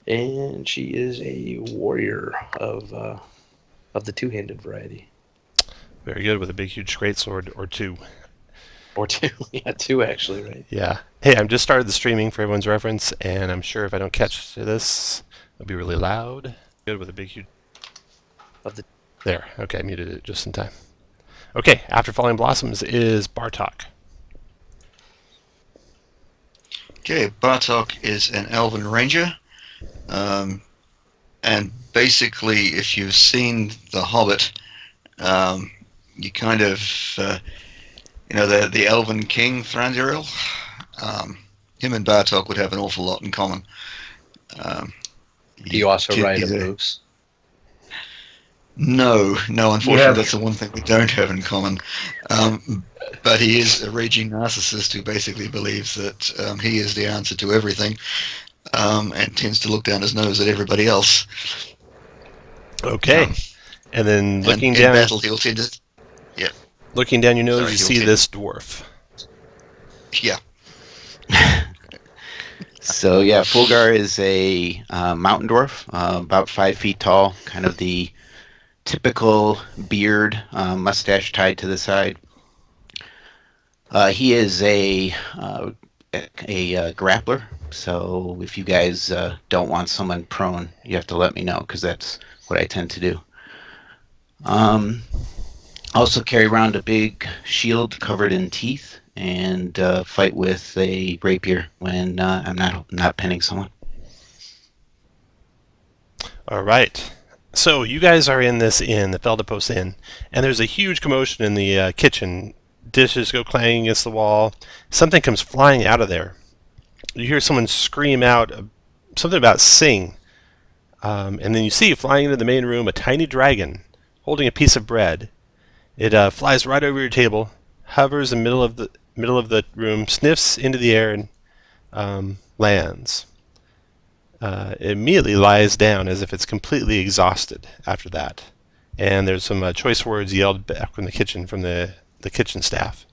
And she is a warrior of the two-handed variety. Very good, with a big, huge greatsword or two. Or two. Yeah, two actually, right? Yeah. Hey, I've just started the streaming for everyone's reference, and I'm sure if I don't catch this, it'll be really loud. Good, with a big, huge... Of the There. Okay, I muted it just in time. Okay, after Falling Blossoms is Bartok. Okay, Bartok is an elven ranger. And basically, if you've seen The Hobbit, you kind of, the elven king, Thranduil, him and Bartok would have an awful lot in common. Do you also ride a moose? No, unfortunately, that's the one thing we don't have in common. But he is a raging narcissist who basically believes that he is the answer to everything, and tends to look down his nose at everybody else. Okay. And then looking in down... battle, he'll tend to... Yeah. Looking down your nose, you see this dwarf. Yeah. So yeah, Fulgar is a mountain dwarf, about 5 feet tall, kind of the typical beard, mustache tied to the side. He is a grappler, so if you guys don't want someone prone, you have to let me know, because that's what I tend to do. Also carry around a big shield covered in teeth, and fight with a rapier when I'm not pinning someone. All right. So you guys are in this inn, the Feldapos Inn, and there's a huge commotion in the kitchen. Dishes go clanging against the wall. Something comes flying out of there. You hear someone scream out something about sing. And then you see flying into the main room a tiny dragon holding a piece of bread. It flies right over your table, hovers in the middle of the room, sniffs into the air, and lands. It immediately lies down as if it's completely exhausted after that. And there's some choice words yelled back from the kitchen, from the kitchen staff.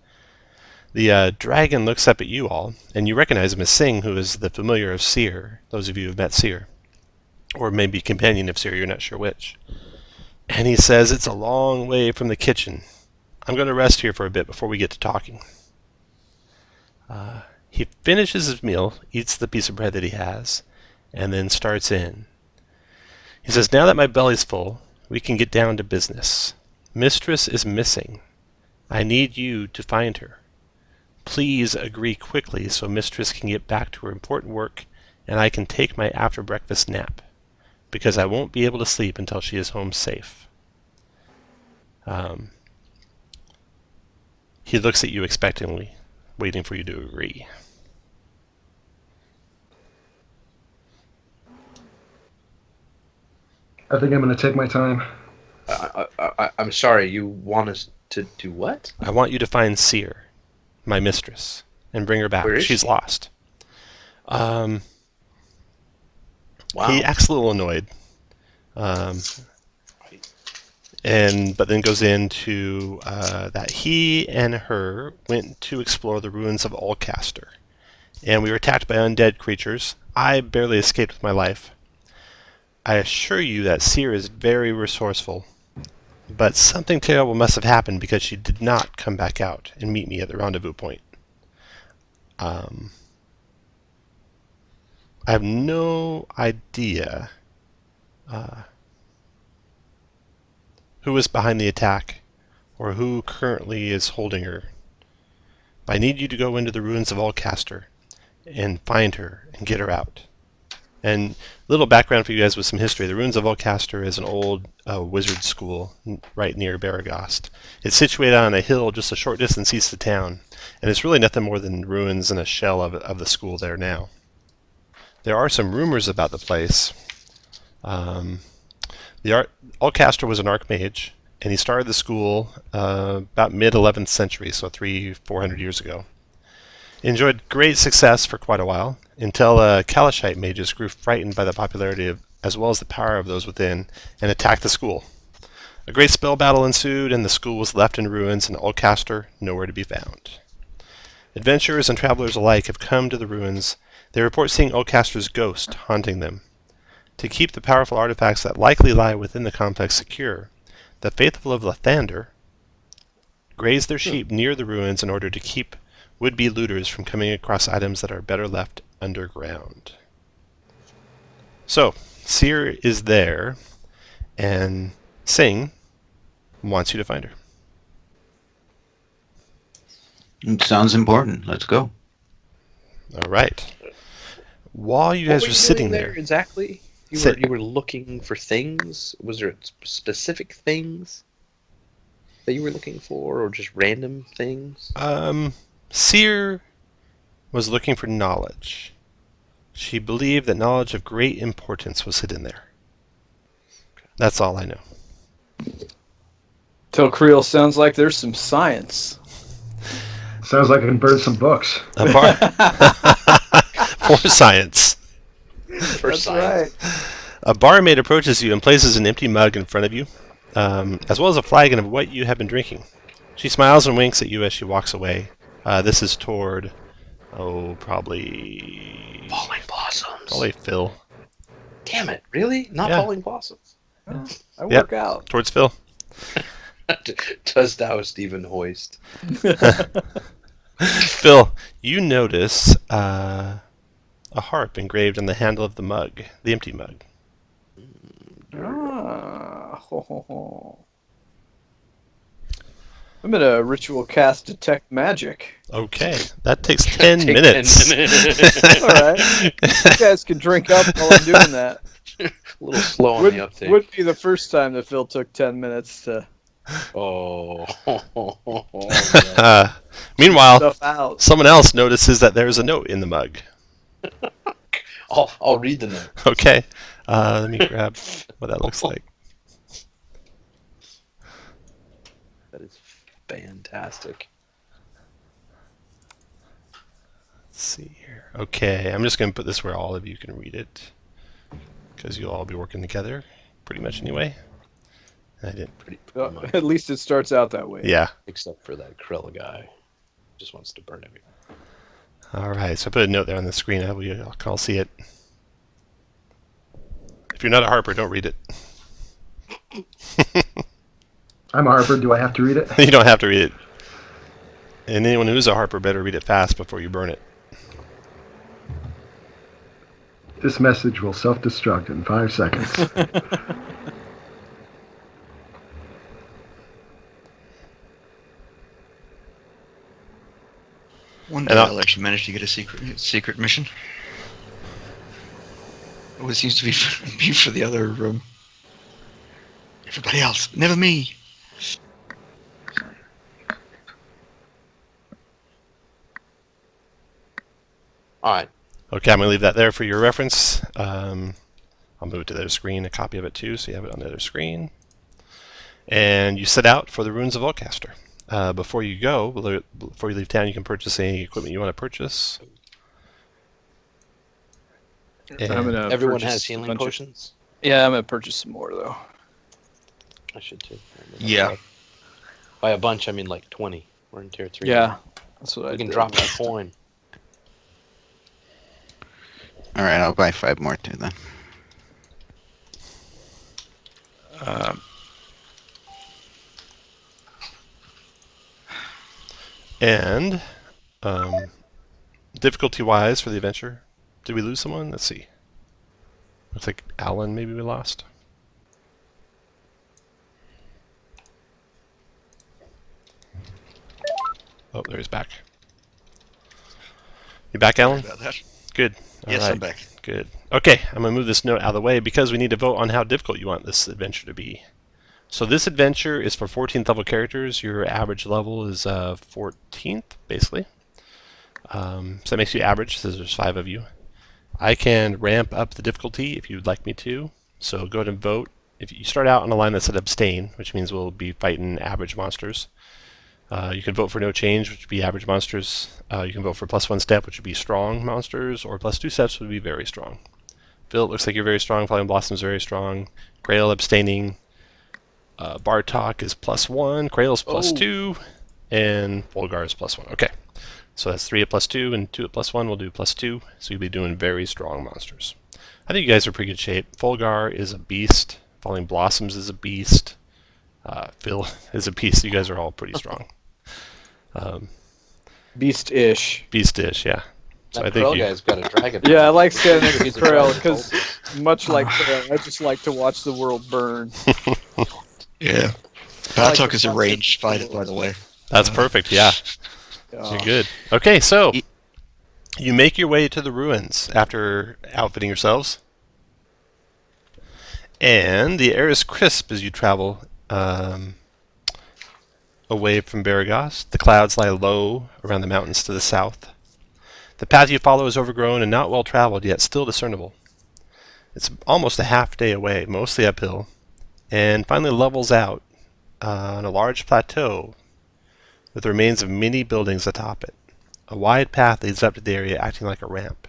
The dragon looks up at you all, and you recognize him as Sing, who is the familiar of Seer, those of you who have met Seer. Or maybe companion of Seer, you're not sure which. And he says, "It's a long way from the kitchen. I'm going to rest here for a bit before we get to talking." He finishes his meal, eats the piece of bread that he has, and then starts in. He says, "Now that my belly's full, we can get down to business. Mistress is missing. I need you to find her. Please agree quickly so Mistress can get back to her important work and I can take my after-breakfast nap, because I won't be able to sleep until she is home safe." He looks at you expectantly, waiting for you to agree. I think I'm going to take my time. I'm sorry, you want us to do what? I want you to find Seer, my mistress, and bring her back. Where is She's she? lost. Wow. He acts a little annoyed. But then goes into that he and her went to explore the ruins of Alcaster, and we were attacked by undead creatures. I barely escaped with my life. I assure you that Seer is very resourceful, but something terrible must have happened because she did not come back out and meet me at the rendezvous point. I have no idea who is behind the attack or who currently is holding her. But I need you to go into the ruins of Alcaster and find her and get her out. And a little background for you guys with some history. The ruins of Alcaster is an old wizard school right near Baragost. It's situated on a hill just a short distance east of town, and it's really nothing more than ruins and a shell of the school there now. There are some rumors about the place. Alcaster was an archmage, and he started the school about mid-11th century, so 300-400 years ago. He enjoyed great success for quite a while, until Kalashite mages grew frightened by the popularity as well as the power of those within, and attacked the school. A great spell battle ensued, and the school was left in ruins, and Alcaster nowhere to be found. Adventurers and travelers alike have come to the ruins. They report seeing Alcaster's ghost haunting them. To keep the powerful artifacts that likely lie within the complex secure, the faithful of Lathander graze their sheep near the ruins in order to keep would-be looters from coming across items that are better left underground. So, Seer is there, and Sing wants you to find her. It sounds important. Let's go. All right. While you guys What were you sitting doing there, exactly? You were looking for things? Was there specific things that you were looking for, or just random things? Seer was looking for knowledge. She believed that knowledge of great importance was hidden there. That's all I know. Telcreel sounds like there's some science. Sounds like I can burn some books. A bar for science. That's right. A barmaid approaches you and places an empty mug in front of you, as well as a flagon of what you have been drinking. She smiles and winks at you as she walks away. This is toward, probably... Falling blossoms. Probably Phil. Damn it, really? Not Yeah. falling blossoms? I work out. Towards Phil. Does thou Stephen Hoist? Phil, you notice a harp engraved on the handle of the mug, the empty mug. I'm gonna ritual cast detect magic. Okay, that takes 10 minutes. 10 minutes. All right, you guys can drink up while I'm doing that. A little slow on the uptake. Would be the first time that Phil took 10 minutes to Oh. Meanwhile, stuff out. someone else notices that there's a note in the mug. I'll read the note. Okay, let me grab what that looks like. That is fantastic. Let's see here. Okay, I'm just going to put this where all of you can read it, because you'll all be working together, pretty much anyway. I didn't. Pretty much. At least it starts out that way. Yeah. Except for that Krell guy. Just wants to burn everything. All right, so I put a note there on the screen. I hope you all can all see it. If you're not a Harper, don't read it. I'm a Harper. Do I have to read it? You don't have to read it. And anyone who's a Harper better read it fast before you burn it. This message will self-destruct in 5 seconds. One day I'll actually manage to get a secret mission. Always seems to be for the other everybody else, never me. All right. Okay, I'm going to leave that there for your reference. I'll move it to the other screen, a copy of it too, so you have it on the other screen. And you set out for the Ruins of Oldcaster. Before you go, before you leave town, you can purchase any equipment you want to purchase. Everyone has healing potions? Yeah, I'm going to purchase some more, though. I should too. Yeah. By a bunch, I mean like 20. We're in tier 3. Yeah, that's what I We can did. drop that coin. All right, I'll buy 5 more too then. And difficulty-wise for the adventure, did we lose someone? Let's see. Looks like Alan maybe we lost. Oh, there he's back. You back, Alan? About that. Good. Yes, All right. I'm back. Good. Okay, I'm going to move this note out of the way because we need to vote on how difficult you want this adventure to be. So this adventure is for 14th level characters. Your average level is 14th, basically. So that makes you average, since there's 5 of you. I can ramp up the difficulty if you'd like me to. So go ahead and vote. If you start out on a line that said abstain, which means we'll be fighting average monsters. You can vote for no change, which would be average monsters. You can vote for +1 step, which would be strong monsters, or +2 steps would be very strong. Phil, it looks like you're very strong. Falling Blossom's very strong. Grail abstaining. Bartok is +1. Krail's +2. And Volgar is +1. Okay. So that's 3 at +2 and 2 at +1. We'll do +2. So you'll be doing very strong monsters. I think you guys are in pretty good shape. Fulgar is a beast. Falling Blossoms is a beast. Phil is a beast. You guys are all pretty strong. Beast-ish. Beast-ish, yeah. So That I think Crow you. guy's got a dragon. Yeah, I like standing next He's to a dragon Trail because, soldier. much like Trail, I just like to watch the world burn. Yeah. Bartok is a ranged fighter, by the way. That's perfect, yeah. You're good. Okay, so you make your way to the ruins after outfitting yourselves. And the air is crisp as you travel away from Baragos. The clouds lie low around the mountains to the south. The path you follow is overgrown and not well traveled, yet still discernible. It's almost a half day away, mostly uphill, and finally levels out on a large plateau with the remains of many buildings atop it. A wide path leads up to the area, acting like a ramp.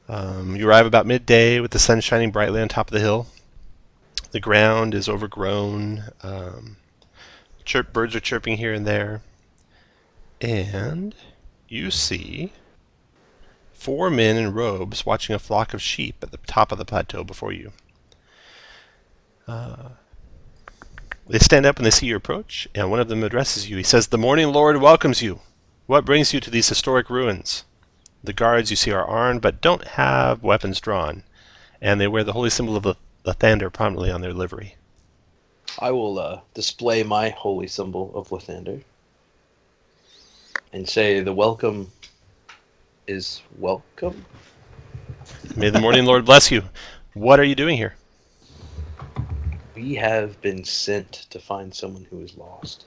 You arrive about midday with the sun shining brightly on top of the hill. The ground is overgrown. Birds are chirping here and there. And you see 4 men in robes watching a flock of sheep at the top of the plateau before you. They stand up when they see you approach, and one of them addresses you. He says, "The Morning Lord welcomes you. What brings you to these historic ruins?" The guards you see are armed, but don't have weapons drawn, and they wear the holy symbol of the Lathander prominently on their livery. I will display my holy symbol of Lathander and say the welcome is welcome. May the Morning Lord bless you. What are you doing here? We have been sent to find someone who is lost.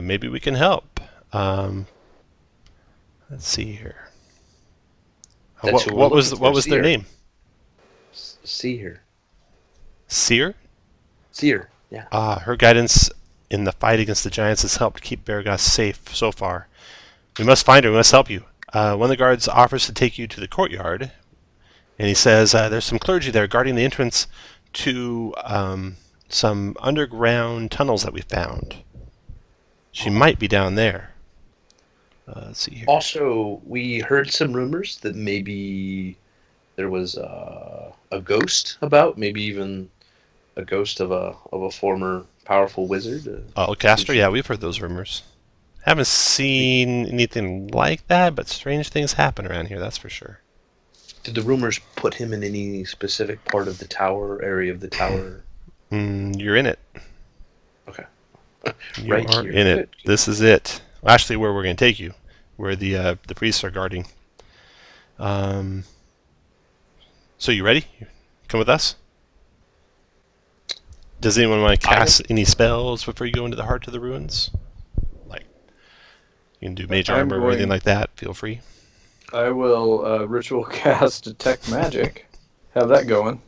Maybe we can help. Let's see here. What was their name? Seer. Seer? Seer, yeah. Her guidance in the fight against the giants has helped keep Baragos safe so far. We must find her. We must help you. One of the guards offers to take you to the courtyard, and he says there's some clergy there guarding the entrance to some underground tunnels that we found. She might be down there. Let's see here. Also, we heard some rumors that maybe there was a ghost about, maybe even a ghost of a former powerful wizard. Castor, yeah, we've heard those rumors. Haven't seen anything like that, but strange things happen around here, that's for sure. Did the rumors put him in any specific part of the tower, area of the tower? You're in it. Okay. You Right are here. in it. Good. This is it. Well, actually, where we're going to take you, where the priests are guarding. So you ready? Come with us? Does anyone want to cast any spells before you go into the heart of the ruins? Like, you can do mage armor or anything like that. Feel free. I will ritual cast Detect Magic. Have that going.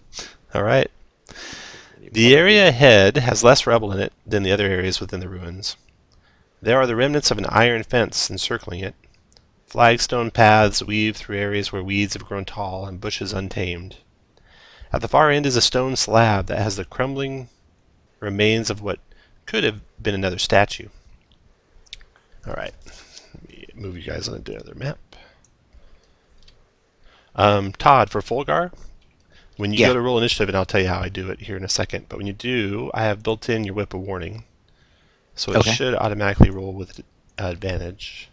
All right. The area ahead has less rubble in it than the other areas within the ruins. There are the remnants of an iron fence encircling it. Flagstone paths weave through areas where weeds have grown tall and bushes untamed. At the far end is a stone slab that has the crumbling remains of what could have been another statue. All right. Let me move you guys on to another map. Todd, for Fulgar, when you go to roll initiative, and I'll tell you how I do it here in a second, but when you do, I have built in your Whip of Warning. So it should automatically roll with advantage.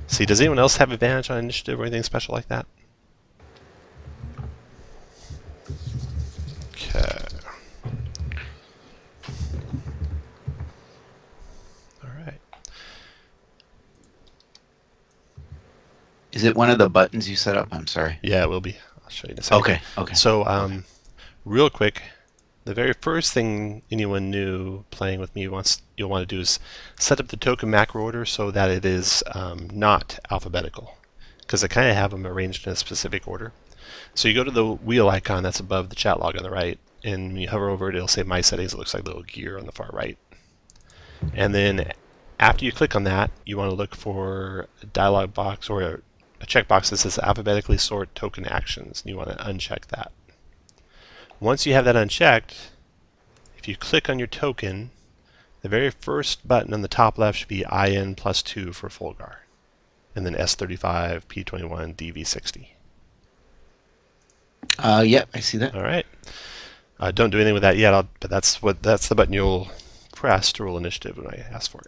See, does anyone else have advantage on initiative or anything special like that? Okay. All right. Is it one of the buttons you set up? I'm sorry. Yeah, it will be. I'll show you in a second. Okay. So, real quick, the very first thing anyone new playing with me you'll want to do is set up the token macro order so that it is not alphabetical, because I kind of have them arranged in a specific order. So you go to the wheel icon that's above the chat log on the right, and when you hover over it, it'll say My Settings. It looks like a little gear on the far right. And then after you click on that, you want to look for a dialog box or a checkbox that says Alphabetically Sort Token Actions, and you want to uncheck that. Once you have that unchecked, if you click on your token, the very first button on the top left should be IN+2 for Fulgar. and then S35, P21, DV60. Yep, I see that. All right. Don't do anything with that yet, but that's the button you'll press to roll initiative when I ask for it.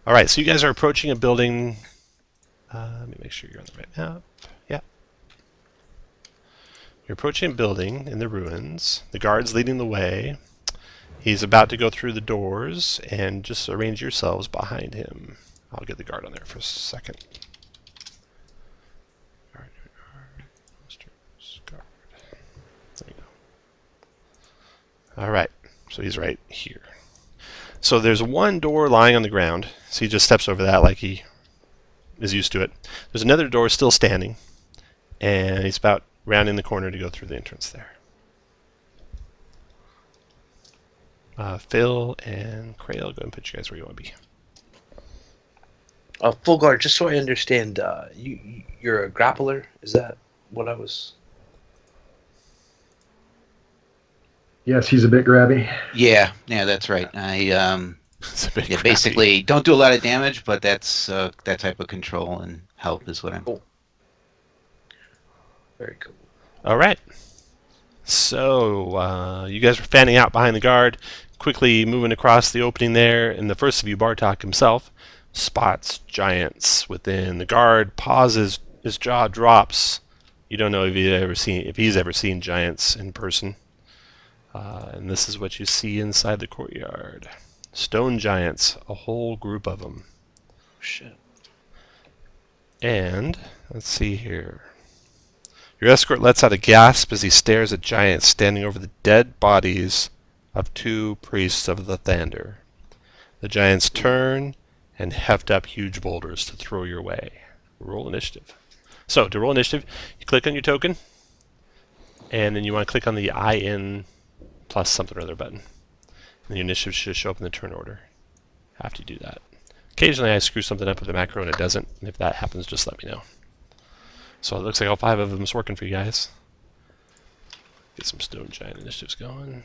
All right, so you guys are approaching a building. Let me make sure you're on the right map. Yeah. You're approaching a building in the ruins. The guard's leading the way. He's about to go through the doors, and just arrange yourselves behind him. I'll get the guard on there for a second. Guard. There we go. All right, so he's right here. So there's one door lying on the ground, so he just steps over that like he is used to it. There's another door still standing, and he's about rounding the corner to go through the entrance there. Phil and Crail, go ahead and put you guys where you want to be. Full guard, just so I understand, you're a grappler? Is that what I was... Yes, he's a bit grabby. Yeah, that's right. I basically don't do a lot of damage, but that's that type of control and help is what I'm. Cool. Very cool. All right. So you guys are fanning out behind the guard, quickly moving across the opening there, and the first of you, Bartok himself, spots giants within. The guard pauses, his jaw drops. You don't know if he's ever seen giants in person. And this is what you see inside the courtyard. Stone giants, a whole group of them. Shit. And, let's see here. Your escort lets out a gasp as he stares at giants standing over the dead bodies of 2 priests of the Thunder. The giants turn and heft up huge boulders to throw your way. Roll initiative. So, to roll initiative, you click on your token, and then you want to click on the IN plus something or other button. And your initiative should show up in the turn order after you do that. Occasionally I screw something up with the macro and it doesn't, and if that happens, just let me know. So it looks like all 5 of them is working for you guys. Get some stone giant initiatives going.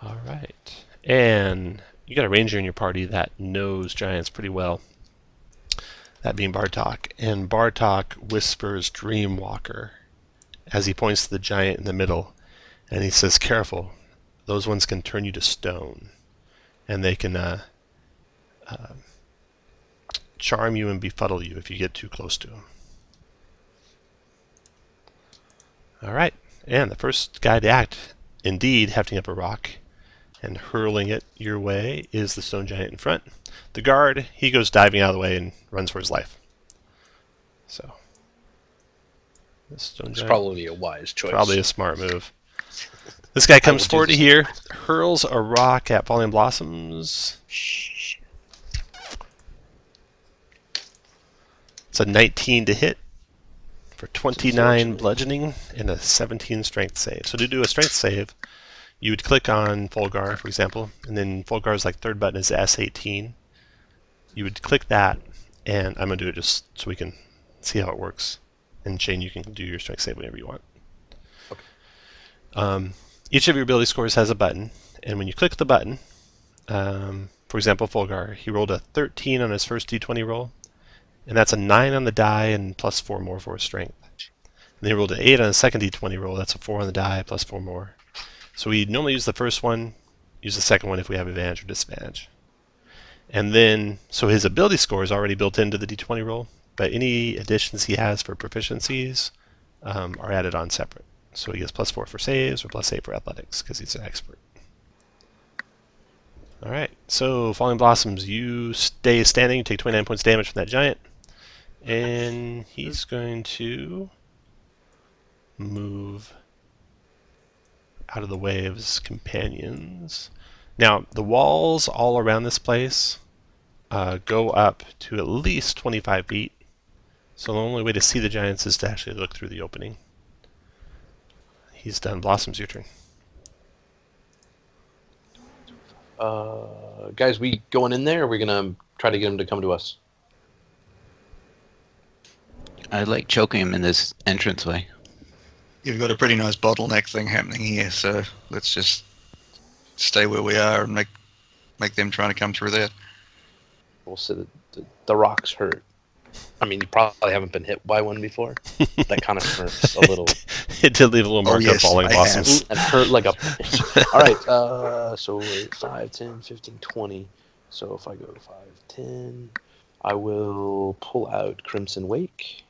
Alright. And you got a ranger in your party that knows giants pretty well. That being Bartok. And Bartok whispers Dreamwalker as he points to the giant in the middle, and he says, "Careful, those ones can turn you to stone, and they can charm you and befuddle you if you get too close to them." Alright, and the first guy to act, indeed hefting up a rock and hurling it your way, is the stone giant in front. The guard, he goes diving out of the way and runs for his life. So It's probably a wise choice. Probably a smart move. This guy comes forward to here, hurls a rock at Falling Blossoms. It's a 19 to hit for 29 bludgeoning and a 17 strength save. So to do a strength save, you would click on Fulgar, for example, and then Fulgar's like third button is S18. You would click that, and I'm going to do it just so we can see how it works. And Shane, you can do your strength save whenever you want. Okay. Each of your ability scores has a button, and when you click the button, for example, Fulgar, he rolled a 13 on his first d20 roll, and that's a 9 on the die and plus 4 more for his strength. And then he rolled an 8 on his second d20 roll, that's a 4 on the die plus 4 more. So we normally use the first one, use the second one if we have advantage or disadvantage. And then, so his ability score is already built into the d20 roll, but any additions he has for proficiencies are added on separate. So he gets plus 4 for saves or plus 8 for athletics because he's an expert. Alright, so Falling Blossoms, you stay standing, you take 29 points damage from that giant, and he's going to move out of the way of his companions. Now, the walls all around this place go up to at least 25 feet. So the only way to see the giants is to actually look through the opening. He's done. Blossoms, your turn. Guys, we going in there, or are we going to try to get him to come to us? I like choking him in this entranceway. You've got a pretty nice bottleneck thing happening here, so let's just stay where we are and make them trying to come through there. We'll say that the rocks hurt. I mean, you probably haven't been hit by one before. That kind of hurts a little. It did leave a little mark on falling I blossoms. have. And hurt like a... All right, so 5, 10, 15, 20. So if I go 5, 10, I will pull out Crimson Wake,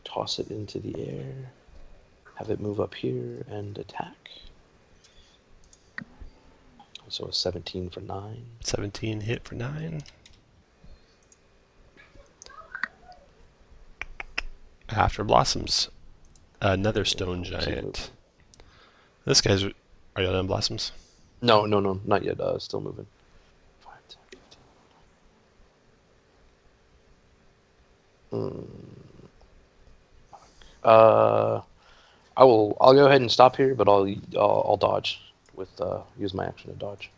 toss it into the air, have it move up here and attack. So a 17 for 9. 17 hit for 9. After blossoms, another stone giant. This guy's... Are you done, blossoms? No, not yet. Still moving. 5, 10, 15. I'll go ahead and stop here, but I'll dodge with use my action to dodge.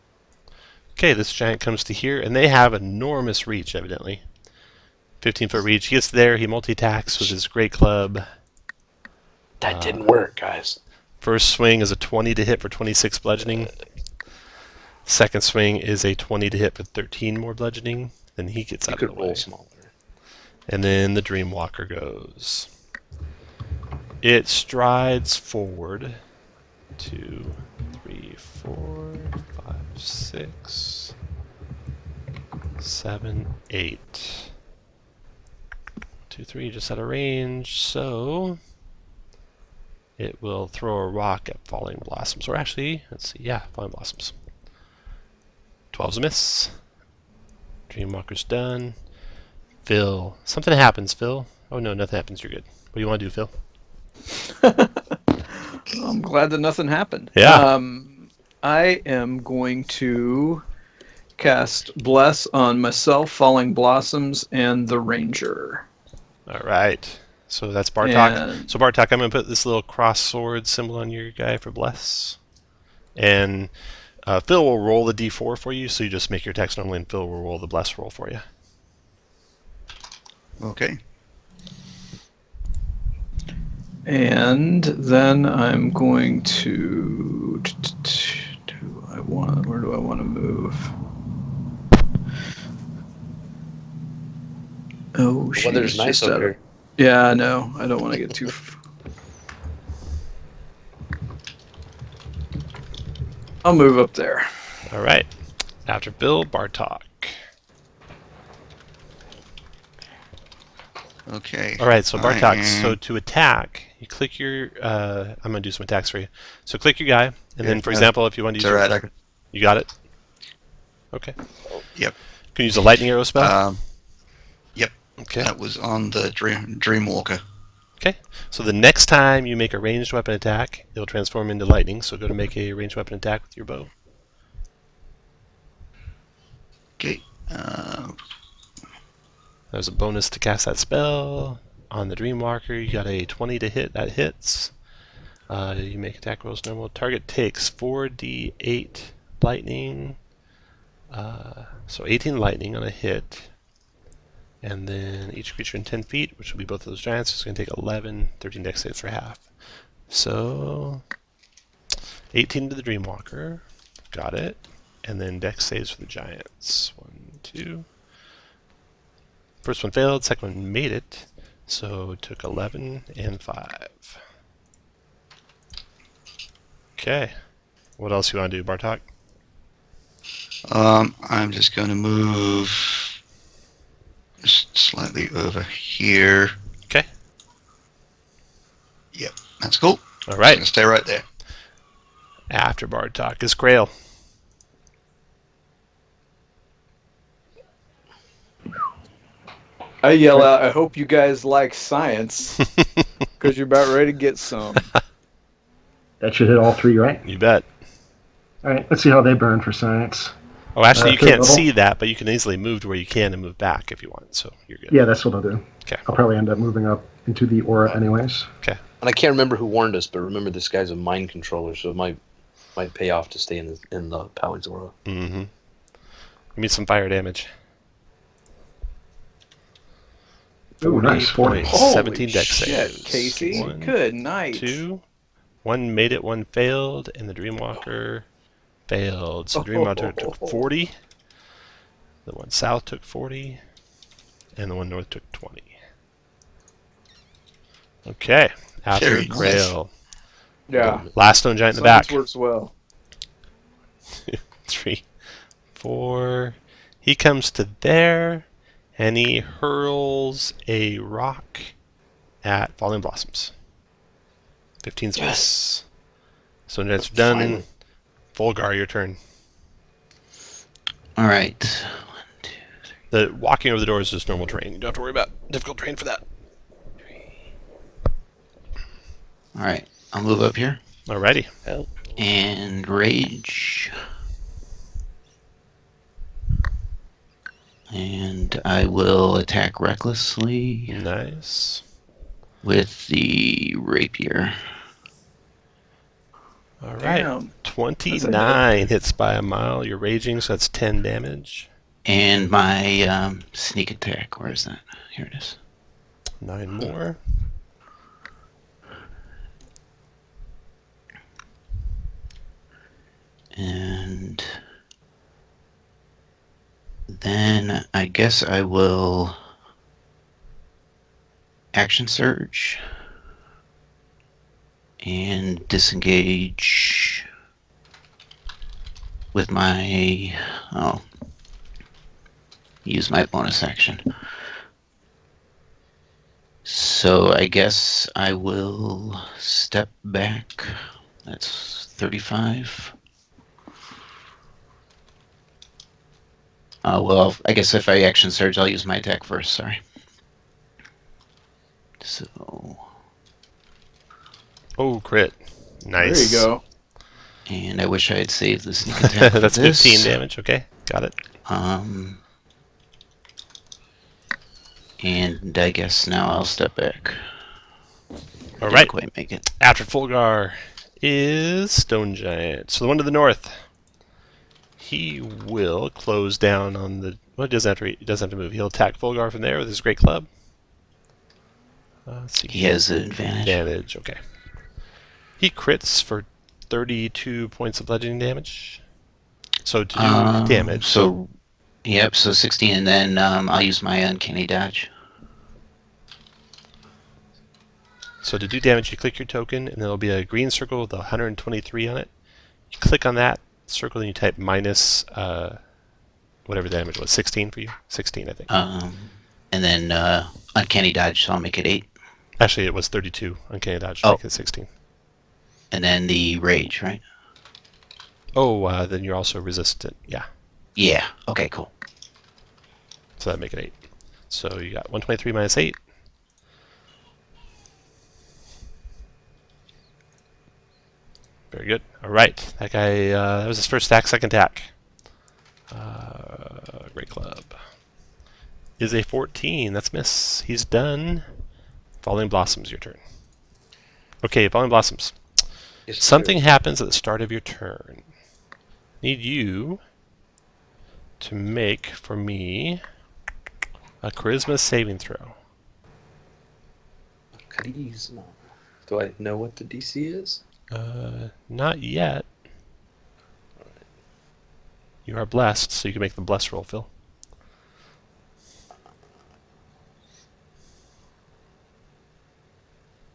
Okay, this giant comes to here, and they have enormous reach, evidently. 15-foot reach. He gets there, he multi-attacks with his great club. That didn't work, guys. First swing is a 20 to hit for 26 bludgeoning. Second swing is a 20 to hit for 13 more bludgeoning. Then he gets out of the way. Roll smaller. And then the Dreamwalker goes. It strides forward. 2, 3, 4, 5, 6, 7, 8. 2, 3, just out of range. So it will throw a rock at Falling Blossoms. Or actually, let's see. Yeah, Falling Blossoms. 12's a miss. Dreamwalker's done. Phil. Something happens, Phil. Oh no, nothing happens. You're good. What do you want to do, Phil? I'm glad that nothing happened. Yeah. I am going to cast Bless on myself, Falling Blossoms, and the Ranger. All right. So that's Bartok. And- So Bartok, I'm going to put this little cross sword symbol on your guy for Bless. And Phil will roll the d4 for you, so you just make your attacks normally, and Phil will roll the Bless roll for you. Okay. And then I'm going to... Where do I want to move? Oh, The weather's nice up here. Yeah, I know. I don't want to get too... I'll move up there. All right. After Phil, Bartok. Okay. All right, so Bartok, I am- so to attack, you click your... I'm going to do some attacks for you. So click your guy, and then, for example, if you want to use... It's all right. I can- You got it? Okay. Yep. Can you use a lightning arrow spell? Yep. Okay. That was on the Dreamwalker. Okay. So the next time you make a ranged weapon attack, it'll transform into lightning. So go to make a ranged weapon attack with your bow. Okay. There's a bonus to cast that spell. On the Dreamwalker, you got a 20 to hit. That hits. You make attack rolls normal. Target takes 4d8 lightning. So 18 lightning on a hit. And then each creature in 10 feet, which will be both of those giants, is going to take 11, 13 dex saves for half. So 18 to the Dreamwalker. Got it. And then dex saves for the giants. 1, 2. First one failed, second one made it. So it took 11 and 5. Okay. What else you want to do, Bartok? I'm just going to move just slightly over here. Okay. Yep, that's cool. All I'm right. going to stay right there. After Bartok is Grail. I yell out, I hope you guys like science, because you're about ready to get some. That should hit all three, right? You bet. All right, let's see how they burn for science. Oh, actually, you third can't level? see that, but you can easily move to where you can and move back if you want. So you're good. Yeah, that's what I'll do. Okay. I'll probably end up moving up into the aura anyways. Okay. And I can't remember who warned us, but remember this guy's a mind controller, so it might pay off to stay in the Pally's aura. Mm-hmm. Give me some fire damage. Ooh, nice. 40. Holy 17 dex shit, saves. Casey. 1, Good night. 2. One made it, one failed, and the Dreamwalker Failed. So Dreamwalker took 40. The one south took 40. And the one north took 20. Okay. After Very nice. Grail. Yeah. Last stone giant in the Science back. works well. 3, 4. He comes to there, and he hurls a rock at Falling Blossoms. 15's miss. So that's done. Finally. Volgar, your turn. All right. The walking over the door is just normal terrain. You don't have to worry about difficult terrain for that. All right. I'll move up here Alrighty. Hell. and rage. And I will attack recklessly Nice. with the rapier. All right. Damn. 29 hits by a mile. You're raging, so that's 10 damage. And my sneak attack. Where is that? Here it is. 9 more. And then I guess I will action surge and disengage with my use my bonus action. So I guess I will step back. That's 35. Well, I guess if I action surge, I'll use my attack first. Sorry. So. Oh, crit. Nice. There you go. And I wish I had saved the sneak attack. For That's this. 15 damage. Okay, got it. And I guess now I'll step back. All Didn't right. quite make it. After Fulgar is Stone Giant. So the one to the north. He will close down on the. Well, he doesn't have to move. He'll attack Fulgar from there with his great club. Let's see. He has an advantage. Okay. He crits for 32 points of bludgeoning damage. So to do damage. So, yep. So 16, and then I'll use my uncanny dodge. So to do damage, you click your token, and there'll be a green circle with 123 on it. You click on that circle, and you type minus whatever the damage was. 16 for you? 16, I think. And then uncanny dodge, so I'll make it 8. Actually, it was 32. Uncanny dodge, Oh. make it 16. And then the rage, right? Oh, then you're also resistant. Yeah. Yeah. Okay, cool. So that'd make it 8. So you got 123 minus 8. Very good. All right. That guy, that was his first attack, second attack. Great club. Is a 14. That's miss. He's done. Falling Blossoms, your turn. Okay, Falling Blossoms. Yes, Something sir. happens at the start of your turn. Need you to make, for me, a charisma saving throw. Charisma. Do I know what the DC is? Not yet. You are blessed, so you can make the bless roll, Phil.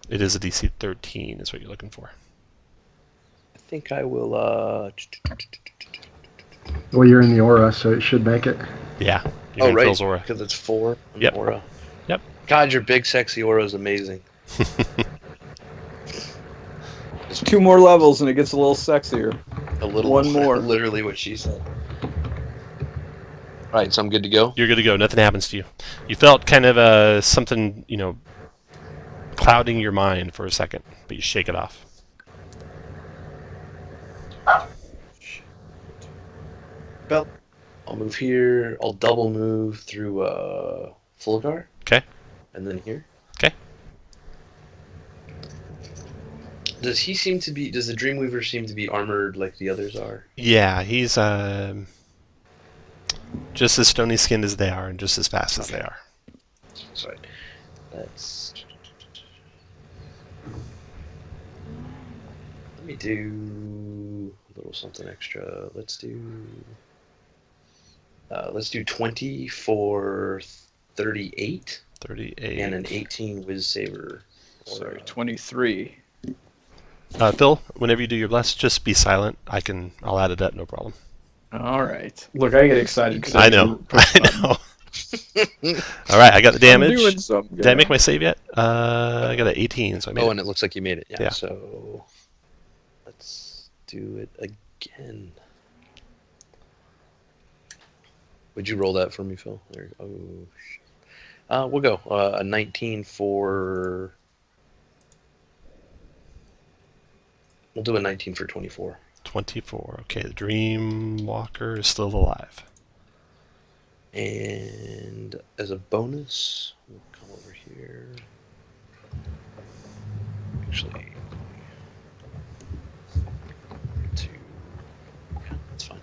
It is a DC 13, is what you're looking for. I think I will. Well, you're in the aura, so it should make it. Yeah. You're in right, Phil's aura. because it's 4. on Yep. the Aura. Yep. God, your big sexy aura is amazing. It's 2 more levels and it gets a little sexier. A little One more. Literally what she said. All right, so I'm good to go. You're good to go. Nothing happens to you. You felt kind of something, clouding your mind for a second, but you shake it off. Belt. I'll move here. I'll double move through Fulgar. Okay. And then here. Okay. Does the Dreamweaver seem to be armored like the others are? Yeah, he's just as stony skinned as they are and just as fast as they are. Sorry. That's. Let me do. a little something extra. Let's do 20 for 38. 38. And an 18 whiz saver. Sorry, 23. Phil, whenever you do your bless, just be silent. I'll add it up, no problem. All right. Look, I get excited because I know. I know. All right, I got the damage. I'm doing something. Did I make my save yet? I got an 18, so I made it. And it looks like you made it. Yeah. So let's do it again. Would you roll that for me, Phil? There. Oh, shit. We'll go a 19 for. We'll do a 19 for 24. 24. Okay, the Dream Walker is still alive. And as a bonus, we'll come over here. Actually, that's fine.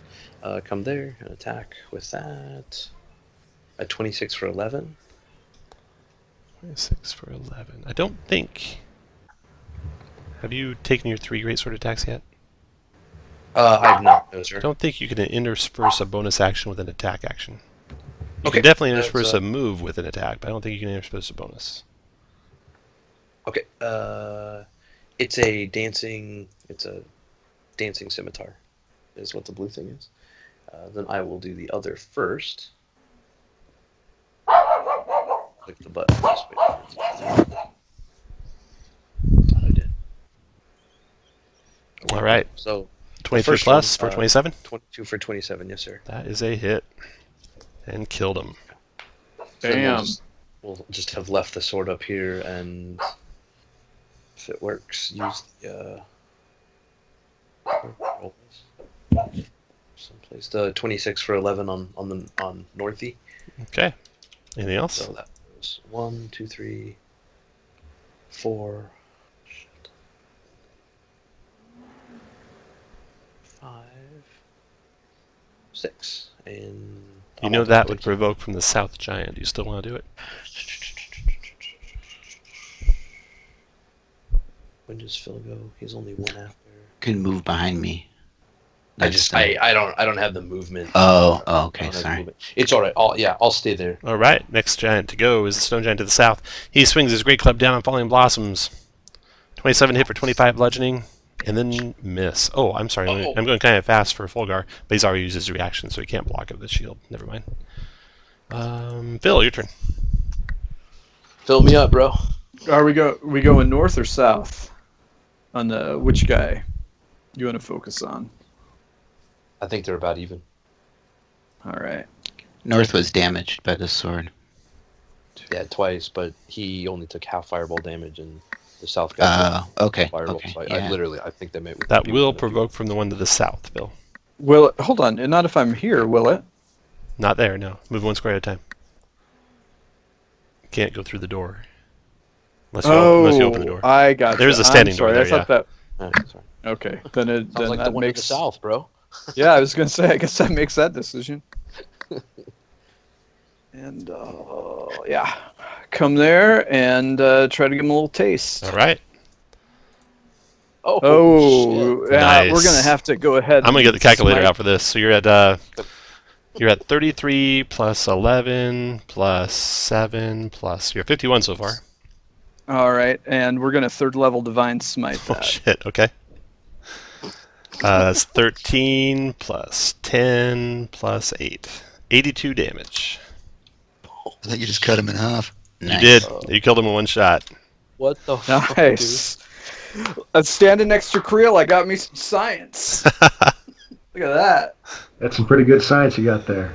Come there and attack with that. At 26 for 11. 26 for 11. I don't think. Have you taken your 3 greatsword attacks yet? I have not, no, sir. I don't think you can intersperse a bonus action with an attack action. You Okay, can definitely that's, intersperse a move with an attack, but I don't think you can intersperse a bonus. Okay. It's a dancing scimitar, is what the blue thing is. Then I will do the other first. Click the button. Thought I did. All right. So 23 first plus one, for 27? 22 for 27, yes, sir. That is a hit. And killed him. So then Damn. we'll just have left the sword up here, and if it works, use the someplace. The 26 for 11 on Northy. Okay. Anything else? So that was 1, 2, 3, 4, 5, 6, and You know that would provoke from the South Giant. Do you still want to do it? When does Phil go? He's only one after. Can move behind me. I don't have the movement. Oh, I okay, don't have the sorry. movement. It's all right. I'll stay there. All right. Next giant to go is the Stone Giant to the south. He swings his great club down on Falling Blossoms. 27 hit for 25 bludgeoning, and then miss. Oh, I'm sorry. I'm going kind of fast for Fulgar, but he's already used his reaction, so he can't block it with the shield. Never mind. Phil, your turn. Fill me up, bro. Are we going north or south? On the which guy you want to focus on? I think they're about even. All right. North was damaged by the sword. Yeah, twice, but he only took half fireball damage, and the south guy took Okay. fireball. Okay. So Yeah. I think they may. That will provoke from the one to the south, Phil. Will it, hold on, not if I'm here, will it? Not there, no. Move 1 square at a time. Can't go through the door. Unless you open the door. I got There's you. a standing I'm sorry, door I there, thought that. Sorry. Okay, then it Sounds then like that the one makes to the south, bro. Yeah, I was gonna say. I guess that makes that decision. And yeah, come there and try to give him a little taste. All right. Oh, shit. yeah, Nice. we're gonna have to go ahead. I'm going to get the calculator smite- out for this. So you're at 33 plus 11 plus 7 plus... You're 51 so far. All right, and we're gonna 3rd level divine smite Oh, that. shit. Okay. That's 13 plus 10 plus 8. 82 damage. I think you just cut him in half. Nice. You did. You killed him in 1 shot. What the fuck, dude? Nice. Standing next to Creel, I got me some science. Look at that. That's some pretty good science you got there.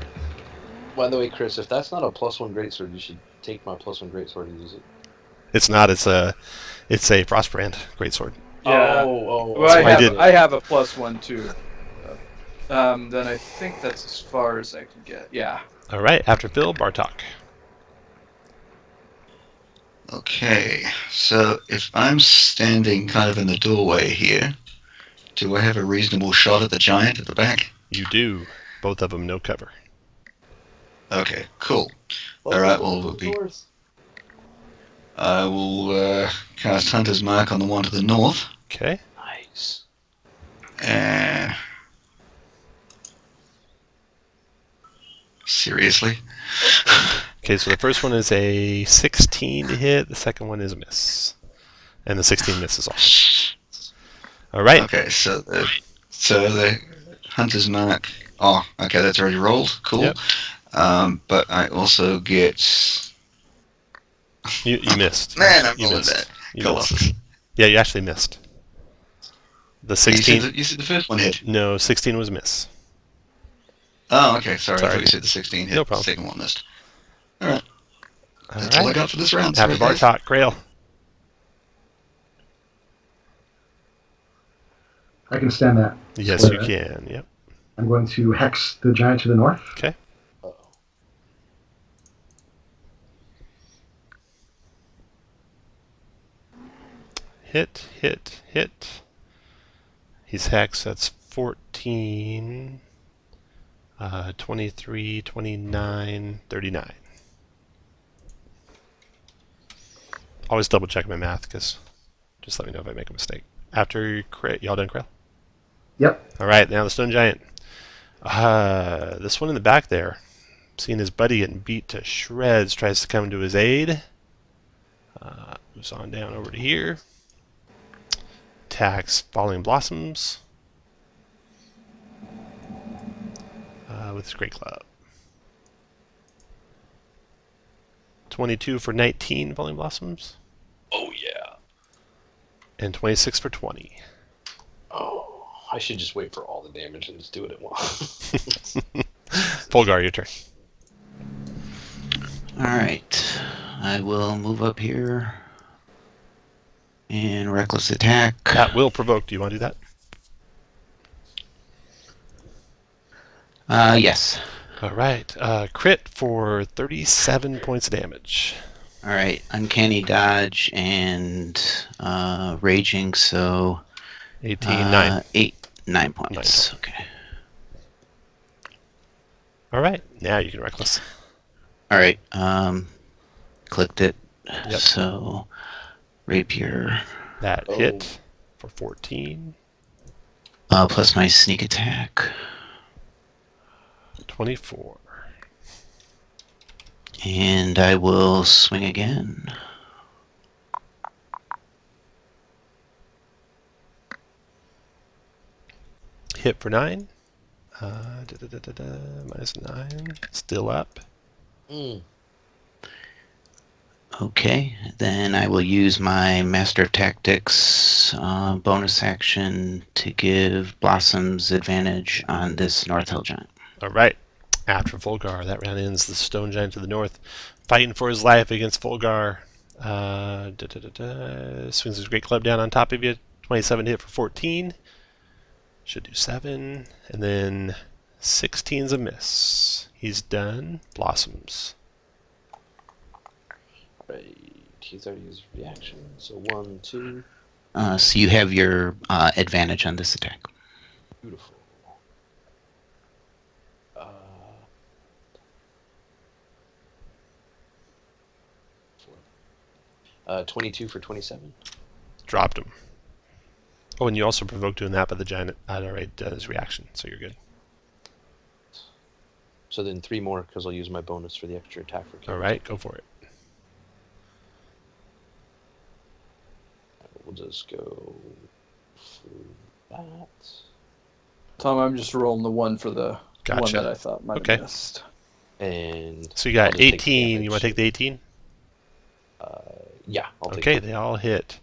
By the way, Chris, if that's not a +1 greatsword, you should take my +1 greatsword and use it. It's not. It's a Frostbrand greatsword. Yeah. Oh. Well, I have a +1 too. Then I think that's as far as I can get. Yeah. All right. After Phil, Bartok. Okay, so if I'm standing kind of in the doorway here, do I have a reasonable shot at the giant at the back? You do. Both of them no cover. Okay, cool. Alright, well, I will cast Hunter's Mark on the one to the north, Okay. Nice. Seriously? Okay, so the first one is a 16 to hit. The second one is a miss. And the 16 misses also. All right. Okay, so the hunter's mark. Oh, okay, that's already rolled. Cool. Yep. But I also get. You missed. Man, I'm You rolling missed. that. You Colossus. missed. Yeah, you actually missed. The So 16. you said the first one hit. No, 16 was miss. Oh, okay. Sorry, I Sorry. thought you said the 16 hit. No problem. The second one missed. All right. All That's all I right. got for this round. After Sorry, guys. Bartok, Grail. I can stand that. Yes, Square, you right? can. Yep. I'm going to hex the giant to the north. Okay. Uh-oh. Hit, hit, hit. He's hexed. That's 14, 23, 29, 39. Always double check my math, because just let me know if I make a mistake. After crit, y'all done Krail? Yep. All right, now the Stone Giant. This one in the back there, seeing his buddy getting beat to shreds, tries to come to his aid. Moves on down over to here. Attacks Falling Blossoms with his Great Club. 22 for 19 Falling Blossoms. Oh, yeah. And 26 for 20. Oh, I should just wait for all the damage and just do it at once. Fulgar, your turn. Alright. I will move up here. And reckless attack. That will provoke. Do you want to do that? Yes. All right. Crit for 37 points of damage. Alright. Uncanny dodge and raging, so 18, 9. 9 points. 9. Okay. All right. Now you can reckless. Alright. Clicked it. Yep. So rapier. That Oh. hit for 14. Plus my sneak attack. 24. And I will swing again. Hit for 9. Minus 9. Still up. Mm. Okay, then I will use my Master of Tactics bonus action to give Blossoms advantage on this North Hill Giant. All right. After Fulgar, that round ends. The Stone Giant to the north, fighting for his life against Fulgar. Swings his Great Club down on top of you. 27 to hit for 14. Should do 7. And then 16's a miss. He's done. Blossoms. Right. He's already used reaction. So 1, 2. So you have your advantage on this attack. Beautiful. 22 for 27. Dropped him. Oh, and you also provoked doing that, but the giant had already done his reaction, so you're good. So then 3 more, because I'll use my bonus for the extra attack for All right, go for it. We'll just go through that. Tom, I'm just rolling the one for the one Gotcha. that I thought might Okay. have missed. And So you I'll got just take 18. damage. You want to take the 18? Yeah, I'll take Okay, it. they all hit.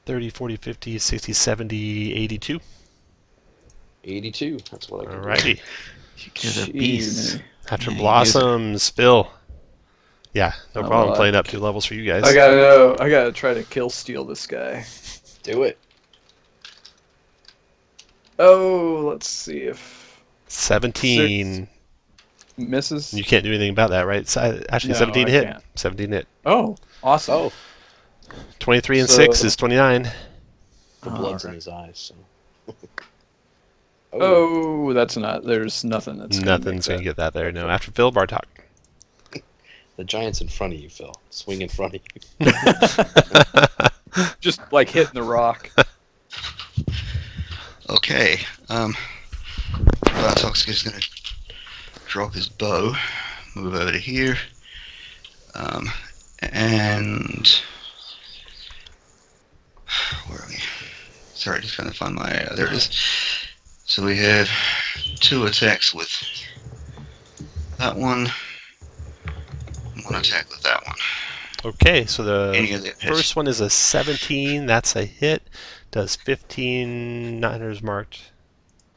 30, 40, 50, 60, 70, 82. 82. That's what I can do. Alrighty. You're the beast. After Yeah, Blossoms, Phil. Yeah, no Oh, problem well, playing up 2 levels for you guys. I gotta try to kill steal this guy. Do it. Oh, let's see if 17. misses. You can't do anything about that, right? Actually, No, 17 I hit. can't. 17 hit. Oh, awesome. Oh, 23 and So- 6 is 29. the blood's in Alright. his eyes. So. Oh, that's not. There's nothing that's Nothing's going to get that there. No. After Phil, Bartok. The giant's in front of you, Phil. Swing in front of you. just like hitting the rock. Okay. Bartox is going to drop his bow, move over to here, and where are we? Sorry, just trying to find my. There it is. So we have 2 attacks with that one, and 1 attack with that one. Okay, so the Any of the hits. first one is a 17. That's a hit. Does 15. Not hunters marked.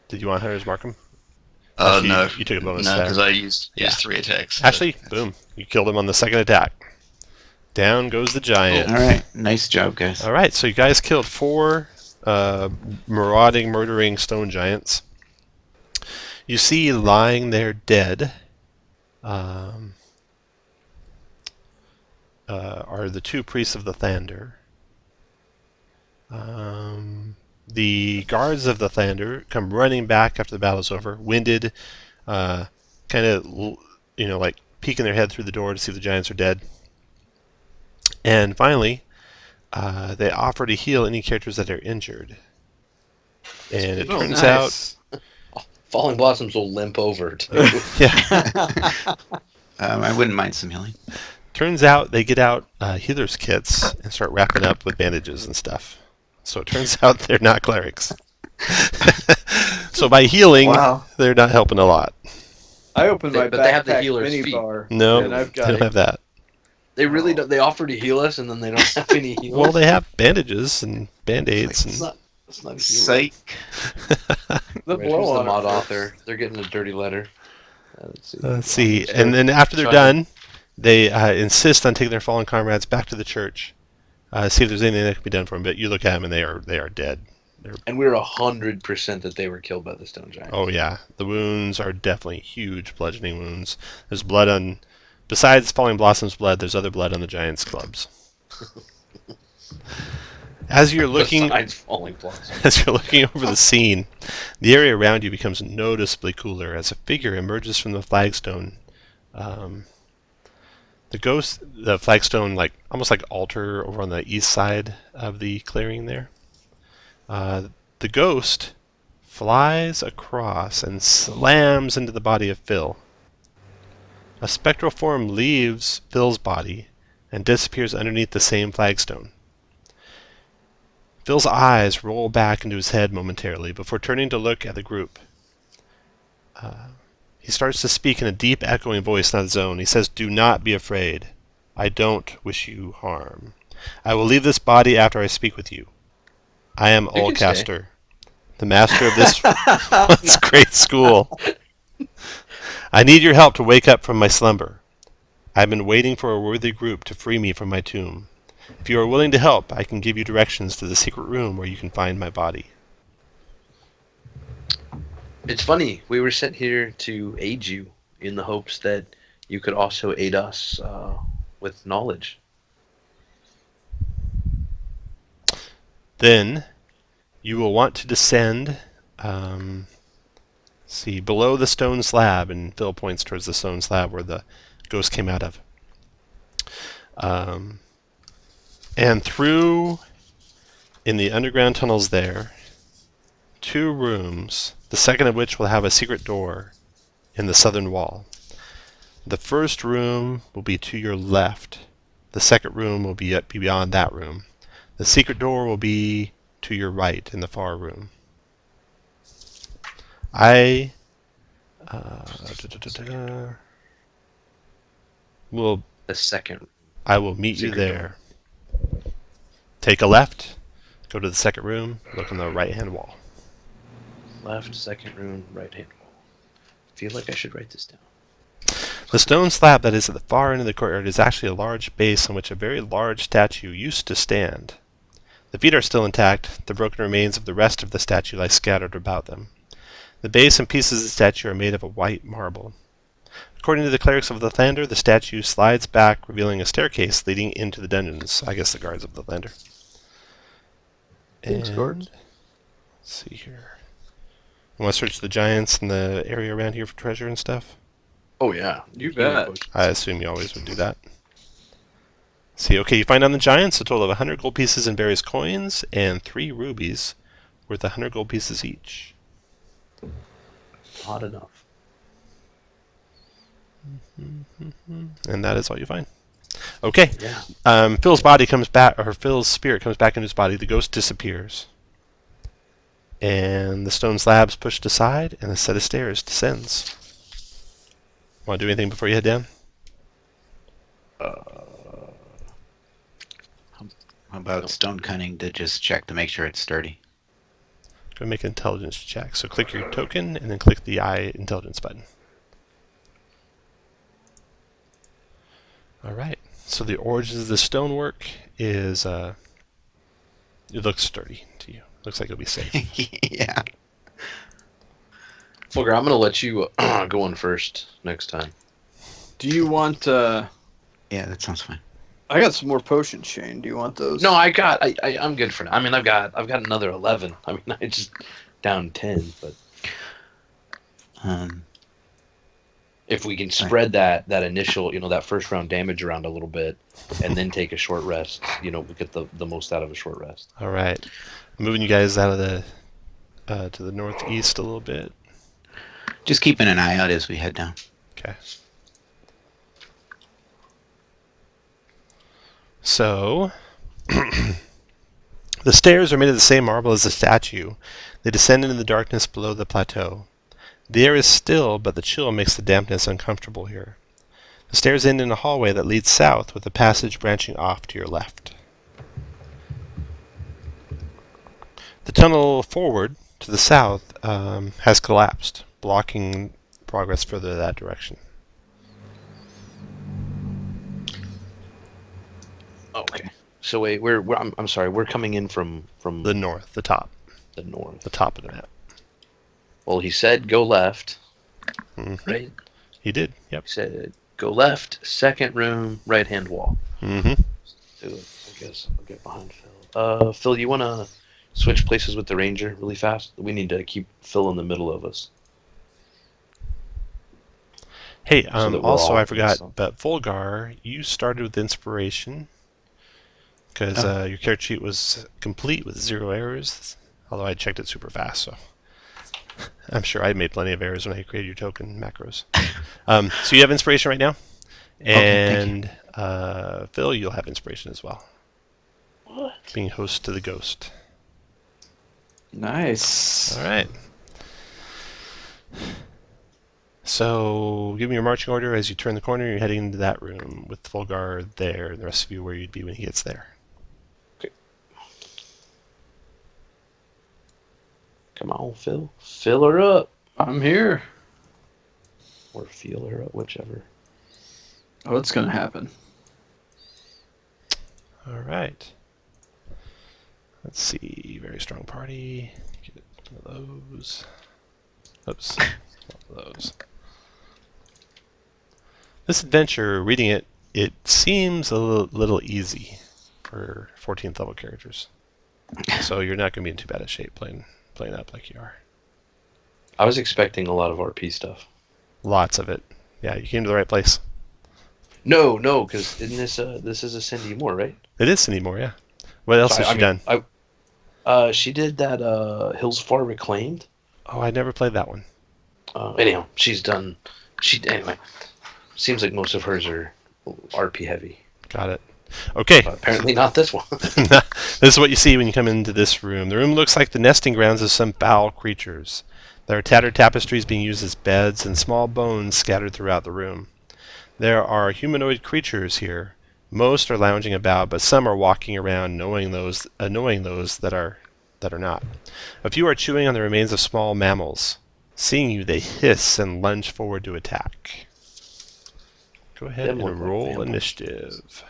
Did you want hunters mark them? Actually, No. you took a bonus No, attack. because I used Yeah. 3 attacks. Actually, boom. You killed him on the second attack. Down goes the giant. All right, nice job, guys. All right, so you guys killed 4 murdering stone giants. You see lying there dead are the 2 priests of the Thander. The guards of the Thander come running back after the battle's over, winded, kind of, like peeking their head through the door to see if the giants are dead. And finally, they offer to heal any characters that are injured. And it turns out... Falling Blossoms will limp over, too. Yeah. I wouldn't mind some healing. Turns out they get out healer's kits and start wrapping up with bandages and stuff. So it turns out they're not clerics. So by healing, they're not helping a lot. I opened my But they have the backpack healer's mini feet. bar. No, and I've they got don't have that. They really don't. They offer to heal us, and then they don't have any heals. Well, they have bandages and band-aids. It's not a heal. Psych. the Who's blow the on mod it. author? They're getting a dirty letter. Let's see. And then after they're done, they insist on taking their fallen comrades back to the church. See if there's anything that can be done for them. But you look at them, and they are dead. And we're 100% that they were killed by the stone giant. Oh yeah, the wounds are definitely huge bludgeoning wounds. There's blood on, besides Falling Blossom's blood, there's other blood on the giant's clubs. As you're looking, Besides Falling Blossom. as you're looking over the scene, the area around you becomes noticeably cooler as a figure emerges from the flagstone. The flagstone, like almost like altar over on the east side of the clearing there. The ghost flies across and slams into the body of Phil. A spectral form leaves Phil's body and disappears underneath the same flagstone. Phil's eyes roll back into his head momentarily before turning to look at the group. He starts to speak in a deep, echoing voice, not his own. He says, "Do not be afraid. I don't wish you harm. I will leave this body after I speak with you. I am Allcaster, the master of this once great school. I need your help to wake up from my slumber. I've been waiting for a worthy group to free me from my tomb. If you are willing to help, I can give you directions to the secret room where you can find my body." It's funny. We were sent here to aid you in the hopes that you could also aid us with knowledge. Then you will want to descend, below the stone slab, and Phil points towards the stone slab where the ghost came out of. And through, in the underground tunnels there, 2 rooms, the second of which will have a secret door in the southern wall. The first room will be to your left. The second room will be beyond that room. The secret door will be to your right in the far room. I will The second. meet you Secret there. Take a left, go to the second room, look on the right-hand wall. Left, second room, right hand wall. Feel like I should write this down. The stone slab that is at the far end of the courtyard is actually a large base on which a very large statue used to stand. The feet are still intact. The broken remains of the rest of the statue lie scattered about them. The base and pieces of the statue are made of a white marble. According to the clerics of the Thander, the statue slides back, revealing a staircase leading into the dungeons. I guess the guards of the Thander. Thanks, guards. Let's see here. You want to search the giants and the area around here for treasure and stuff? Oh, yeah. You bet. I assume you always would do that. See, okay, you find on the giants a total of 100 gold pieces in various coins and 3 rubies, worth 100 gold pieces each. Not enough. And that is all you find. Okay. Yeah. Phil's body comes back, or Phil's spirit comes back into his body. The ghost disappears. And the stone slab's pushed aside, and a set of stairs descends. Want to do anything before you head down? How about stone cunning to just check to make sure it's sturdy? Go make an intelligence check. So click your token, and then click the I intelligence button. All right. So the origins of the stonework is, it looks sturdy to you. Looks like it'll be safe. Yeah. Fulgur, I'm gonna let you go on first next time. Do you want? Yeah, that sounds fine. I got some more potions, Shane. Do you want those? No, I'm good for now. I mean, I've got another 11. I mean, I just down 10, but if we can spread that initial, that first round damage around a little bit, and then take a short rest, we get the most out of a short rest. All right. Moving you guys out of the to the northeast a little bit. Just keeping an eye out as we head down. Okay. So, the stairs are made of the same marble as the statue. They descend into the darkness below the plateau. The air is still, but the chill makes the dampness uncomfortable here. The stairs end in a hallway that leads south, with a passage branching off to your left. The tunnel forward, to the south, has collapsed, blocking progress further that direction. Okay. So wait, I'm sorry. We're coming in from The north, the top. the north. The top of the map. Well, he said go left, Mm-hmm. right? He did, yep. He said go left, second room, right hand wall. Mm-hmm. Do it. I guess I'll get behind Phil. Phil, you want to switch places with the ranger really fast? We need to keep Phil in the middle of us. Hey, that we're also all I forgot, some- but Volgar, you started with inspiration because your character sheet was complete with 0 errors, although I checked it super fast, so I'm sure I made plenty of errors when I created your token macros. So you have inspiration right now, and Phil, you'll have inspiration as well. What? Being host to the ghost. Nice. All right. So give me your marching order as you turn the corner. You're heading into that room with Volgar there, and the rest of you where you'd be when he gets there. Come on, Phil. Fill her up. I'm here. Or feel her up, whichever. What's gonna happen? All right. Let's see. Very strong party. Get one of those. Oops. One of those. This adventure, reading it, it seems a little easy for 14th level characters. So you're not going to be in too bad a shape playing up like you are. I was expecting a lot of RP stuff. Lots of it. Yeah, you came to the right place. No, because isn't this is a Cindy Moore, right? It is Cindy Moore, yeah. What else has she done? She did that Hills Far Reclaimed. Oh, I never played that one. Anyhow, she's done. Anyway. Seems like most of hers are RP heavy. Got it. Okay. But apparently not this one. This is what you see when you come into this room. The room looks like the nesting grounds of some foul creatures. There are tattered tapestries being used as beds and small bones scattered throughout the room. There are humanoid creatures here. Most are lounging about, but some are walking around, annoying those that are not. A few are chewing on the remains of small mammals. Seeing you, they hiss and lunge forward to attack. Go ahead and roll initiative.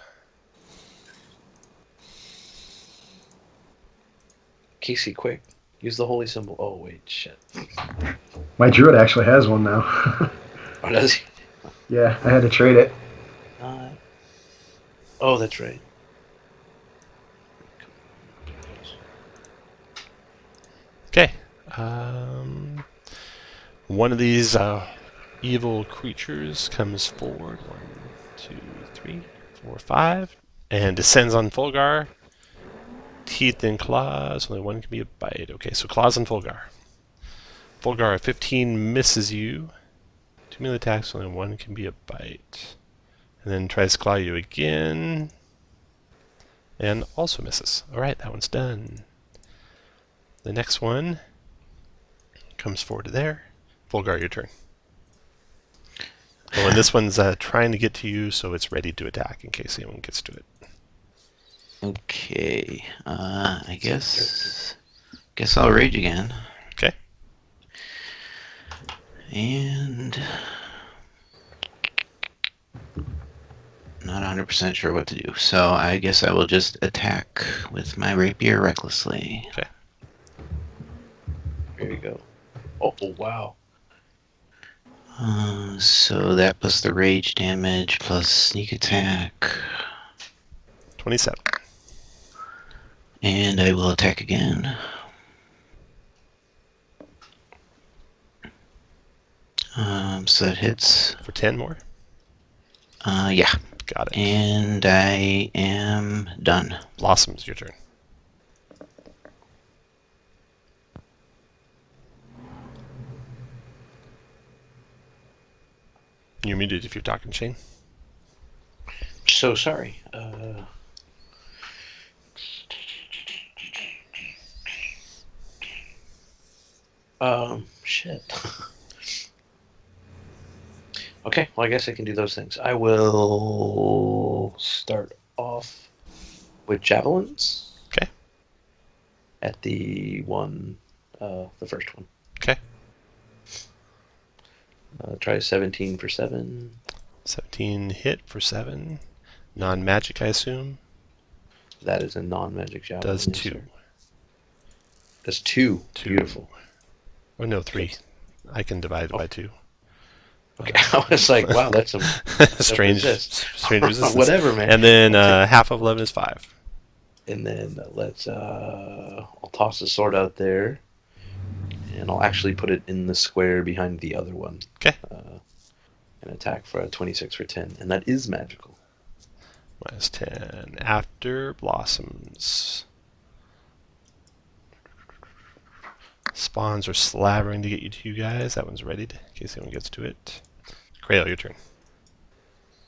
Casey, quick. Use the holy symbol. Oh, wait, shit. My druid actually has one now. Oh, does he? Yeah, I had to trade it. Oh, that's right. Okay. One of these evil creatures comes forward. 1, 2, 3, 4, 5, and descends on Volgar. teeth and claws. Only one can be a bite. Okay, so claws and Fulgar. Fulgar, 15 misses you. 2 melee attacks, only one can be a bite. And then tries to claw you again. And also misses. Alright, that one's done. The next one comes forward to there. Fulgar, your turn. Oh, and this one's trying to get to you, so it's ready to attack in case anyone gets to it. Okay. I guess I'll rage again. Okay. And not 100% sure what to do, so I guess I will just attack with my rapier recklessly. Okay. There you go. Oh, wow. So that plus the rage damage plus sneak attack. 27. And I will attack again. So that hits. For 10 more? Yeah. Got it. And I am done. Blossoms, your turn. You're muted if you're talking, Shane. So sorry. Shit. Okay, well, I guess I can do those things. I will start off with javelins. Okay. At the first one. Okay. Try 17 for 7. 17 hit for 7. Non-magic, I assume. That is a non-magic javelin. Does yes, 2. sir. Does 2. Beautiful. Or no, 3. I can divide it by 2. Okay, I was like, wow, that's some strange resistance. Whatever, man. And then half of 11 is 5. And then I'll toss the sword out there, and I'll actually put it in the square behind the other one. Okay. And attack for a 26 for 10, and that is magical. Minus 10. After blossoms. Spawns are slavering to get you two guys. That one's ready in case anyone gets to it. Grail, your turn.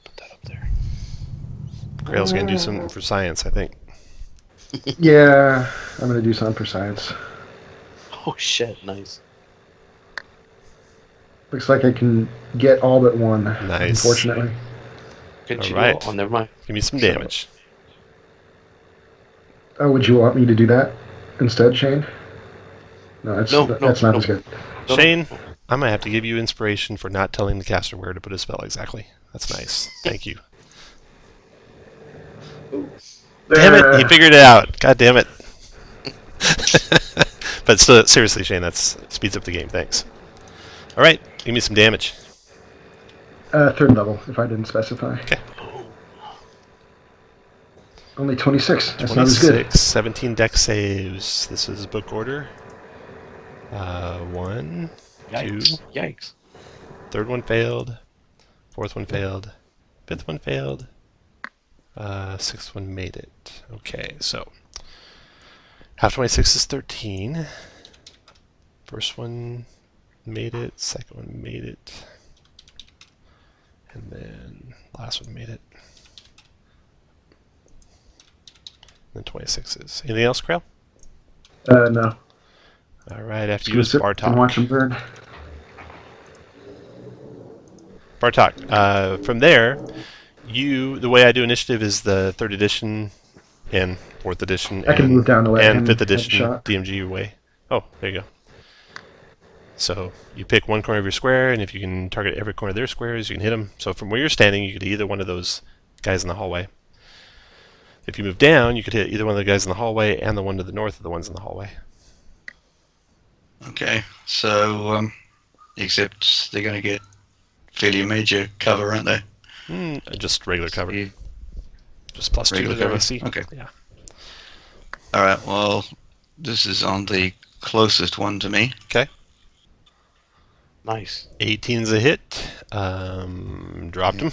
Put that up there. Grail's going to do something for science, I think. Yeah, I'm going to do something for science. Oh shit, nice. Looks like I can get all but one, Nice. unfortunately. Good All you right. Oh, never mind. Give me some damage. Oh, would you want me to do that instead, Shane? No, that's not as good. Shane, I'm going to have to give you inspiration for not telling the caster where to put a spell exactly. That's nice. Thank you. Damn it, he figured it out. God damn it. But still, seriously, Shane, that speeds up the game. Thanks. All right, give me some damage. Third level, if I didn't specify. Okay. Only 26. That's 26, not as good. 17 dex saves. This is book order. 1, Yikes. 2. Yikes. Third one failed. Fourth one failed. Fifth one failed. Sixth one made it. Okay, so half 26 is 13. First one made it. Second one made it. And then last one made it. And then 26 is. Anything else, Grail? No. All right, after Just you is sit and Bartok. watch them burn. Bartok, from there, the way I do initiative is the 3rd edition and 4th edition I can move down to let and him 5th edition headshot. DMG way. Oh, there you go. So you pick one corner of your square, and if you can target every corner of their squares, you can hit them. So from where you're standing, you could hit either one of those guys in the hallway. If you move down, you could hit either one of the guys in the hallway and the one to the north of the ones in the hallway. Okay, so except they're going to get fairly major cover, aren't they? Just regular cover. Yeah. Just plus 2 Regular to their cover? AC. Okay. Yeah. All right. Well, this is on the closest one to me. Okay. Nice. 18's a hit. Dropped him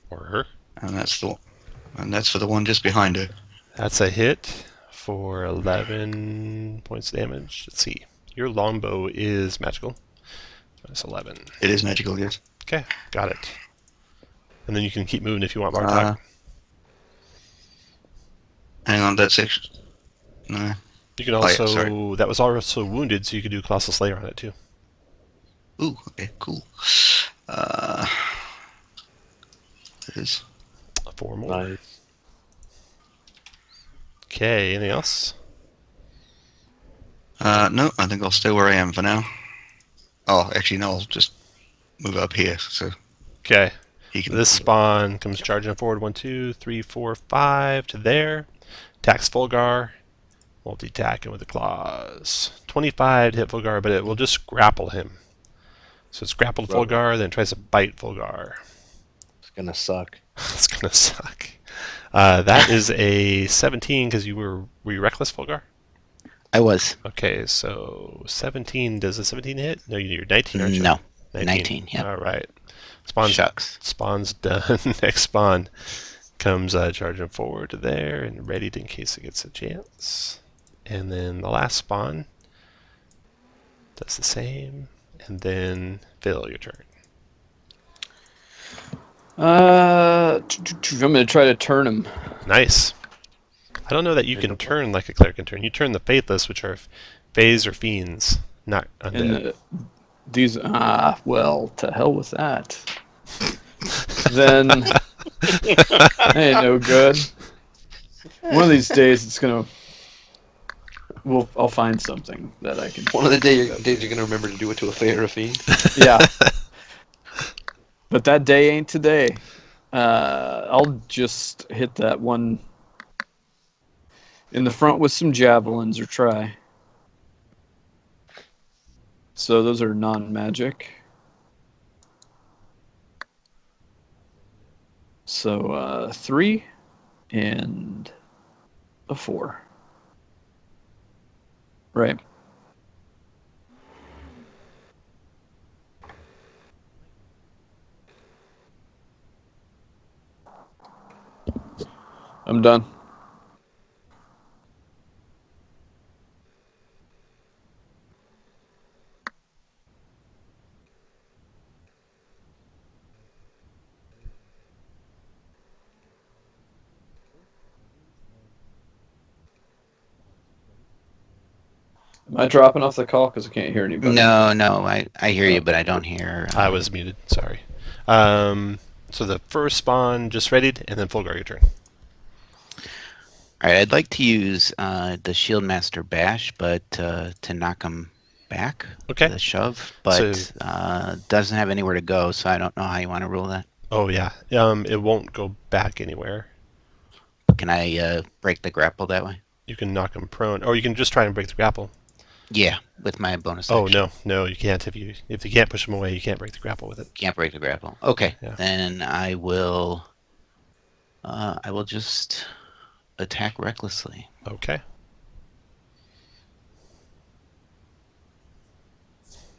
or her. And that's for the one just behind her. That's a hit for 11 points of damage. Let's see. Your longbow is magical. That's 11. It is magical, yes. Okay, got it. And then you can keep moving if you want, Bartok. Hang on, that's actually... No. You can also... sorry. That was also wounded, so you could do Colossal Slayer on it, too. Ooh, okay, cool. It is. 4 more. Nice. Okay, anything else? No, I think I'll stay where I am for now. Oh, actually, no, I'll just move up here, so Okay. he can... This spawn comes charging forward 1, 2, 3, 4, 5 to there. Attacks Fulgar. Multi-attacking with the claws. 25 to hit Fulgar, but it will just grapple him. So it's grappled Fulgar, then tries to bite Fulgar. It's gonna suck. It's gonna suck. That is a 17 because were you reckless, Fulgar? I was. Okay, so 17. Does a 17 hit? No, you're 19, aren't you? No. 19, yeah. All right. Spawn's, Shucks. Spawn's done. Next spawn comes charging forward to there and ready in case it gets a chance. And then the last spawn does the same. And then Phil, your turn. I'm going to try to turn him. Nice. I don't know that you can turn like a cleric can turn. You turn the Faithless, which are Fays or Fiends, not undead. And these, well, to hell with that. Then, ain't no good. One of these days, it's gonna. I'll find something that I can. One of the days you're gonna remember to do it to a Fey or a Fiend. Yeah. But that day ain't today. I'll just hit that one in the front with some javelins or try. So those are non-magic. So 3 and a 4. Right. I'm done. Am I dropping off the call because I can't hear anybody? No, I hear you, but I don't hear. I was muted, sorry. So the first spawn just readied, and then Fulgar, your turn. Alright, I'd like to use the Shield Master Bash, but to knock him back. Okay. The shove, but doesn't have anywhere to go, so I don't know how you want to rule that. Oh, yeah. It won't go back anywhere. Can I break the grapple that way? You can knock him prone, or you can just try and break the grapple. Yeah, with my bonus Oh, action. no, you can't. If you can't push him away, you can't break the grapple with it. Can't break the grapple. Okay, Yeah. then I will just attack recklessly. Okay.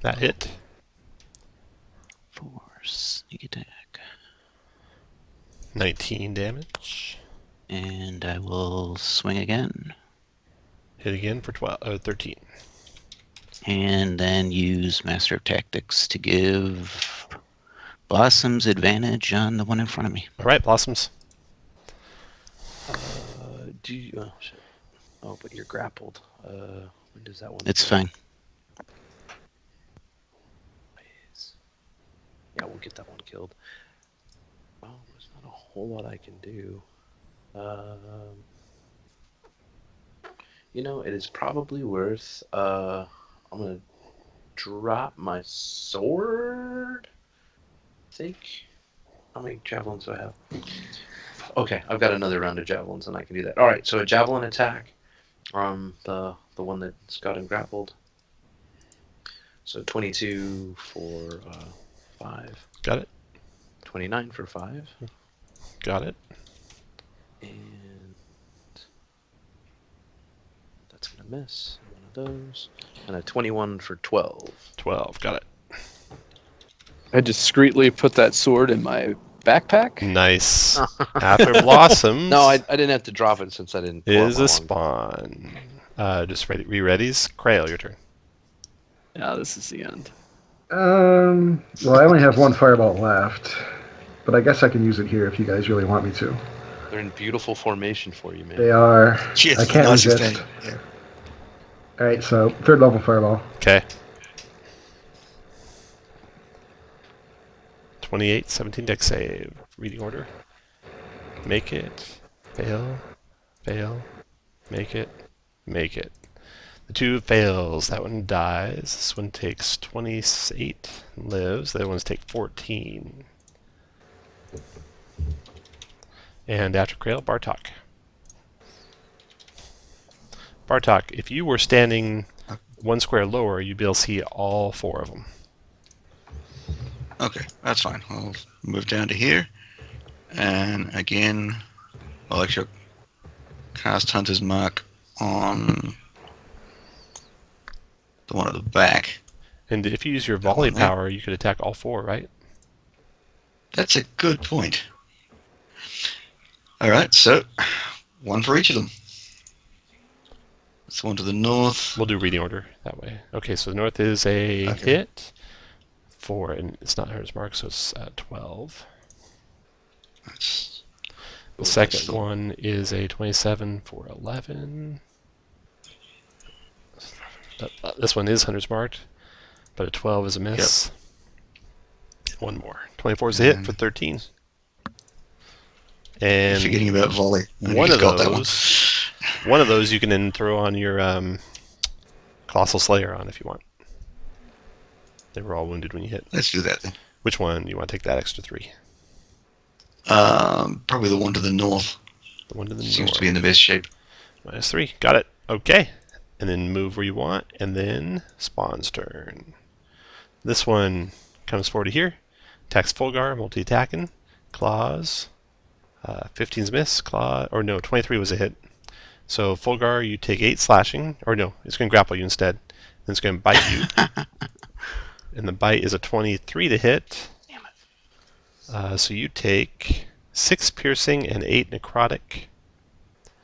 That hit. For sneak attack. 19 damage. And I will swing again. Hit again for 13. And then use Master of Tactics to give Blossoms advantage on the one in front of me. All right, Blossoms. Do you? Oh, shit. Oh, but you're grappled. When does that one? It's fine. Yeah, we'll get that one killed. Well, there's not a whole lot I can do. You know, it is probably worth. I'm gonna drop my sword. I think. How many javelins do I have? Okay, I've got another round of javelins, and I can do that. All right, so a javelin attack from the one that's got him grappled. So 22 for 5. Got it. 29 for 5. Got it. And that's gonna miss one of those. And a 21 for 12. 12. Got it. I discreetly put that sword in my backpack. Nice. After blossoms. No, I didn't have to drop it since I didn't. Pull Is out my a long- spawn. Just ready. Re-readies. Krail, your turn. Yeah, this is the end. Well, I only have one fireball left, but I guess I can use it here if you guys really want me to. They're in beautiful formation for you, man. They are. Yes, I can't nicest resist. thing. Yeah. All right, so third level fireball. Okay. 28, 17 deck save. Reading order. Make it. Fail. Fail. Make it. Make it. The 2 fails. That one dies. This one takes 28 and lives. The other ones take 14. And after Krail, Bartok. Bartok, if you were standing 1 square lower, you'd be able to see all 4 of them. Okay, that's fine. I'll move down to here. And again, I'll actually cast Hunter's Mark on the one at the back. And if you use your volley power, you could attack all 4, right? That's a good point. Alright, so 1 for each of them. That's the one to the north. We'll do reading order that way. Okay, so the north is a hit. 4, and it's not Hunter's Mark, so it's 12. That's The second one is a 27 for 11. This one is Hunter's Marked, but a 12 is a miss. Yep. 1 more. 24 is a hit for 13. And forgetting about volley. One of those you can then throw on your Colossal Slayer on if you want. They were all wounded when you hit. Let's do that then. Which one? You want to take that extra 3? Probably the one to the north. The one to the north. Seems to be in the best shape. -3. Got it. Okay. And then move where you want, and then Spawn's turn. This one comes forward to here. Attacks Fulgar, multi-attacking. Claws. 15's miss. Claw. Or no, 23 was a hit. So Fulgar, you take 8 slashing. Or no, it's going to grapple you instead. Then it's going to bite you. And the bite is a 23 to hit. Damn it. So you take 6 piercing and 8 necrotic.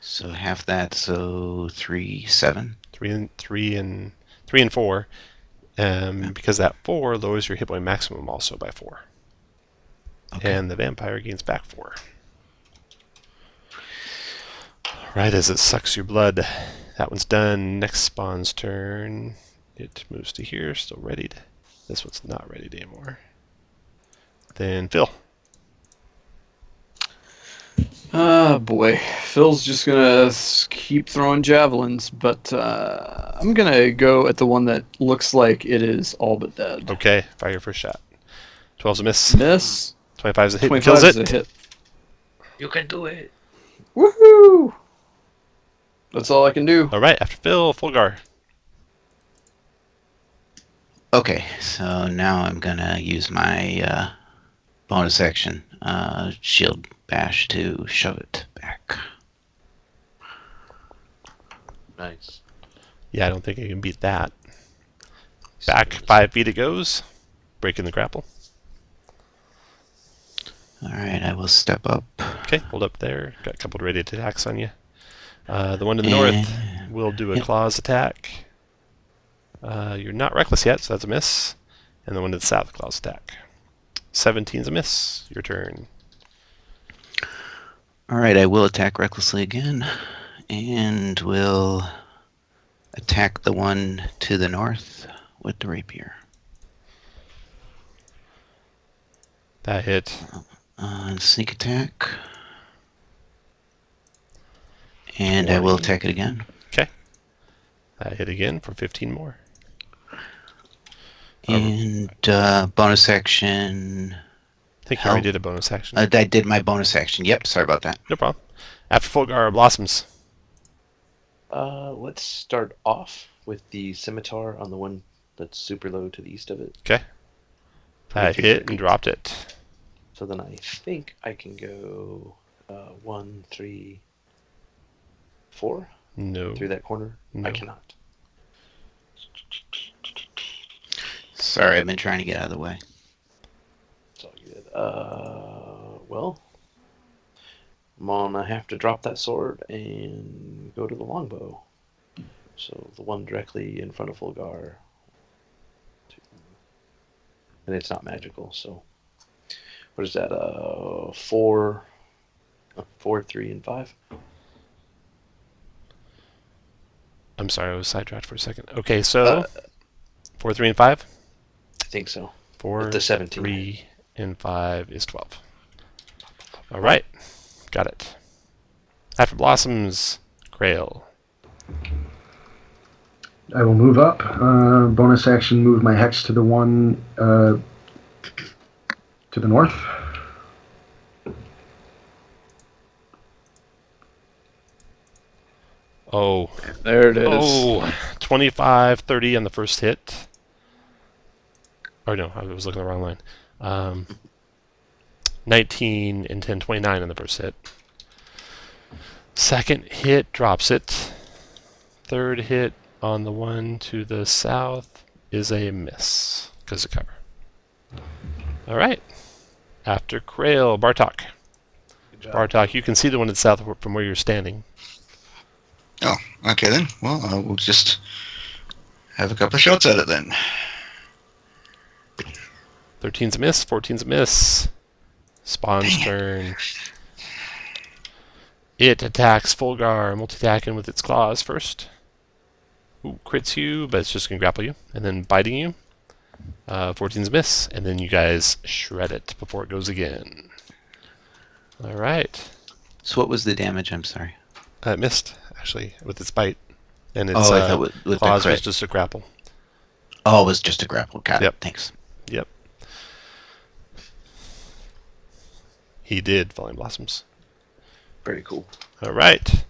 So half that, so 3, 7. 3 and 4. Because that 4 lowers your hit point maximum also by 4. Okay. And the vampire gains back 4. Right as it sucks your blood. That one's done. Next Spawn's turn. It moves to here, still readied. This one's not readied anymore. Then Phil. Oh boy, Phil's just gonna keep throwing javelins, but I'm gonna go at the one that looks like it is all but dead. Okay, fire your first shot. 12's a miss. Miss. 25's a hit. 25 Kills is it. a hit. You can do it. Woohoo! That's all I can do. All right, after Phil, Fulgar. Okay, so now I'm gonna use my bonus action, shield bash, to shove it back. Nice. Yeah, I don't think I can beat that. Back 5 feet it goes, breaking the grapple. Alright, I will step up. Okay, hold up there. Got a couple of radiant attacks on you. The one to the north will do a claws attack. You're not reckless yet, so that's a miss. And the one to the south, claws attack. 17's a miss. Your turn. Alright, I will attack recklessly again. And will attack the one to the north with the rapier. That hit. Sneak attack. And I will attack it again. Okay. That hit again for 15 more. And bonus action. I think you already did a bonus action. I did my bonus action. Yep, sorry about that. No problem. After Fulgar, Blossoms. Let's start off with the scimitar on the one that's super low to the east of it. Okay. That hit and dropped it. So then I think I can go 1, 3, 4 No. through that corner. No. I cannot. Sorry, I've been trying to get out of the way. It's all good. Well, I'm gonna have to drop that sword and go to the longbow. So the one directly in front of Fulgar. And it's not magical, so what is that? 4, 3, and 5. I'm sorry, I was sidetracked for a second. Okay, so 4, 3, and 5. I think so. 4, With the 17. 3, and 5 is 12. All right, got it. After Blossoms, Grail. I will move up. Bonus action, move my hex to the one to the north. Oh, There it is. oh, 25, 30 on the first hit. Oh no, I was looking at the wrong line. 19 and 10, 29 on the first hit. Second hit drops it. Third hit on the one to the south is a miss because of cover. All right. After Krail, Bartok. Good job. Bartok, you can see the one to the south from where you're standing. Oh, okay then. Well, I will just have a couple of shots at it then. 13's a miss, 14's a miss. Spawn's Dang it. turn. It attacks Fulgar, multi-attacking with its claws first. Ooh, crits you, but it's just going to grapple you. And then biting you. 14's a miss. And then you guys shred it before it goes again. Alright. So what was the damage? I'm sorry. It missed, actually, with its bite. And its Oh, I thought with the claws was crit. just a grapple. Oh, it was just a grapple. Got Yep. it. Thanks. Yep. He did, Falling Blossoms. Very cool. Alright.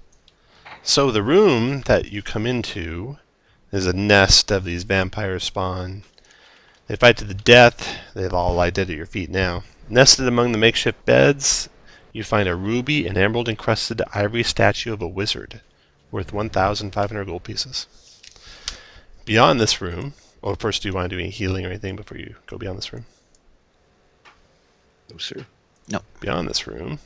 So the room that you come into is a nest of these vampire spawn. They fight to the death. They've all lie dead at your feet now. Nested among the makeshift beds, you find a ruby and emerald encrusted ivory statue of a wizard, worth 1,500 gold pieces. Beyond this room, well, first, do you want to do any healing or anything before you go beyond this room? No, sir. Beyond this room,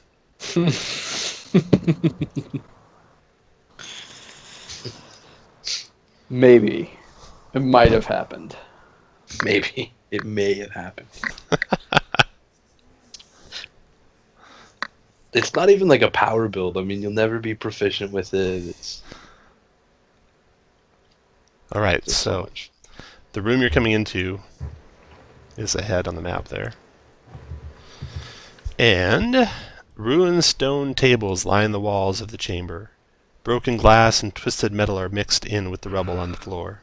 Maybe. It might have happened. Maybe. It may have happened. It's not even like a power build. I mean, you'll never be proficient with it. It's alright, just so much. the room you're coming into is ahead on the map there. And ruined stone tables line the walls of the chamber. Broken glass and twisted metal are mixed in with the rubble on the floor.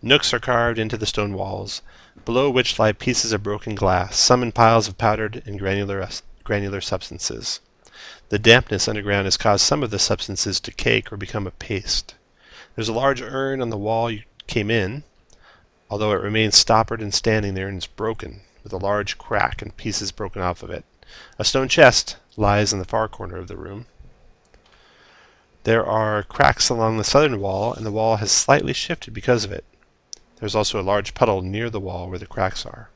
Nooks are carved into the stone walls, below which lie pieces of broken glass, some in piles of powdered and granular substances. The dampness underground has caused some of the substances to cake or become a paste. There's a large urn on the wall you came in, although it remains stoppered and standing there and is broken, with a large crack and pieces broken off of it. A stone chest lies in the far corner of the room. There are cracks along the southern wall, and the wall has slightly shifted because of it. There's also a large puddle near the wall where the cracks are.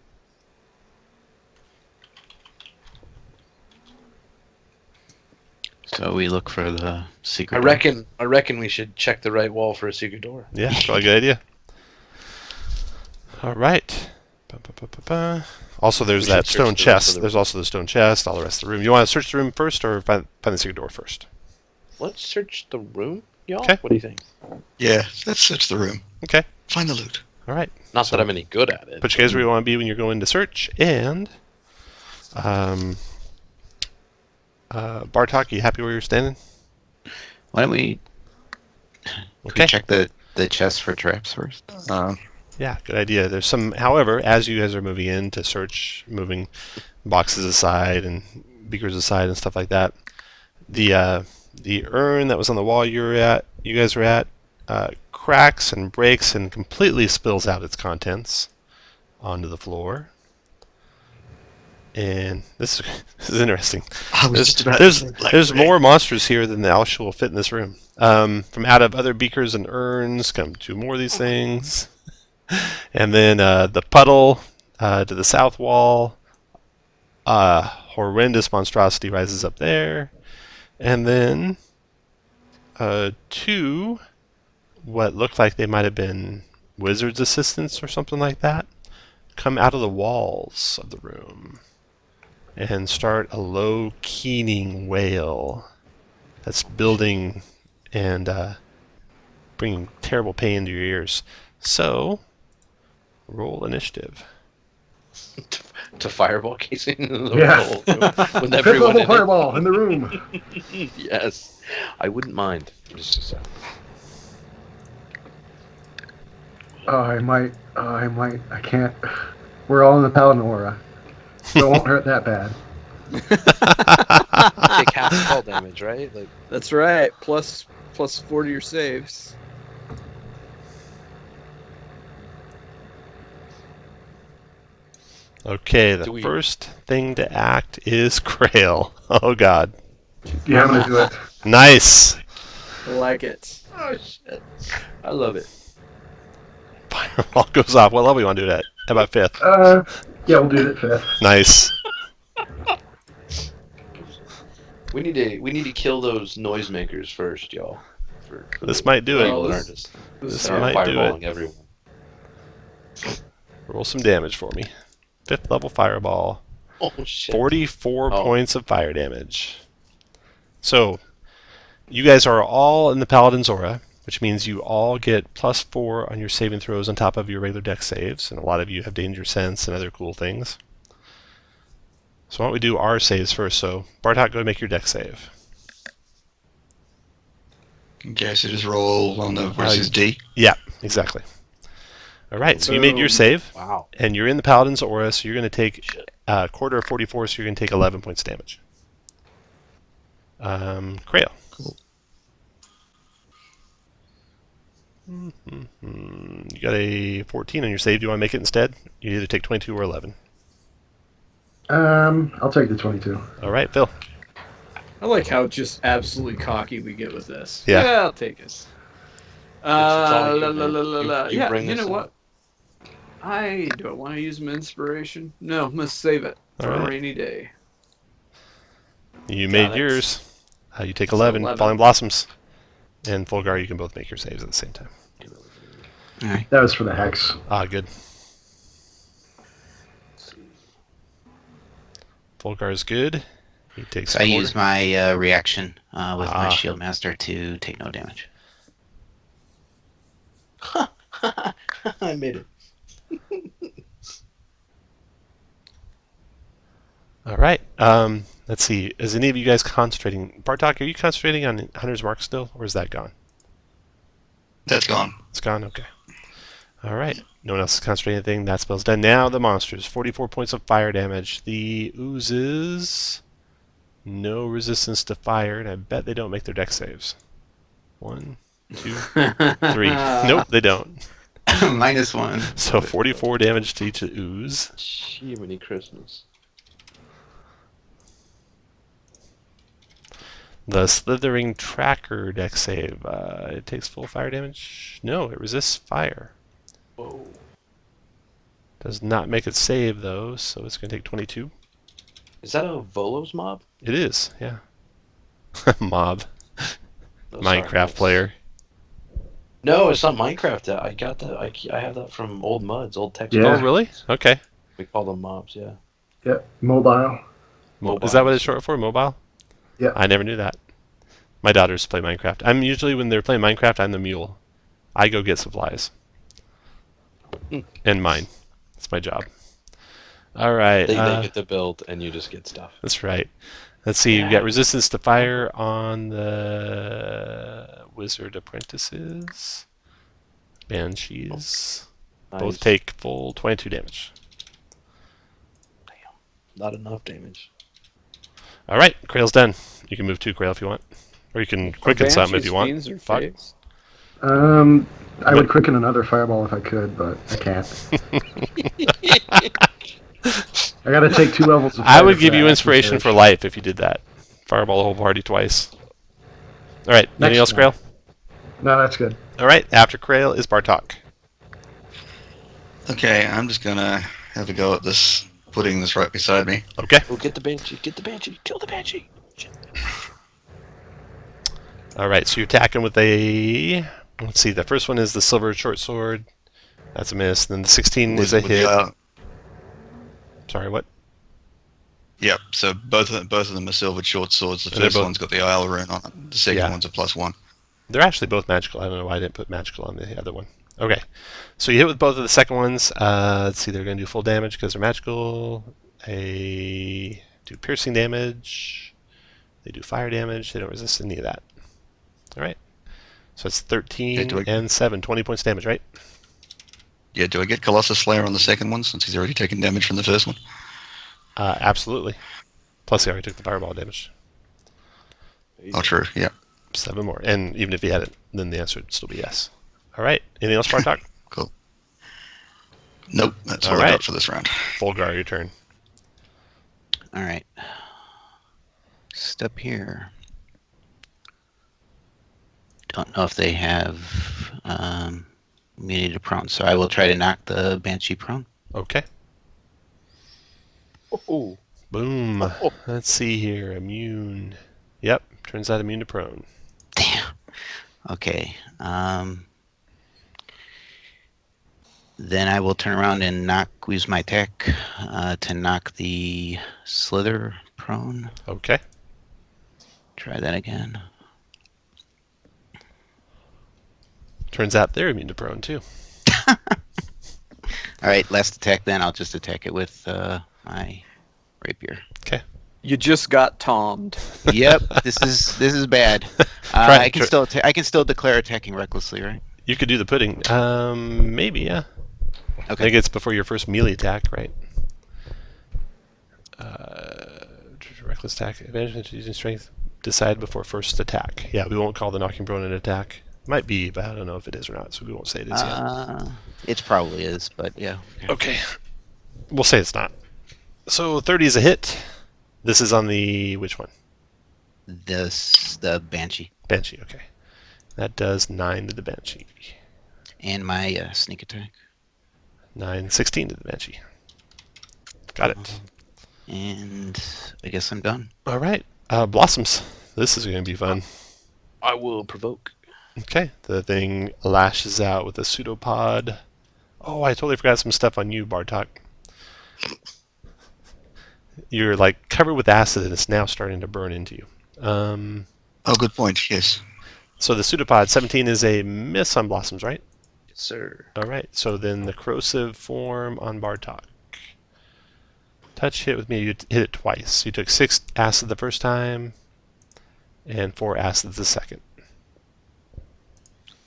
So we look for the secret. I door. reckon we should check the right wall for a secret door. Yeah, probably a good idea. All right. Also, there's We should that search stone the rest of chest. the There's also the stone chest, all the rest of the room. You want to search the room first or find the secret door first? Let's search the room, y'all. Okay. What do you think? Yeah, let's search the room. Okay. Find the loot. All right. Not So- that I'm any good at it. Put you guys where you want to be when you're going to search. And Bartok, you happy where you're standing? Why don't we, Okay. check the chest for traps first? Yeah, good idea. There's some, however, as you guys are moving in to search, moving boxes aside and beakers aside and stuff like that, the urn that was on the wall you guys were at, cracks and breaks and completely spills out its contents onto the floor. And this is interesting. I was just about to There's say Black there's Plague. more monsters here than the actual fit in this room. From out of other beakers and urns come two more of these things. And then the puddle to the south wall. horrendous monstrosity rises up there. And then 2 what looked like they might have been wizard's assistants or something like that come out of the walls of the room and start a low keening wail that's building and bringing terrible pain to your ears. So, roll initiative. To fireball casing in the Yeah. roll with Fifth everyone level in fireball in the room. it. Yes, I wouldn't mind. Just a sec. I can't. We're all in the paladin aura, so it won't hurt that bad. Take half fall damage, right? Like, That's right. Plus 4 to your saves. Okay, the first thing to act is Krail. Oh god. Yeah, I'm gonna do it. Nice! I like it. oh shit, I love it. Fireball goes off. What level you want to do that? How about 5th? Yeah, we'll do it at 5th. Nice. We need to kill those noisemakers first, y'all. This might do people it. that aren't just This aren't might do fireballing it. everyone. Roll some damage for me. 5th level fireball. Oh shit. 44 points of fire damage. So, you guys are all in the Paladin's Aura, which means you all get +4 on your saving throws on top of your regular dex saves, and a lot of you have Danger Sense and other cool things. So why don't we do our saves first? So, Bartok, go ahead and make your dex save. Okay, so just roll on the versus D. Yeah, exactly. All right, so you made your save, Wow. and you're in the Paladin's Aura, so you're going to take a quarter of 44, so you're going to take 11 points damage. Krail. Cool. You got a 14 on your save. Do you want to make it instead? You either take 22 or 11. I'll take the 22. All right, Phil. I like how just absolutely cocky we get with this. Yeah. I'll take this. all you, La, man. la, la, la. You Yeah, bring you this know up. what? Do I want to use my inspiration? No, I'm going to save it for All a right. rainy day. You made it. yours. You take 11. 11. Falling Blossoms. And Fulgar, you can both make your saves at the same time. All right. That was for the hex. Ah, good. Fulgar is good. He takes So a I quarter. use my reaction with Ah. my Shield Master to take no damage. I made it. All right. Let's see. Is any of you guys concentrating? Bartok, are you concentrating on Hunter's Mark still, or is that gone? That's gone. It's gone? Okay. All right. No one else is concentrating anything. That spell's done. Now the monsters. 44 points of fire damage. The oozes. No resistance to fire, and I bet they don't make their dex saves. 1, 2, 3. Nope, they don't. -1. So 44 damage to each ooze. Jiminy Christmas. The Slithering Tracker dex save. It takes full fire damage. No, it resists fire. Whoa. Does not make it save, though, so it's going to take 22. Is that a Volos mob? It is, yeah. Mob. Oh, Minecraft sorry. player. No, it's not Minecraft. I got that. I have that from old muds, old text. Yeah. Oh, really? Okay. We call them mobs. Yeah. Yep, mobile. Is that what it's short for? Mobile? Yeah. I never knew that. My daughters play Minecraft. I'm usually, when they're playing Minecraft, I'm the mule. I go get supplies. And mine. That's my job. All right. They get the build, and you just get stuff. That's right. Let's see. You got resistance to fire on the Wizard Apprentices. Banshees. Nice. Both take full 22 damage. Not enough damage. All right. Krail's done. You can move to Krail if you want. Or you can quicken some if you want. Banshees, fiends, or Fuck. fates? I would quicken another fireball if I could, but I can't. I gotta take 2 levels of I fire would for give that. you inspiration for life if you did that. Fireball the whole party twice. All right. Anything else, time. Krail? No, that's good. All right. After Krail is Bartok. Okay, I'm just gonna have a go at this pudding that's right beside me. Okay. Oh, get the banshee! Get the banshee! Kill the banshee! All right. So you're attacking with a. Let's see. The first one is the silver short sword. That's a miss. Then the 16 is a With the hit. Sorry, what? Yep. So both of them are silvered short swords. The And they're first both- one's got the Isle rune on it. The second Yeah. one's a +1. They're actually both magical. I don't know why I didn't put magical on the other one. Okay. So you hit with both of the second ones. Let's see. They're going to do full damage because they're magical. They do piercing damage. They do fire damage. They don't resist any of that. All right. So it's 13 and 7. 20 points damage, right? Yeah. Do I get Colossus Slayer on the second one since he's already taken damage from the first one? Absolutely. Plus, he already took the fireball damage. Oh, true. Yeah. 7 more. And even if he had it, then the answer would still be yes. All right. Anything else, Bartok? Cool. Nope. That's All all I right. got for this round. Fulgar, your turn. All right. Step here. Don't know if they have immunity to prone, so I will try to knock the Banshee prone. Okay. Oh, Boom. Let's see here. Immune. Yep. Turns out immune to prone. Damn. Okay. Then I will turn around and use my attack to knock the Slither prone. Okay. Try that again. Turns out they're immune to prone, too. All right, last attack then. I'll just attack it with my rapier. Okay. You just got tommed. Yep, this is bad. I can still declare attacking recklessly, right? You could do the pudding. Maybe, yeah. I Okay. think it's before your first melee attack, right? Reckless attack. Advantage using strength. Decide before first attack. Yeah, we won't call the knocking prone an attack. Might be, but I don't know if it is or not, so we won't say it is yet. It probably is, but yeah. Okay. We'll say it's not. So 30 is a hit. This is on the... which one? The Banshee. Banshee, okay. That does 9 to the Banshee. And my sneak attack. 9, 16 to the Banshee. Got it. And I guess I'm done. All right. Blossoms. This is going to be fun. I will provoke. Okay. The thing lashes out with a pseudopod. Oh, I totally forgot some stuff on you, Bartok. You're like covered with acid and it's now starting to burn into you. Oh, good point. Yes. So the pseudopod 17 is a miss on Blossoms, right? Yes, sir. All right. So then the corrosive form on Bartok. Touch hit with me. You hit it twice. You took 6 acid the first time and 4 acid the second.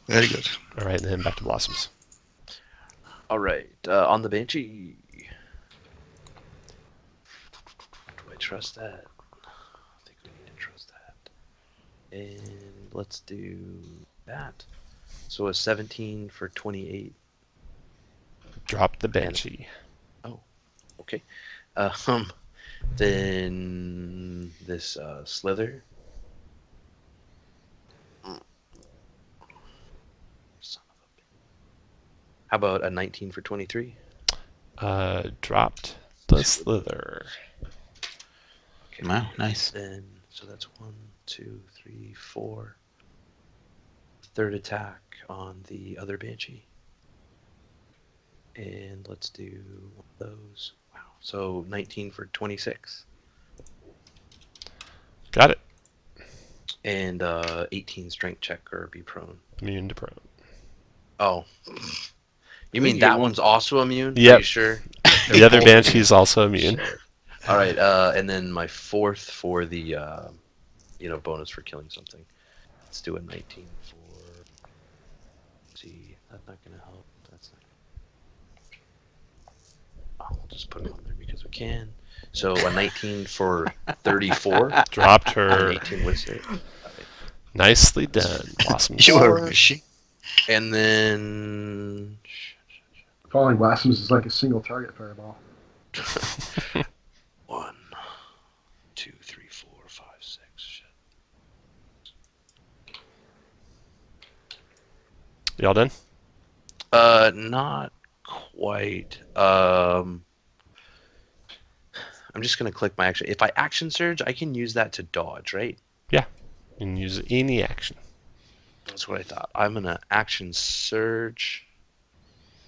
Very good. All right. And then back to Blossoms. All right. On the Banshee. Do I trust that? I think we need to trust that. And let's do that. So a 17 for 28. Drop the Banshee. Okay. Then this Slither. Son of a bitch. How about a 19 for 23? Dropped the Slither. Okay. Wow, nice. Then so that's 1, 2, 3, 4. Third attack on the other Banshee. And let's do one of those. Wow. So 19 for 26. Got it. And 18 strength check or be prone. Immune to prone. Oh. You mean that one's also immune? Yep. Are you sure? The other Banshee is also immune. Shit. All right. And then my fourth for the bonus for killing something. Let's do a 19 for. Let's see, that's not gonna help. That's not. Oh, we'll just put it on there because we can. So a 19 for 34. Dropped And her. 18 with it. Nicely done. Blossoms. You are a machine. And then. Falling Blossoms is like a single target fireball. 1, 2, 3, 4, 5, 6. Shit. Y'all done? Not quite. I'm just gonna click my action. If I action surge, I can use that to dodge, right? Yeah, you can use any action. That's what I thought. I'm gonna action surge,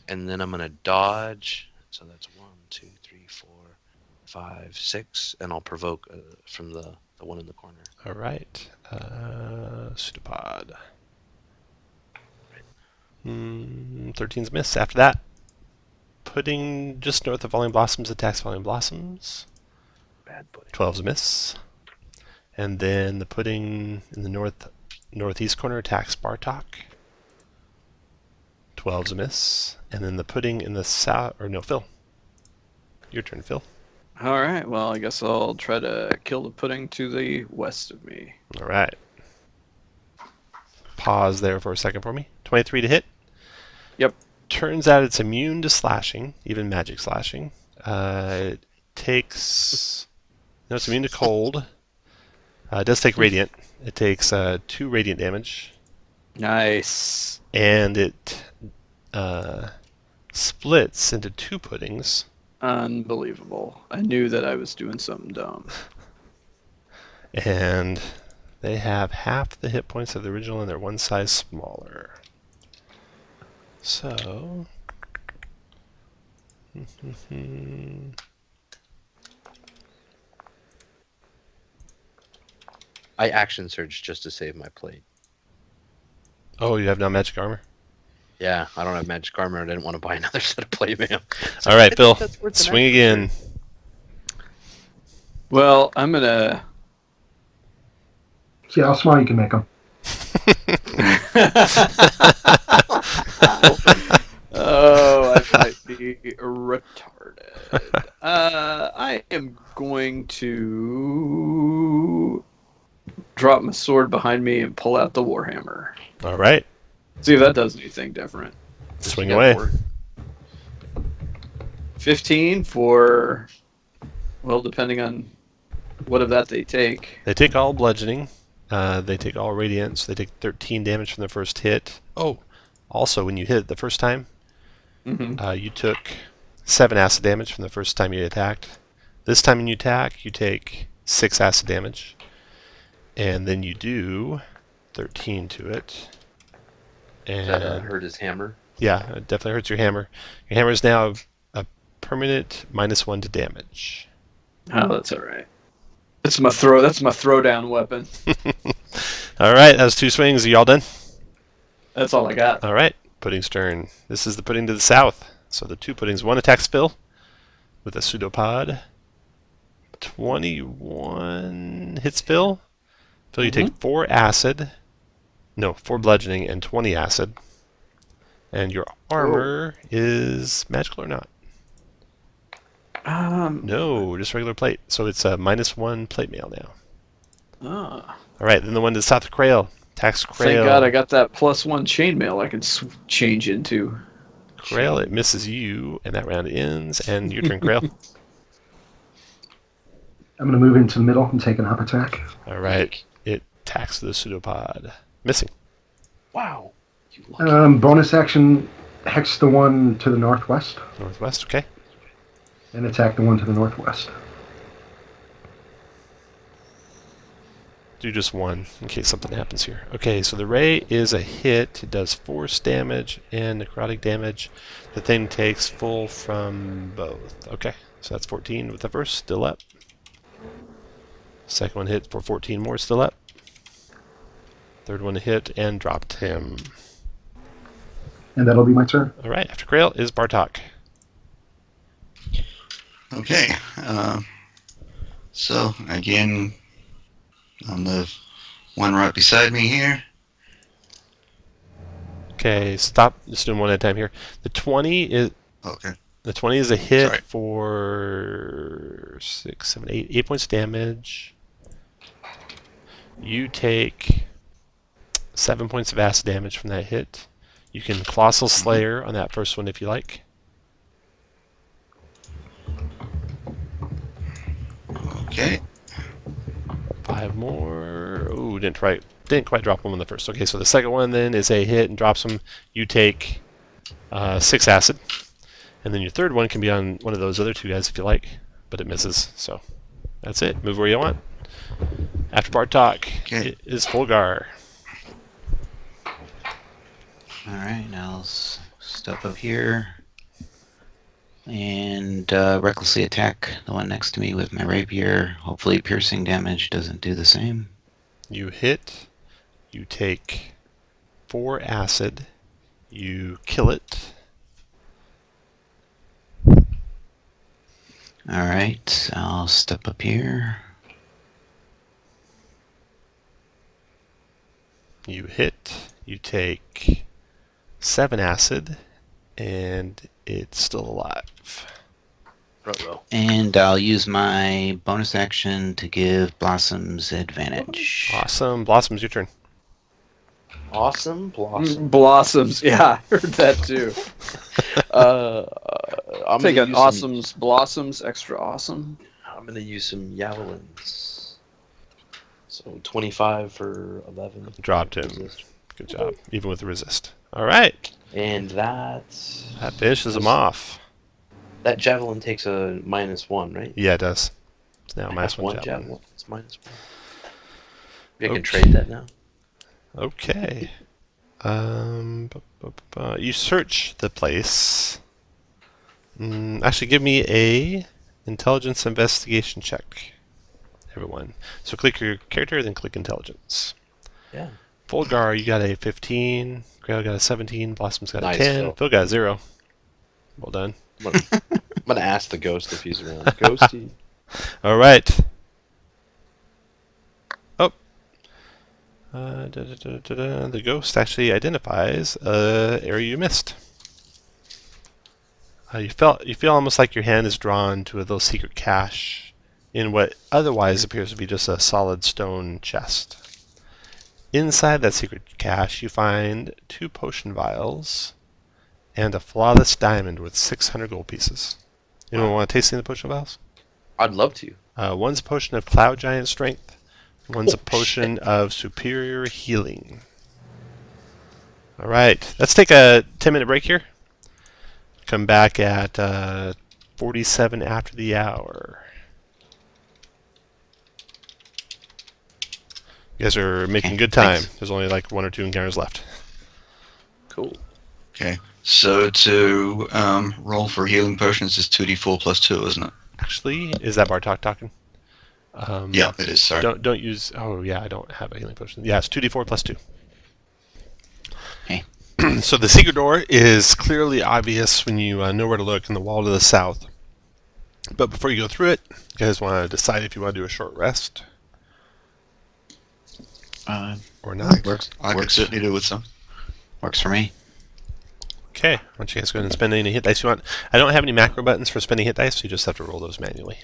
and then I'm gonna dodge. So that's 1, 2, 3, 4, 5, 6, and I'll provoke from the one in the corner. All right, pseudopod. 13's miss. After that, pudding just north of Falling Blossoms attacks Falling Blossoms. Bad pudding. 12's a miss. And then the pudding in the northeast corner attacks Bartok. 12's a miss. And then the pudding in the south, or no, Phil. Your turn, Phil. All right. Well, I guess I'll try to kill the pudding to the west of me. All right. Pause there for a second for me. 23 to hit. Yep. Turns out it's immune to slashing, even magic slashing. It takes... No, it's immune to cold. It does take radiant. It takes 2 radiant damage. Nice. And it splits into 2 puddings. Unbelievable. I knew that I was doing something dumb. And they have half the hit points of the original, and they're one size smaller. So... I action surge just to save my plate. Oh, you have no magic armor? Yeah, I don't have magic armor. I didn't want to buy another set of plate mail. So All right, I Bill. think that's worth an Swing action again. Well, I'm gonna. See how small you can make them. Oh, I might be retarded. I am going to drop my sword behind me and pull out the warhammer. All right. See if that does anything different. Swing Yeah, away. or- 15 for, well, depending on what of that they take. They take all bludgeoning. They take all radiance. They take 13 damage from the first hit. Oh, also, when you hit it the first time, Mm-hmm. you took 7 acid damage from the first time you attacked. This time when you attack, you take 6 acid damage. And then you do 13 to it. Does that And hurt his hammer? yeah, it definitely hurts your hammer. Your hammer is now a permanent -1 to damage. Oh, that's all right. That's my throwdown weapon. All right, that was 2 swings. Are you all done? That's all I got. All right, pudding's turn. This is the pudding to the south. So the 2 puddings. 1 attacks Phil with a pseudopod. 21 hits Phil. Phil, you take 4 acid. No, 4 bludgeoning and 20 acid. And your armor is magical or not? No, just regular plate. So it's a -1 plate mail now. Ah. All right, then the one to the south of Krail. Attacks Krail. Thank God I got that +1 chainmail I can change into. Krail, it misses you, and that round ends. And your turn, Krail. I'm going to move into the middle and take an up attack. All right, it attacks the pseudopod. Missing. Wow. You lucky. Bonus action, hex the one to the northwest, Northwest, okay. and attack the one to the northwest. Do just 1 in case something happens here. Okay, so the ray is a hit. It does force damage and necrotic damage. The thing takes full from both. Okay, so that's 14 with the first, still up. Second one hit for 14 more, still up. Third one hit and dropped him. And that'll be my turn. All right, after Krail is Bartok. Okay. So, again, on the one right beside me here. Okay, stop. Just doing one at a time here. The 20 is Okay. the 20 is a hit Sorry. for 6, 7, 8 points damage. You take 7 points of acid damage from that hit. You can Colossal Slayer on that first one if you like. Okay. 5 more. Ooh, didn't quite drop him on the first. Okay, so the second one then is a hit and drops him. You take 6 acid. And then your third one can be on one of those other 2 guys if you like. but it misses. So that's it. Move where you want. After Bartok, it is Fulgar. Alright, now I'll step up here and recklessly attack the one next to me with my rapier. Hopefully piercing damage doesn't do the same. You hit, you take 4 acid, you kill it. Alright, I'll step up here. You hit, you take 7 acid, and it's still alive. Ruh-roh. And I'll use my bonus action to give Blossoms advantage. Awesome. Blossoms, your turn. Awesome blossom. Blossoms. Yeah, I heard that too. I'm Take gonna an use awesomes, blossoms, extra awesome. I'm gonna use some javelins. So 25 for 11. Dropped him. Resist. Good job. Even with the resist. All right. And that Finishes him off. That javelin takes a -1, right? Yeah, it does. It's now I minus have one one javelin. It's -1. Maybe I can Okay. trade that now. Okay. You search the place. Actually, give me a intelligence investigation check, everyone. So click your character, then click intelligence. Yeah. Fulgar, you got a 15. Grail got a 17. Blossom's got Nice, a 10. Phil. Phil got a 0. Well done. I'm gonna ask the ghost if he's around. Ghosty. All right. Oh. The ghost actually identifies area you missed. You feel almost like your hand is drawn to a little secret cache in what otherwise appears to be just a solid stone chest. Inside that secret cache, you find 2 potion vials and a flawless diamond with 600 gold pieces. Anyone want to taste any of the potion vials? I'd love to. One's a potion of Cloud Giant Strength. One's a potion of Superior Healing. All right, let's take a 10-minute break here. Come back at 47 after the hour. You guys are making good time. Thanks. There's only like 1 or 2 encounters left. Cool. Okay, so to roll for healing potions is 2d4 plus 2, isn't it? Actually, is that Bartok talking? Yeah, it is. Sorry. Don't use. Oh yeah, I don't have a healing potion. Yeah, it's 2d4 plus 2. Okay. So the secret door is clearly obvious when you know where to look in the wall to the south. But before you go through it, you guys want to decide if you want to do a short rest or not. I could certainly do with some. Works for me. Okay, why don't you guys go ahead and spend any hit dice you want. I don't have any macro buttons for spending hit dice, so you just have to roll those manually.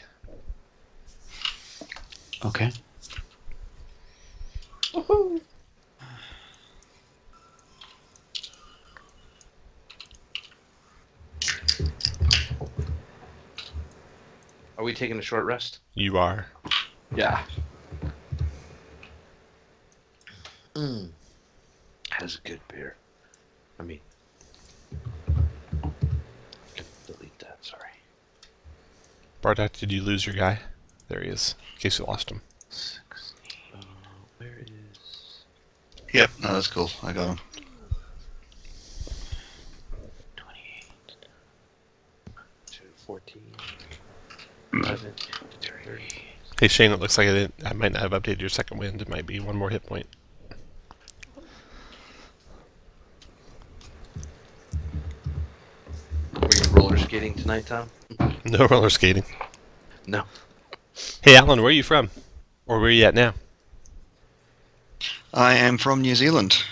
Okay. Woohoo. Are we taking a short rest? You are. Yeah. Has a good beer. I mean, delete that. Sorry. Bartok, did you lose your guy? There he is, in case you lost him. Where is? Yep, no, that's cool. I got him. 28. 14. 11. 30. Hey Shane, it looks like I might not have updated your second wind. It might be 1 more hit point. Were you roller skating tonight, Tom? No roller skating. No. Hey Alan, where are you from? Or where are you at now? I am from New Zealand.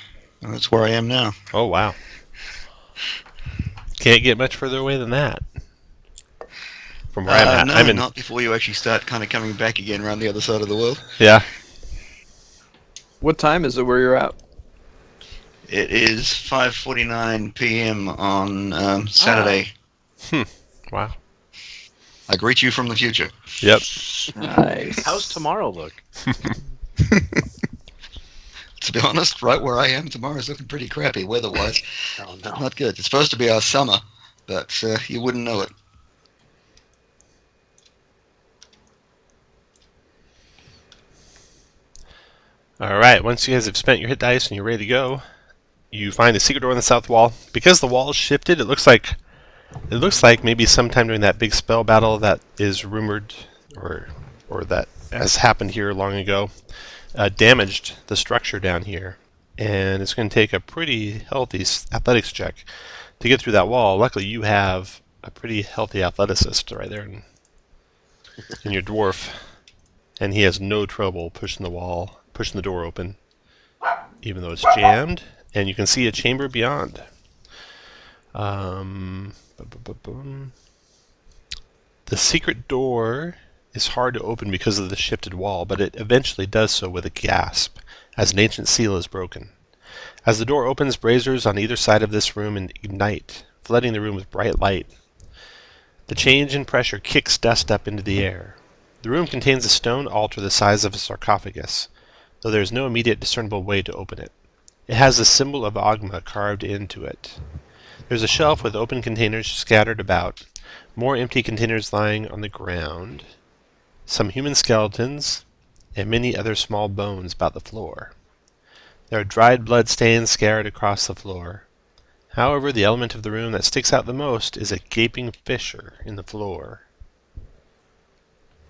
And that's where I am now. Oh wow. Can't get much further away than that. From where I'm at. No, I'm in. not before you actually start kind of coming back again around the other side of the world. Yeah. What time is it where you're at? It is 5:49 p.m. on Saturday. Wow. I greet you from the future. Yep. Nice. How's tomorrow look? To be honest, right where I am tomorrow is looking pretty crappy weather-wise. Oh no. Not good. It's supposed to be our summer, but you wouldn't know it. Alright, once you guys have spent your hit dice and you're ready to go, you find a secret door in the south wall. Because the wall shifted, it looks like maybe sometime during that big spell battle that is rumored, or that has happened here long ago, damaged the structure down here. And it's going to take a pretty healthy athletics check to get through that wall. Luckily, you have a pretty healthy athleticist right there in your dwarf. And he has no trouble pushing the door open, even though it's jammed. And you can see a chamber beyond. The secret door is hard to open because of the shifted wall, but it eventually does so with a gasp, as an ancient seal is broken. As the door opens, braziers on either side of this room ignite, flooding the room with bright light. The change in pressure kicks dust up into the air. The room contains a stone altar the size of a sarcophagus, though there is no immediate discernible way to open it. It has the symbol of Agma carved into it. There's a shelf with open containers scattered about, more empty containers lying on the ground, some human skeletons, and many other small bones about the floor. There are dried blood stains scattered across the floor. However, the element of the room that sticks out the most is a gaping fissure in the floor.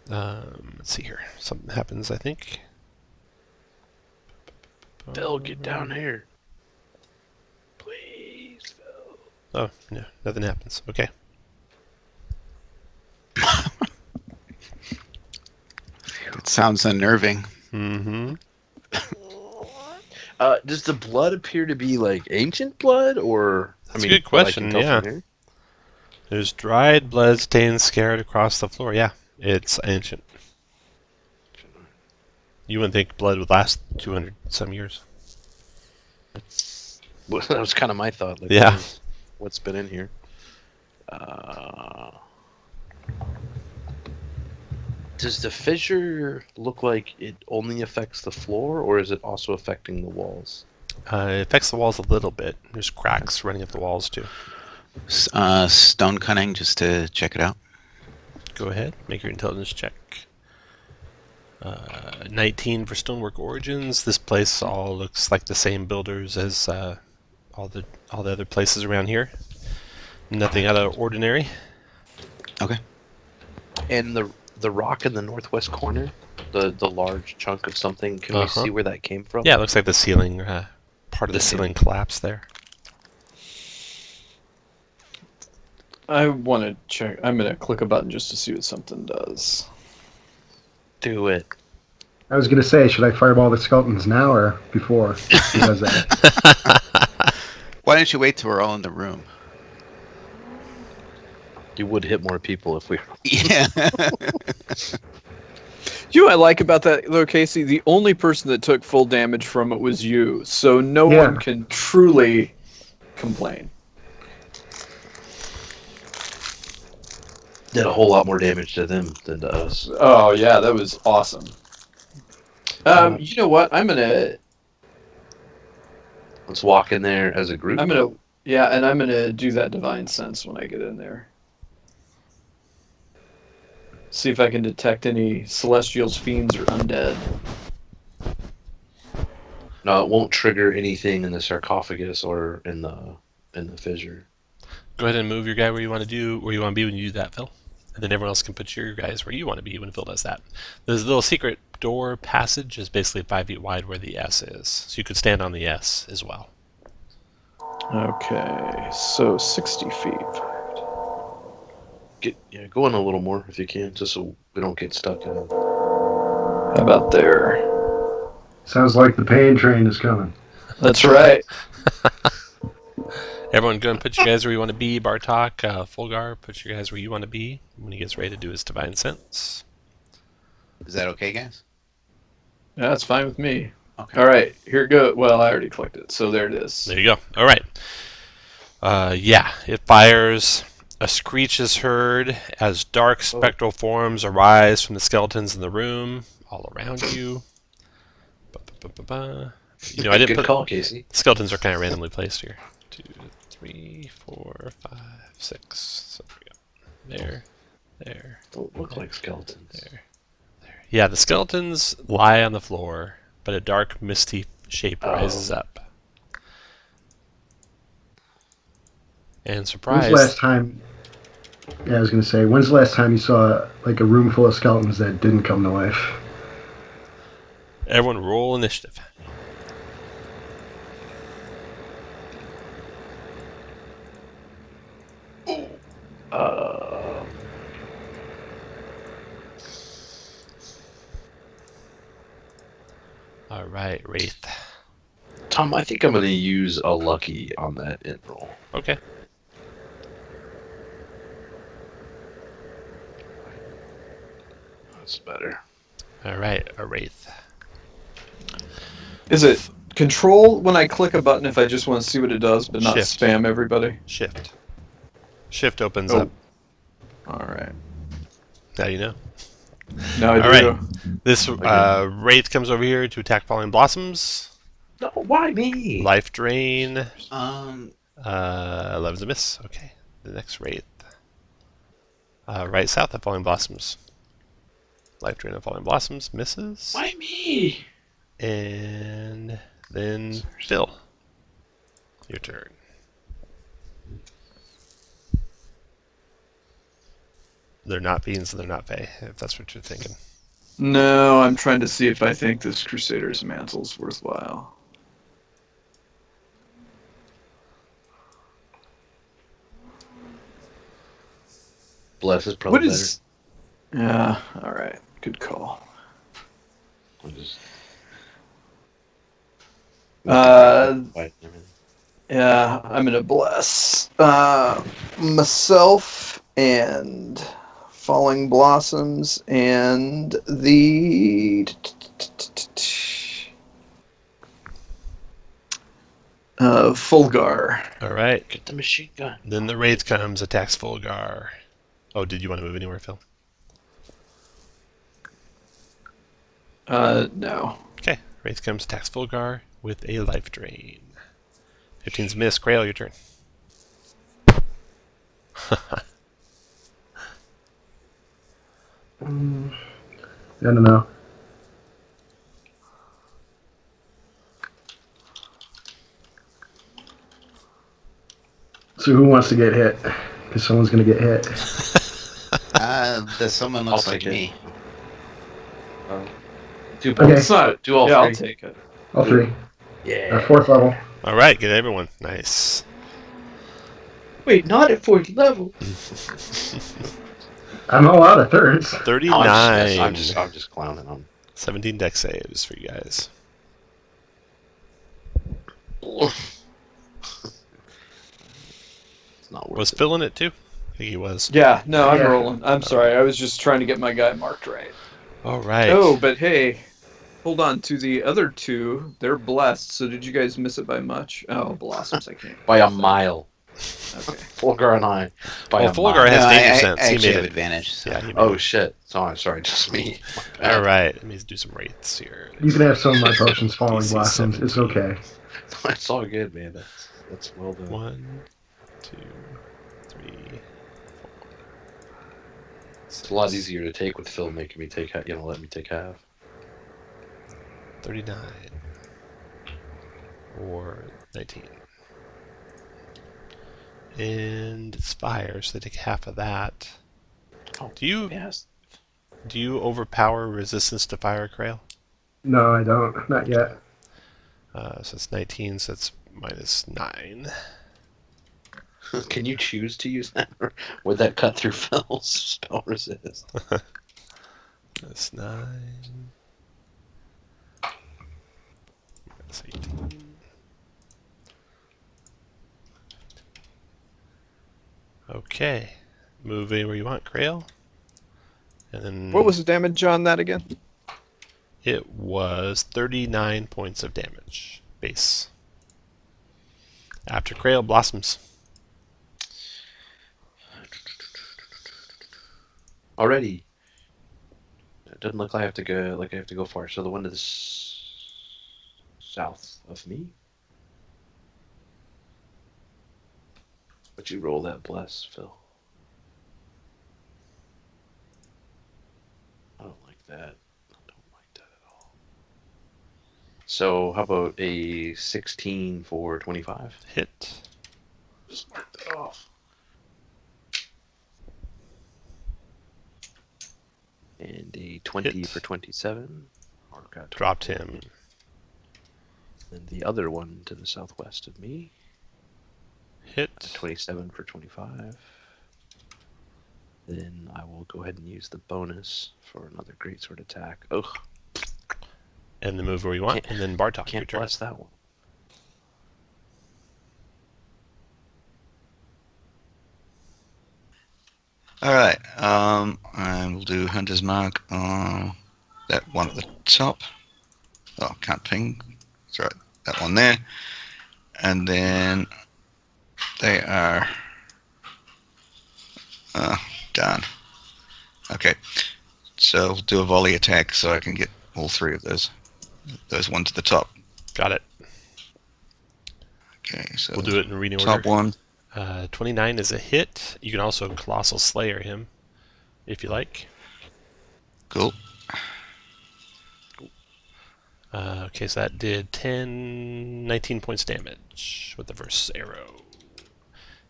Let's see here. Something happens, I think. Phil, get down here. Please, Phil. Oh, no, nothing happens. Okay. It sounds unnerving. Mm-hmm. Does the blood appear to be like ancient blood, or That's a good question, yeah. There's dried blood stains scattered across the floor. Yeah, it's ancient. You wouldn't think blood would last 200 some years. Well, that was kind of my thought. Like, Yeah. What's been in here? Does the fissure look like it only affects the floor, or is it also affecting the walls? It affects the walls a little bit. There's cracks running up the walls too. Stone cunning, just to check it out. Go ahead, make your intelligence check. 19 for stonework origins. This place all looks like the same builders as all the other places around here. Nothing out of ordinary. Okay. And the rock in the northwest corner, the large chunk of something, can we see where that came from? Yeah, it looks like the ceiling, part of the ceiling collapsed there. I want to check. I'm going to click a button just to see what something does. Do it. I was going to say, should I fireball the skeletons now or before he does that? Why don't you wait till we're all in the room? You would hit more people if we... Yeah. You know what I like about that, though, Casey? The only person that took full damage from it was you, so no one can truly complain. Did a whole lot more damage to them than to us. Oh, yeah, that was awesome. You know what? I'm going to... Let's walk in there as a group. I'm going to do that divine sense when I get in there. See if I can detect any celestials, fiends, or undead. No, it won't trigger anything in the sarcophagus or in the fissure. Go ahead and move your guy where you want to be when you do that, Phil. And then everyone else can put your guys where you want to be when Phil does that. There's a little secret door passage is basically 5 feet wide where the S is. So you could stand on the S as well. Okay, so 60 feet. Go in a little more if you can, just so we don't get stuck in it. How about there? Sounds like the pain train is coming. That's right. Everyone go and put you guys where you want to be. Bartok, Fulgar, put you guys where you want to be when he gets ready to do his divine sense. Is that okay, guys? Yeah, that's fine with me. Okay. All right, here it goes. Well, I already clicked it, so there it is. There you go. All right. Yeah, it fires. A screech is heard as dark spectral forms arise from the skeletons in the room all around you. You know, I didn't Good call, Casey. Skeletons are kind of randomly placed here. 2, 3, 4, 5, 6. So we go there. Don't look like skeletons. There. Yeah, the skeletons lie on the floor, but a dark, misty shape rises up. And When's surprise, the last time? Yeah, I was gonna say, when's the last time you saw like a room full of skeletons that didn't come to life? everyone roll initiative. All right, Wraith. Tom, I think I'm going to use a lucky on that int roll. Okay. That's better. All right, a Wraith. Is it control when I click a button if I just want to see what it does, but not Shift. spam everybody? Shift. Shift opens Oh. up. All right. Now you know. Now I All do. right. This Wraith comes over here to attack Falling Blossoms. No, why me? Life drain. 11's a miss. Okay. The next Wraith. Right south of Falling Blossoms. Life drain of Falling Blossoms misses. Why me? And then Phil. Your turn. They're not beans, they're not Fae, if that's what you're thinking. No, I'm trying to see if I think this Crusader's Mantle's worthwhile. Bless is probably What is? Yeah. All right. Good call. Yeah, I'm gonna bless myself and Falling Blossoms and the Fulgar. All right. Get the machine gun. Then the Wraith comes, attacks Fulgar. Oh, did you want to move anywhere, Phil? No. Okay. Wraith comes, attacks Fulgar with a life drain. 15's miss. Grail, your turn. I don't know. So who wants to get hit? Because someone's gonna get hit. Does someone looks I'll like take it. me? Do Okay. It's not. Do all yeah, three. I'll take it. All three. Yeah. 4th level. All right, get everyone. Nice. Wait, not at 4th level. I'm all out of thirds. 39. I'm just clowning on. 17 dex saves for you guys. It's not worth Was it. Phil in it too? I think he was. Yeah, no, I'm Yeah. rolling. I'm sorry. I was just trying to get my guy marked right. All right. Oh, but hey, hold on. To the other two, they're blessed. So did you guys miss it by much? Oh, Blossoms, I can't. By a mile. Okay. Fulgar and I. By a Fulgar mile. has No, danger I sense. He actually made have it. advantage. So. Yeah, he made Oh it. shit! Sorry, just me. All right. Let me do some Wraiths here. You can have some of my potions, Falling DC Blossoms. It's 17. okay. It's all good, man. That's well done. 1, 2, 3, 4. It's a lot easier to take with Phil making me take, let me take half. 39 or 19. And it's fire, so they take half of that. Oh, Do you yes. overpower resistance to fire, Krail? No, I don't. Not yet. So it's 19, so it's minus 9. Can you choose to use that, or would that cut through Phil's spell resist? That's 9. That's 18. Okay. Move anywhere you want, Krail. And then What was the damage on that again? it was 39 points of damage base. After Krail, Blossoms. Already. It doesn't look like I have to go far. So the one to the south of me. Would you roll that bless, Phil? I don't like that. I don't like that at all. So how about a 16 for 25? Hit. Just mark that off. And a 20 Hit. for 27. Mark that. Dropped him. And the other one to the southwest of me. Hit. 27 for 25. Then I will go ahead and use the bonus for another greatsword attack. Ugh. And then move where you want. And then Bartok, your Can't turn. bless that one. All right. And we'll do Hunter's Mark on that one at the top. Oh, can't ping. That's right. That one there. And then they are. Darn. Okay. So we'll do a volley attack so I can get all three of those. Those ones at the top. Got it. Okay. So We'll do it in reading top order. one. 29 is a hit. You can also Colossal Slayer him, if you like. Cool. Okay, so that did 19 points damage with the first arrow.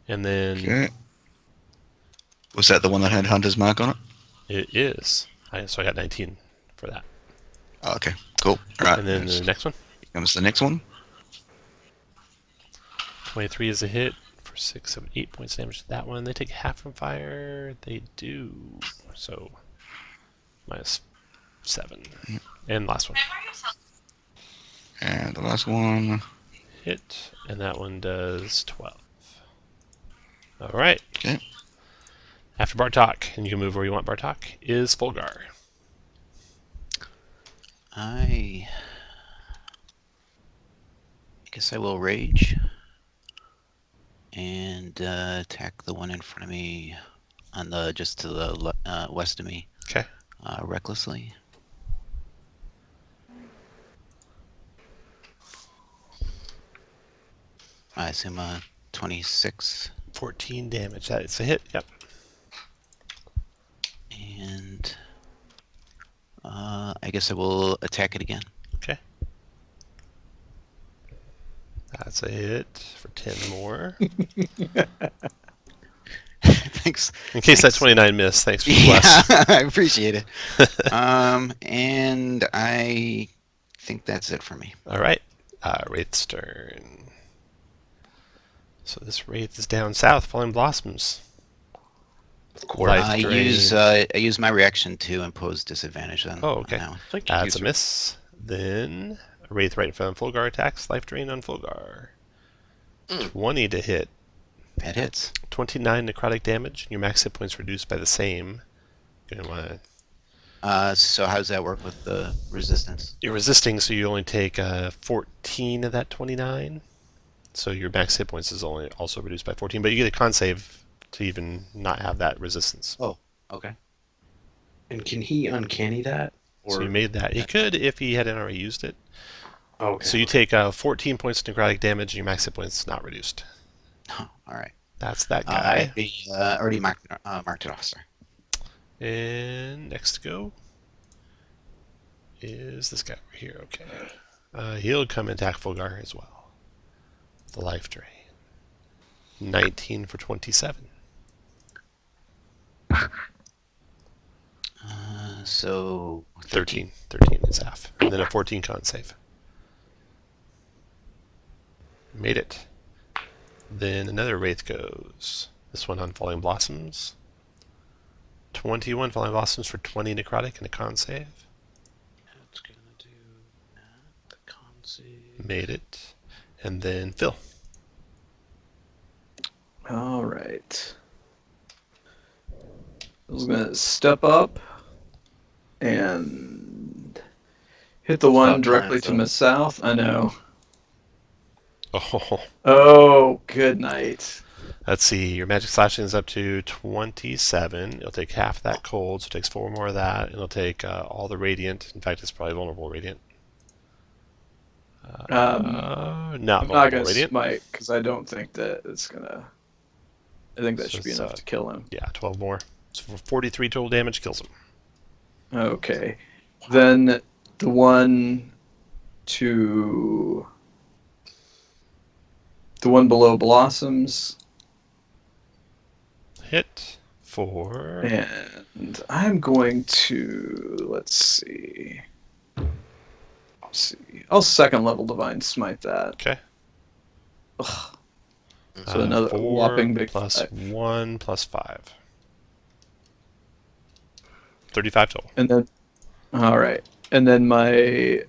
And then Okay. Was that the one that had Hunter's Mark on it? it is. So I got 19 for that. Oh, okay. Cool. All right. And then the next one. Here comes the next one. 23 is a hit for 6 of 8 points damage to that one. They take half from fire. They do. So minus 7. And last one. And the last one. Hit. And that one does 12. Alright. Okay. After Bartok, and you can move where you want Bartok, is Fulgar. I guess I will rage and attack the one in front of me on the just to the west of me. Okay. Recklessly. I assume 26. 14 damage. That is a hit. Yep. And I guess I will attack it again. Okay. That's a hit for 10 more. Thanks. In case that 29 missed, thanks for the bless. Yeah, I appreciate it. And I think that's it for me. All right. Wraith's turn. So this Wraith is down south, Falling Blossoms. Life I drain. use my reaction to impose disadvantage on. Oh, okay. On that one. That's a miss. Then Wraith right in front of Fulgar attacks. Life drain on Fulgar. 20 to hit. That hits. 29 necrotic damage. Your max hit points reduced by the same. You're gonna wanna... So how does that work with the resistance? You're resisting, so you only take 14 of that 29. So your max hit points is only also reduced by 14, but you get a con save to even not have that resistance. Oh, okay. And can he uncanny that? Or... So you made that. He could if he hadn't already used it. Okay. So you take 14 points of necrotic damage, and your max hit points is not reduced. Oh, all right. That's that guy. I already marked it off, sir. And next to go is this guy over here. Okay. He'll come and attack Fulgar as well. The life drain. 19 for 27. So 13. 13 is half. And then a 14 con save. Made it. Then another Wraith goes. This one on Falling Blossoms. 21 Falling Blossoms for 20 necrotic and a con save. That's gonna do that. The con save. Made it. And then Phil. All right. I was gonna step up and hit the one Stop directly trying, to the south. I know. Oh, Oh, good night. let's see. Your magic slashing is up to 27. It'll take half that cold, so it takes 4 more of that. It'll take all the radiant. In fact, it's probably vulnerable radiant. Not I'm vulnerable not gonna radiant. smite because I don't think that it's gonna. I think that So should be it's, enough to kill him. Yeah, 12 more. So for 43 total damage, kills him. Okay. Then the one to the one below Blossoms. Hit for... And I'm going to, let's see. I'll second level Divine Smite that. Okay. Ugh. So another 4 whopping big plus 5. 1 plus 5. 35 total. And then, all right. And then my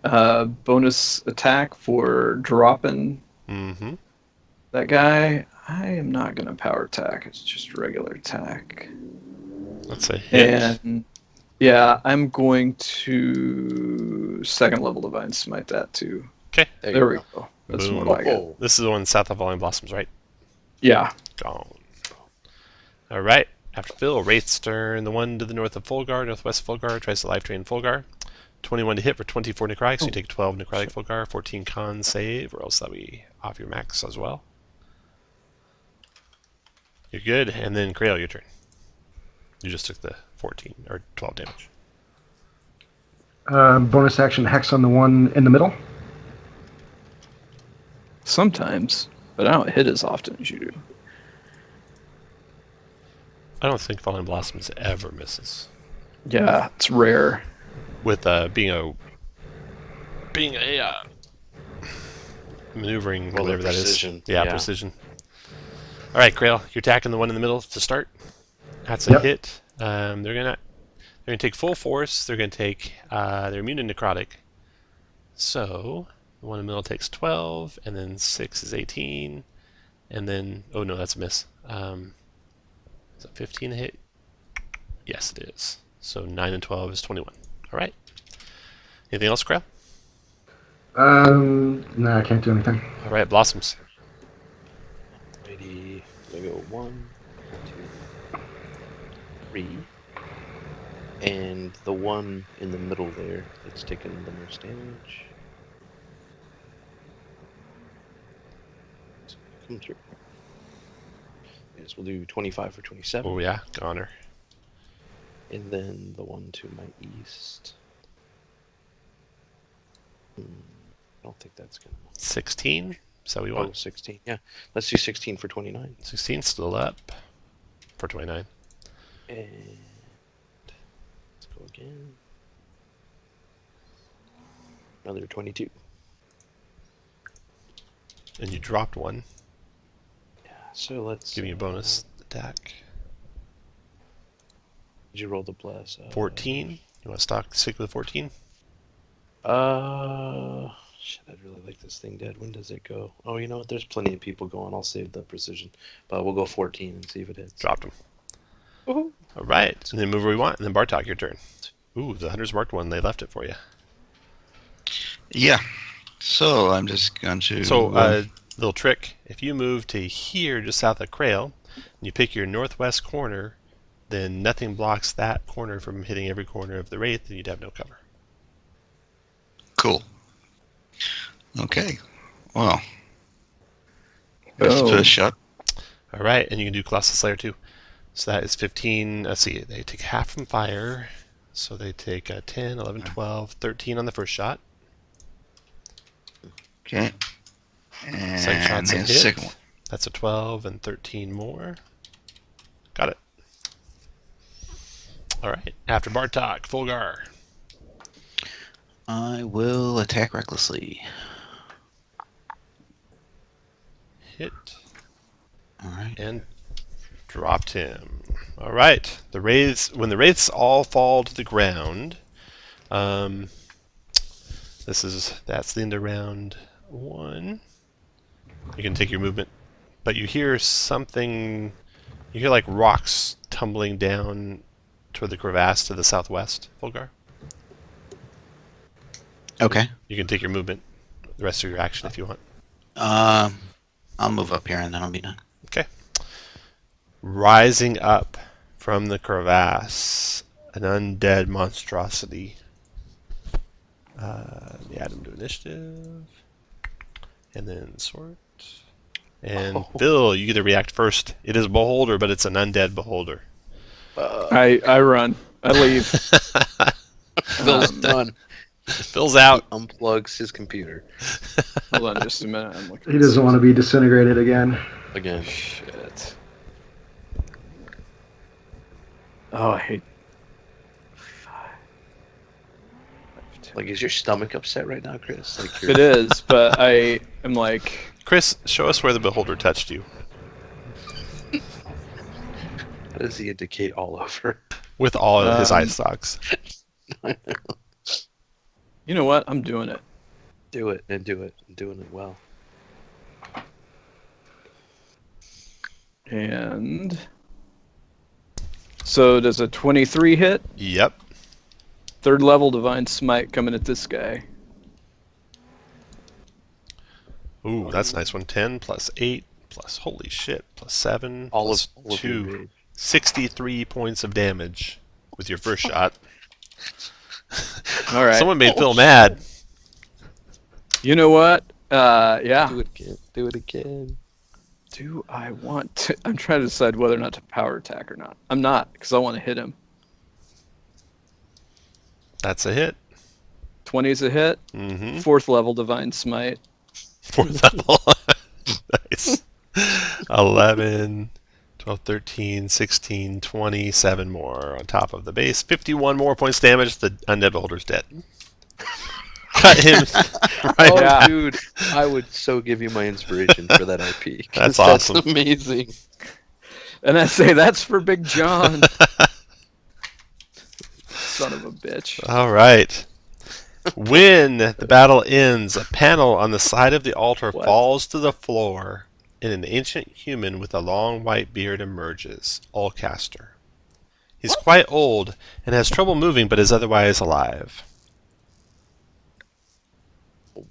bonus attack for dropping Mm-hmm. that guy, I am not going to power attack. It's just regular attack. That's a hit. And yeah, I'm going to second level Divine Smite that too. Okay. There we go. That's Boom. what I got. Oh, This is the one south of Falling Blossoms, right? Yeah. Gone. All right. After Phil, Wraith's turn. The one to the north of Fulgar, northwest Fulgar, tries to life drain Fulgar. 21 to hit for 24 necrotic, so you take 12 necrotic Fulgar, 14 con save, or else that'll be off your max as well. You're good, and then Krail, your turn. You just took the 14 or 12 damage. Bonus action hex on the one in the middle. Sometimes, but I don't hit as often as you do. I don't think Falling Blossoms ever misses. Yeah, it's rare. With being a maneuvering, Well, whatever that is. precision. Yeah, Yeah. precision. All right, Krail, you're attacking the one in the middle to start. That's a Yep. hit. They're gonna take full force. They're gonna take they're immune to necrotic. So the one in the middle takes 12, and then 6 is 18, and then oh no, that's a miss. Is it 15 to hit? Yes, it is. So 9 and 12 is 21. All right. Anything else, Krail? No, I can't do anything. All right, Blossoms. Righty. I go 1, 2, 3. And the one in the middle there that's taking the most damage. Come through. Yes, we'll do 25 for 27. Oh yeah, goner. And then the one to my east. I don't think that's gonna. 16. So we Oh, want 16. Yeah, let's do 16 for 29. 16 still up for 29. And let's go again. Another 22. And you dropped one. Yeah, so let's Give me a bonus attack. Did you roll the plus? 14. You want to stick with 14? Shit, I'd really like this thing dead. When does it go? Oh, you know what? There's plenty of people going. I'll save the precision. But we'll go 14 and see if it hits. Dropped him. Woohoo. All right. And then move where we want. And then Bartok, your turn. Ooh, the hunters marked one. They left it for you. Yeah. So I'm just going to. So, little trick. If you move to here, just south of Krail, and you pick your northwest corner, then nothing blocks that corner from hitting every corner of the Wraith, and you'd have no cover. Cool. Okay. Well. That's the first shot. All right, and you can do Colossal Slayer too. So that is 15. Let's see, they take half from fire. So they take 10, 11, 12, 13 on the first shot. Okay. And Second shot's a then hit. second one. That's a 12 and 13 more. Got it. All right, after Bartok, Fulgar. I will attack recklessly. Hit. All right. And dropped him. All right. The wraiths, when the wraiths all fall to the ground, that's the end of round 1. You can take your movement, but you hear something. You hear like rocks tumbling down toward the crevasse to the southwest, Fulgar. Okay. You can take your movement, the rest of your action if you want. I'll move up here and then I'll be done. Okay. Rising up from the crevasse, an undead monstrosity. Add him to initiative. And then sort. And Phil, you get to react first. It is a beholder, but it's an undead beholder. I run. I leave. Phil's done. Phil's out. Unplugs his computer Hold on just a minute. I'm looking. He doesn't want to be disintegrated again. again. Shit. Oh, I hate. Like, is your stomach upset right now, Chris? Like, It is, but I am like. Chris, show us where the beholder touched you. How does he indicate all over? With all of his eye stalks. You know what? I'm doing it. Do it and do it and doing it well. And so does a 23 hit? Yep. 3rd level Divine Smite coming at this guy. Ooh, that's a nice one. 10 plus 8 plus, holy shit, plus 7 All plus of your 2. rage. 63 points of damage with your first shot. All right. Someone made Phil mad. You know what? Yeah. Do it again. Do it again. Do I want to? I'm trying to decide whether or not to power attack or not. I'm not, because I want to hit him. That's a hit. 20 is a hit. Mm-hmm. 4th level Divine Smite. 4th level. Nice. 11, 12, 13, 16, 20, 7 more on top of the base. 51 more points damage. The undead beholder's dead. Cut him right Oh, out. dude, I would so give you my inspiration for that IP. 'cause That's awesome. That's amazing. And I say, that's for Big John. Son of a bitch. All right. When the battle ends, a panel on the side of the altar What? falls to the floor, and an ancient human with a long white beard emerges, Allcaster. He's quite old and has trouble moving, but is otherwise alive.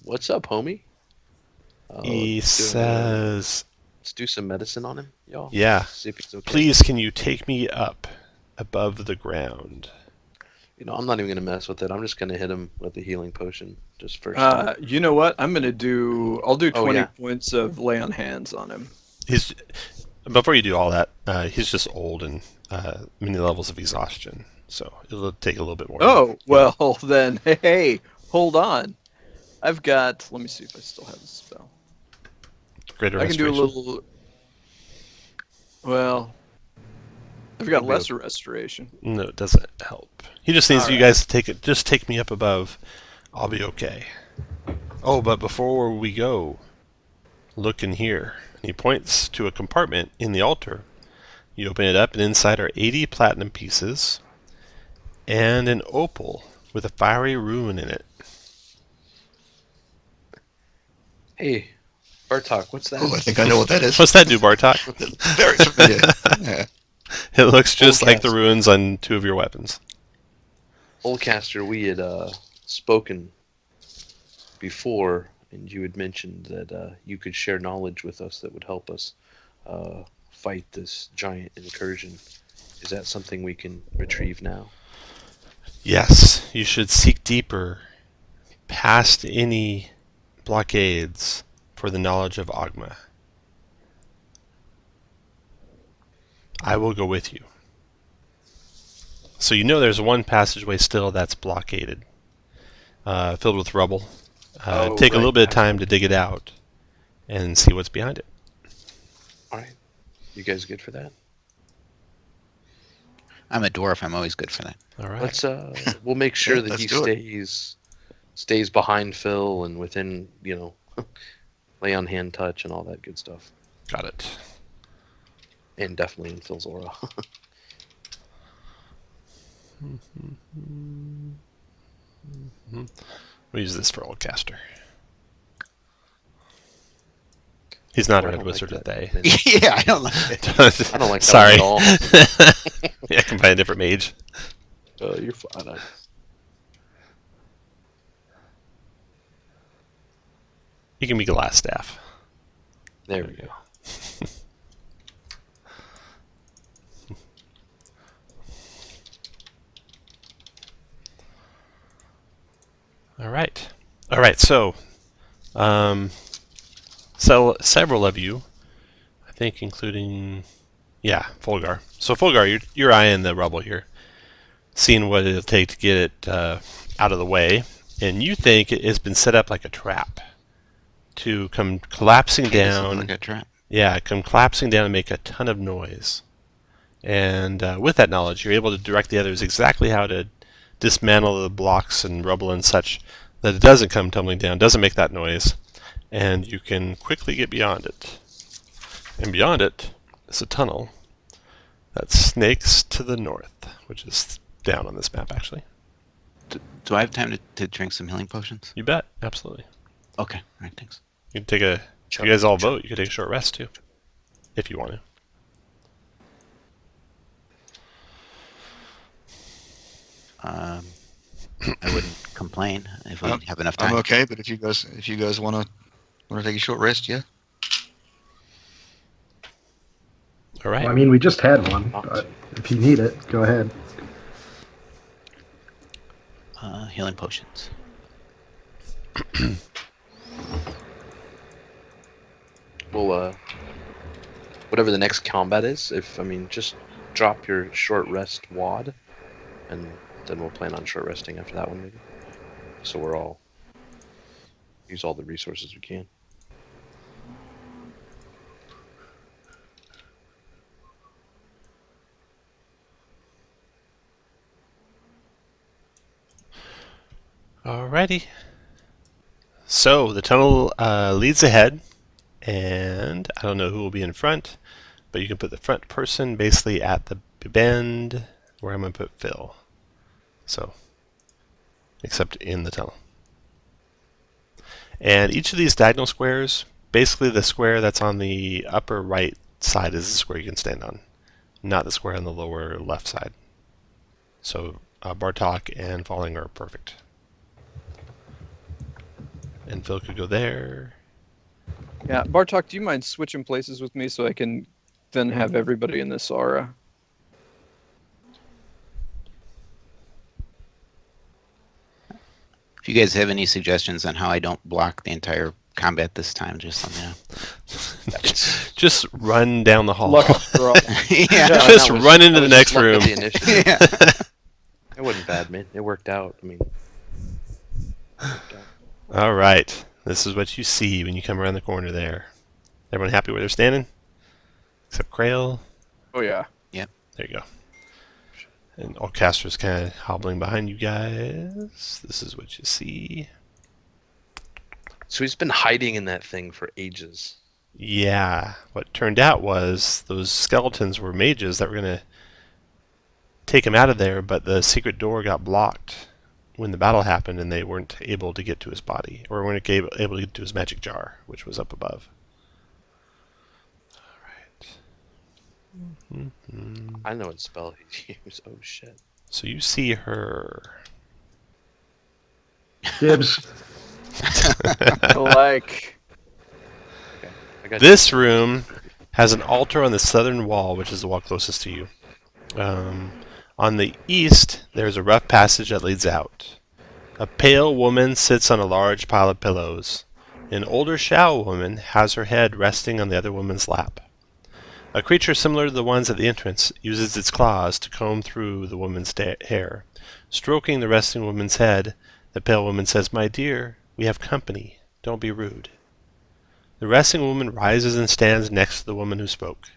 What's up, homie? He let's says, let's do some medicine on him, y'all. yeah, See if he's okay. please can you take me up above the ground? You know, I'm not even gonna mess with it. I'm just gonna hit him with the healing potion just first. time. You know what? I'll do 20 Oh, yeah. points of lay on hands on him. He's before you do all that, he's just old and many levels of exhaustion, so it'll take a little bit more. Oh, well then, hey, hold on. I've got, let me see if I still have the spell. Greater I can do a restoration. little, well, I've got Maybe a- lesser restoration. No, it doesn't help. He just needs All you right. guys to take it. Just take me up above. I'll be okay. Oh, but before we go, look in here. And he points to a compartment in the altar. You open it up, and inside are 80 platinum pieces and an opal with a fiery rune in it. Hey, Bartok, what's that? Oh, I think I know what that is. What's that do, Bartok? Very familiar. Yeah. It looks just like the cast. runes on 2 of your weapons. Oldcaster, we had spoken before, and you had mentioned that you could share knowledge with us that would help us fight this giant incursion. Is that something we can retrieve now? Yes, you should seek deeper past any blockades for the knowledge of Ogma. I will go with you. So you know there's one passageway still that's blockaded, filled with rubble. Take a little bit of time to dig it out and see what's behind it. All right. You guys good for that? I'm a dwarf. I'm always good for that. All right. Let's we'll make sure Yeah, that let's he do it. stays behind Phil and within, lay on hand touch and all that good stuff. Got it. And definitely in Phil's aura. We'll use this for Oldcaster. He's not a I red don't wizard like today. that. Yeah, I don't like it. I don't like that Sorry. one at all. Yeah, I can find a different mage. You're fine. You can be glass staff. There we go. All right. All right. So several of you, I think, including, Fulgar. So Fulgar, you're eyeing the rubble here, seeing what it'll take to get it out of the way. and you think it has been set up like a trap to come collapsing Okay, this is down. like a trap. Yeah, come collapsing down and make a ton of noise. And with that knowledge, you're able to direct the others exactly how to dismantle the blocks and rubble and such that it doesn't come tumbling down, doesn't make that noise, and you can quickly get beyond it. And beyond it is a tunnel that snakes to the north, which is down on this map, actually. Do I have time to drink some healing potions? You bet, absolutely. Okay, all right, thanks. You can take a. If you guys all vote, you can take a short rest too, if you want to. I wouldn't complain if we have enough time. I'm okay, but if you guys want to take a short rest, yeah. All right. Well, I mean, we just had one, but if you need it, go ahead. Healing potions. Well, whatever the next combat is, just drop your short rest wad, and then we'll plan on short resting after that one, maybe. So we're all use all the resources we can. Alrighty. So the tunnel leads ahead, and I don't know who will be in front, but you can put the front person basically at the bend where I'm going to put Phil. So, except in the tunnel. And each of these diagonal squares, basically the square that's on the upper right side is the square you can stand on, not the square on the lower left side. So Bartok and Falling are perfect. And Phil could go there. Yeah, Bartok, do you mind switching places with me so I can then have everybody in this aura? If you guys have any suggestions on how I don't block the entire combat this time, just let me know. Just run down the hall. Luck draw. Yeah. Just run into the next room. Yeah. It wasn't bad, man. It worked out. All right. This is what you see when you come around the corner there. Everyone happy where they're standing? Except Krail. Oh, yeah. There you go. And Orchestra's kind of hobbling behind you guys. This is what you see. So he's been hiding in that thing for ages. Yeah. What turned out was those skeletons were mages that were going to take him out of there, but the secret door got blocked when the battle happened, and they weren't able to get to his body, or weren't able to get to his magic jar, which was up above. All right. I know what spell he'd use. Oh shit. So you see her. Dibs. Like, Okay. I got This room has an altar on the southern wall, which is the wall closest to you. On the east, there's a rough passage that leads out. A pale woman sits on a large pile of pillows. An older Shao woman has her head resting on the other woman's lap. A creature similar to the ones at the entrance uses its claws to comb through the woman's hair. Stroking the resting woman's head, the pale woman says, "My dear, we have company. Don't be rude." The resting woman rises and stands next to the woman who spoke.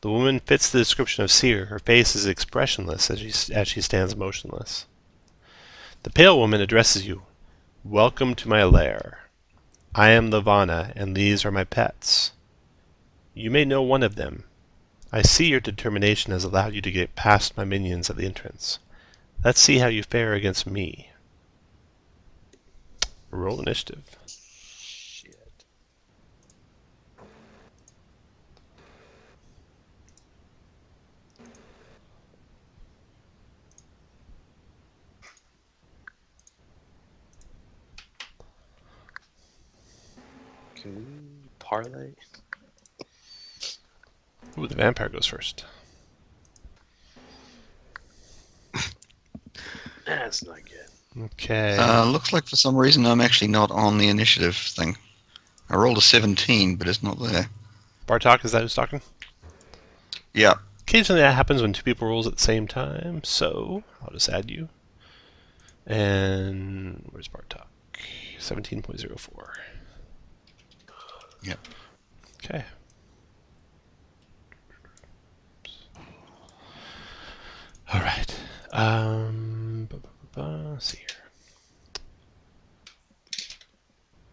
The woman fits the description of Seer. Her face is expressionless as she stands motionless. The pale woman addresses you. "Welcome to my lair. I am Lavana, and these are my pets. You may know one of them. I see your determination has allowed you to get past my minions at the entrance. Let's see how you fare against me." Roll initiative. shit. Can we parlay? Ooh, the vampire goes first. That's not good. Okay. Looks like for some reason I'm actually not on the initiative thing. I rolled a 17, but it's not there. Bartok, is that who's talking? Yeah. Occasionally that happens when two people rolls at the same time, so I'll just add you. And where's Bartok? 17.04. Yep. Okay. All right. Let's see here.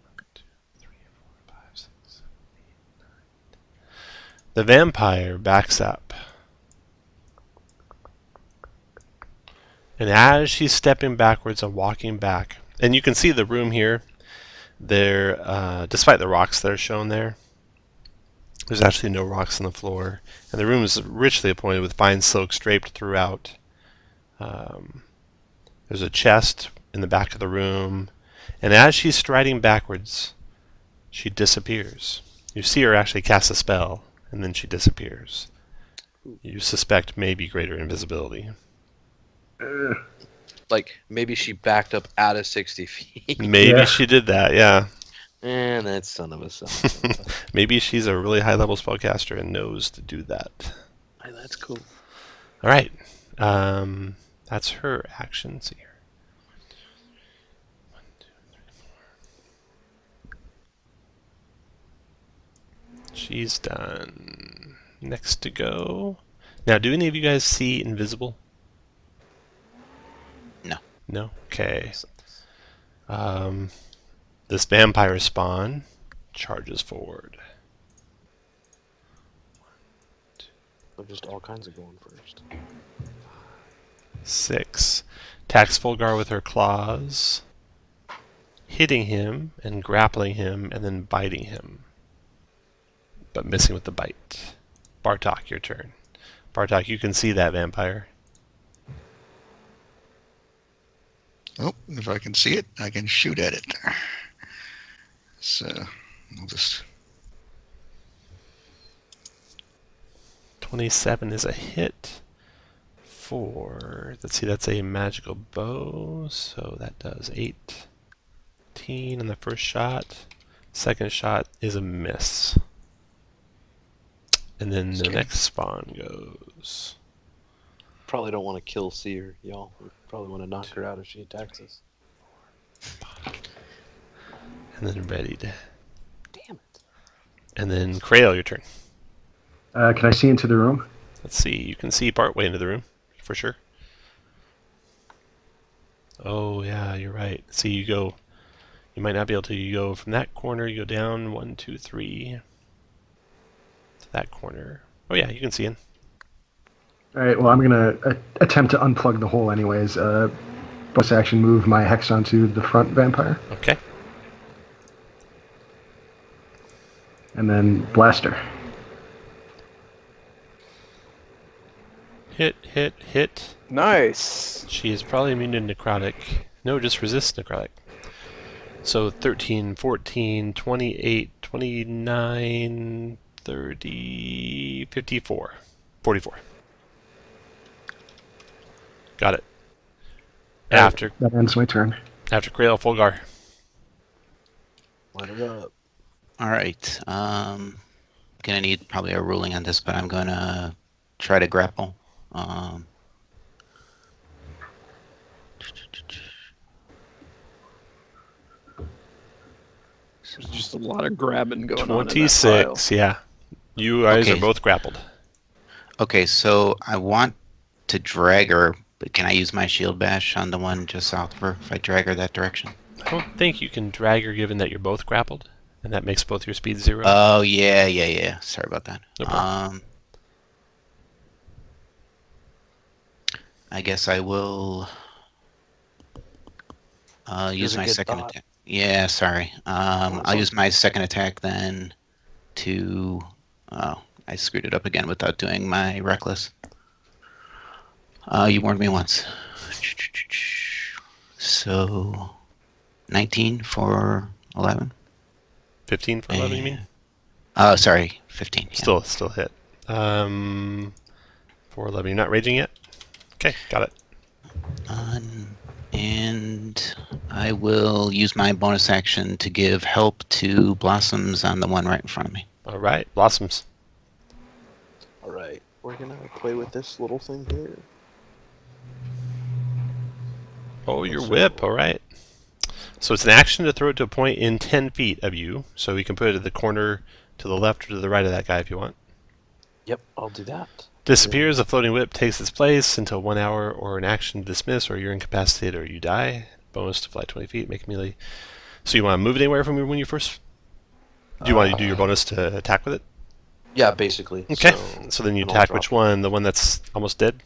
1, 2, 3, 4, 5, 6, 7, 8, 9. The vampire backs up. And as she's stepping backwards and walking back, and you can see the room here, there, despite the rocks that are shown there, there's actually no rocks on the floor. And the room is richly appointed with fine silks draped throughout. There's a chest in the back of the room. And as she's striding backwards, she disappears. You see her actually cast a spell, and then she disappears. You suspect maybe greater invisibility. Like, maybe she backed up out of 60 feet. Maybe Yeah. she did that, yeah. And that son of a son. Maybe she's a really high-level spellcaster and knows to do that. Hey, that's cool. All right. That's her actions here. 1, 2, 3, 4. She's done. Next to go. Now, do any of you guys see invisible? No. No? Okay. This vampire spawn charges forward. They're just all kinds of going first. 6. Attacks Fulgar with her claws, hitting him and grappling him and then biting him, but missing with the bite. Bartok, your turn. Bartok, you can see that vampire. Oh, if I can see it, I can shoot at it. So, I'll just... 27 is a hit. Let's see, that's a magical bow, so that does 18 on the first shot. Second shot is a miss. And then the next spawn goes. Probably don't want to kill Seer, y'all. We probably want to knock her out if she attacks us. And then ready to. Damn it. And then Krail, your turn. Can I see into the room? Let's see, you can see part way into the room, for sure. Oh, yeah, you're right. See, you might not be able to, you go from that corner, you go down 1, 2, 3 to that corner. Oh, yeah, you can see in. All right. Well, I'm gonna attempt to unplug the hole, anyways. Bonus action, move my hex onto the front vampire, Okay. and then blaster. Hit, hit, hit. Nice. She is probably immune to necrotic. No, just resist necrotic. So 13, 14, 28, 29, 30, 54, 44. Got it. After That ends my turn. Krail, Fulgar. Let her up. All right. Gonna need probably a ruling on this, but I'm gonna try to grapple. There's just a lot of grabbing going on. 26, yeah. You guys Okay. are both grappled. Okay, so I want to drag her, but can I use my shield bash on the one just south of her if I drag her that direction? I don't think you can drag her given that you're both grappled, and that makes both your speed 0. Oh, yeah. Sorry about that. No problem. I guess I will use a my good second thought. attack. Yeah, sorry. I'll use my second attack then to... Oh, I screwed it up again without doing my reckless. You warned me once. So, 19 for 11. 15 for 11, you mean? Sorry, 15. Yeah. Still hit. For 11, you're not raging yet? Okay, got it. And I will use my bonus action to give help to Blossoms on the one right in front of me. All right, Blossoms. All right. We're going to play with this little thing here. Oh, your whip. All right. So it's an action to throw it to a point in 10 feet of you. So you can put it at the corner to the left or to the right of that guy if you want. Yep, I'll do that. Disappears. A floating whip takes its place until 1 hour or an action to dismiss, or you're incapacitated or you die. Bonus to fly 20 feet. Make melee. So you want to move it anywhere from when you first... Do you want to do your bonus to attack with it? Yeah, basically. Okay. So then you and I'll attack drop which one? The one that's almost dead?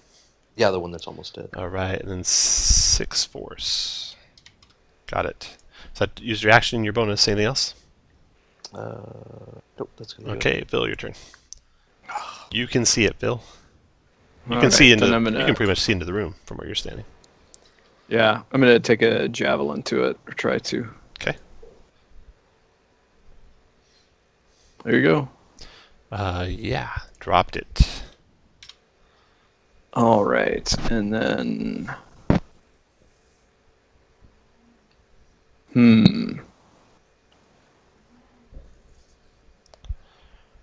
Yeah, the one that's almost dead. All right. And then 6 force. Got it. So that use your action and your bonus. Anything else? Nope, that's gonna Okay, Phil, your turn. You can see it, Phil. You All can see right, into. then You can pretty much see into the room from where you're standing. Yeah, I'm gonna take a javelin to it, or try to. Okay. There you go. Yeah, dropped it. All right, and then.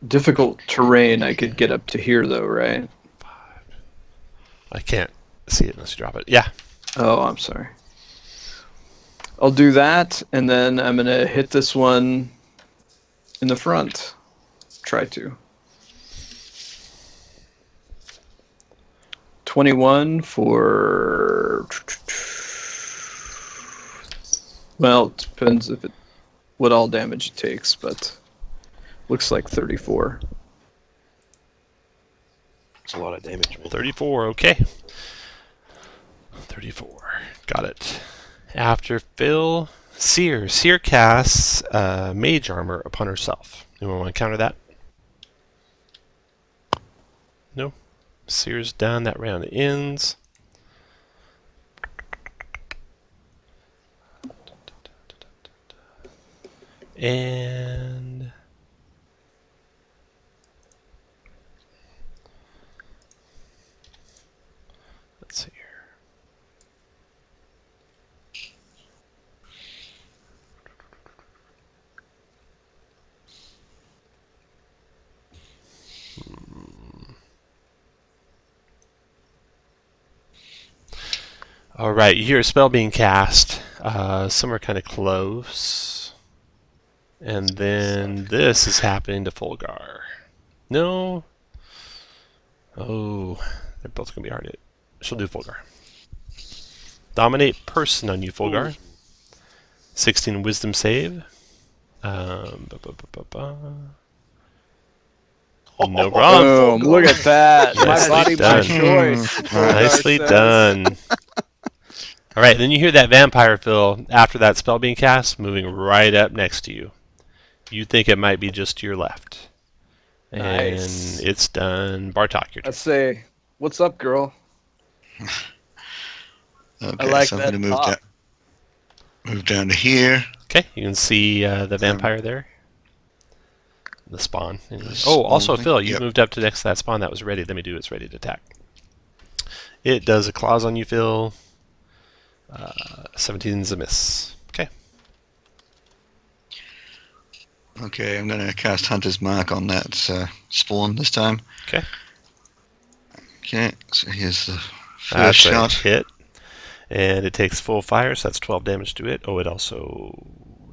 Difficult terrain. I could get up to here, though, right? I can't see it unless you drop it. Yeah. Oh, I'm sorry. I'll do that, and then I'm gonna hit this one in the front. Try to. 21 for. Well, it depends if what all damage it takes, but looks like 34. It's a lot of damage, man. 34. Okay. 34. Got it. After Phil, Seer. Seer casts Mage Armor upon herself. Anyone want to counter that? No. Seer's done. That round ends. And let's see here. All right, you hear a spell being cast. Some are kind of close. And then this is happening to Fulgar. No. Oh, they're both going to be hard to hit. She'll do Fulgar. Dominate person on you, Fulgar. 16 wisdom save. No problem. Boom, look at that. My Nicely body, my done. choice. Nicely done. All right, then you hear that vampire, Phil, after that spell being cast, moving right up next to you. You think it might be just to your left. Nice. And it's done. Bartok, your turn. Let's say, what's up, girl? Okay, I like so I'm that going to top. move down to here. Okay, you can see the vampire there. The spawn. The Oh, also, spawn thing? Phil, you Yep. moved up to next to that spawn that was ready. Let me do it's ready to attack. It does a claws on you, Phil. 17's a miss. Okay. Okay, I'm going to cast Hunter's Mark on that spawn this time. Okay. Okay, so here's the first That's shot. a hit. And it takes full fire, so that's 12 damage to it. Oh, it also...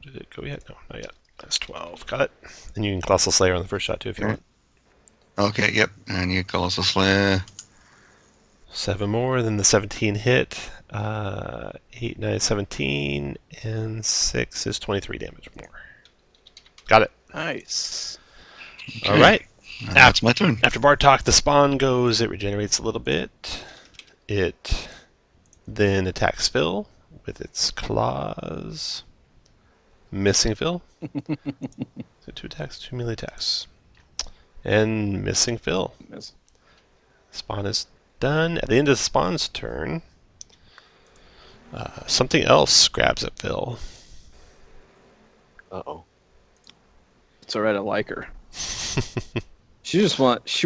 Did it go yet? No, not yet. That's 12. Got it. And you can Colossal Slayer on the first shot, too, if you want. Okay, yep, and you Colossal Slayer. 7 more than the 17 hit. 8, 9, 17, and 6 is 23 damage more. Got it. Nice. All right. That's my turn. After Bartok, the spawn goes. It regenerates a little bit. It then attacks Phil with its claws. Missing Phil. So 2 attacks, 2 melee attacks. And missing Phil. Miss. Spawn is done. At the end of the spawn's turn, something else grabs at Phil. Uh-oh. It's alright, I like her. She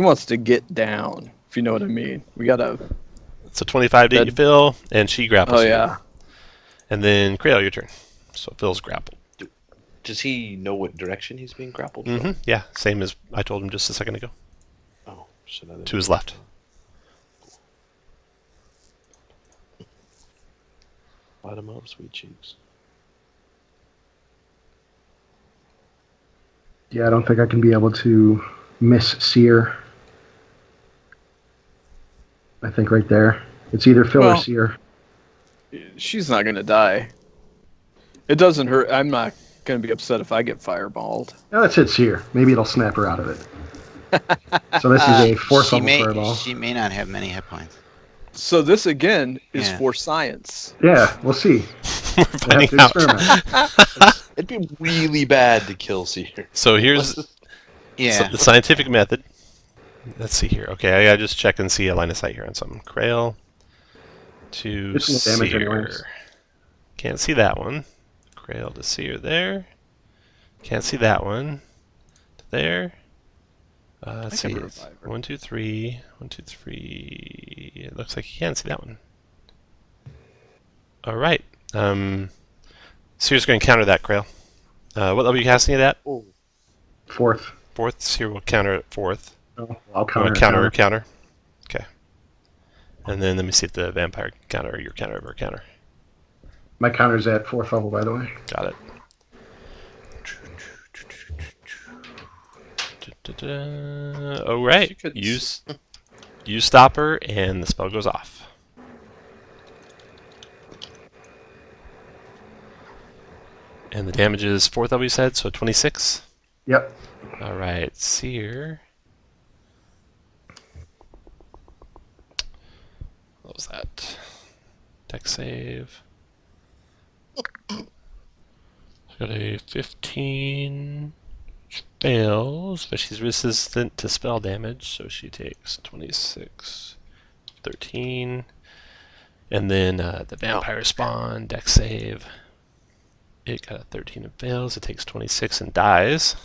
wants to get down, if you know what I mean. We gotta. It's a 25 to hit you, Phil, and she grapples you. Yeah. And then Krail, your turn. So Phil's grappled. Does he know what direction he's being grappled from? Yeah, same as I told him just a second ago. Oh, so now To his left. Light 'em up, sweet cheeks. Yeah, I don't think I can be able to miss Seer. I think right there. It's either Phil or Well- Seer. She's not gonna die. It doesn't hurt. I'm not gonna be upset if I get fireballed. Now let's hit Seer. Maybe it'll snap her out of it. So this is a fourth she level may fireball. she may not have many hit points. So this again is Yeah. for science. Yeah, we'll see. We're I have finding to out. experiment. It'd be really bad to kill Seer. So here's Yeah. the scientific method. Let's see here. Okay, I gotta just check and see a line of sight here on something. Krail to It's no damage Seer. anyways. Can't see that one. Krail to Seer there. Can't see that one. There. Let's I see. can revive her. 1, 2, 3. 1, 2, 3. It looks like you can't see that one. All right. Seer's going to counter that, Krail. What level are you casting it at? Fourth. Fourth. Seer will counter at fourth. No, I'll You counter. want to counter? Okay. And then let me see if the vampire can counter or your counter of her counter. My counter's at fourth level, by the way. Got it. All right. She could- Use stop her, and the spell goes off. And the damage is fourth level, you said, so 26. Yep. All right, Seer. What was that? Dex save. She's got a 15. Fails, but she's resistant to spell damage, so she takes 26, 13. And then the vampire spawn, Dex save. It got a 13 and fails. It takes 26 and dies.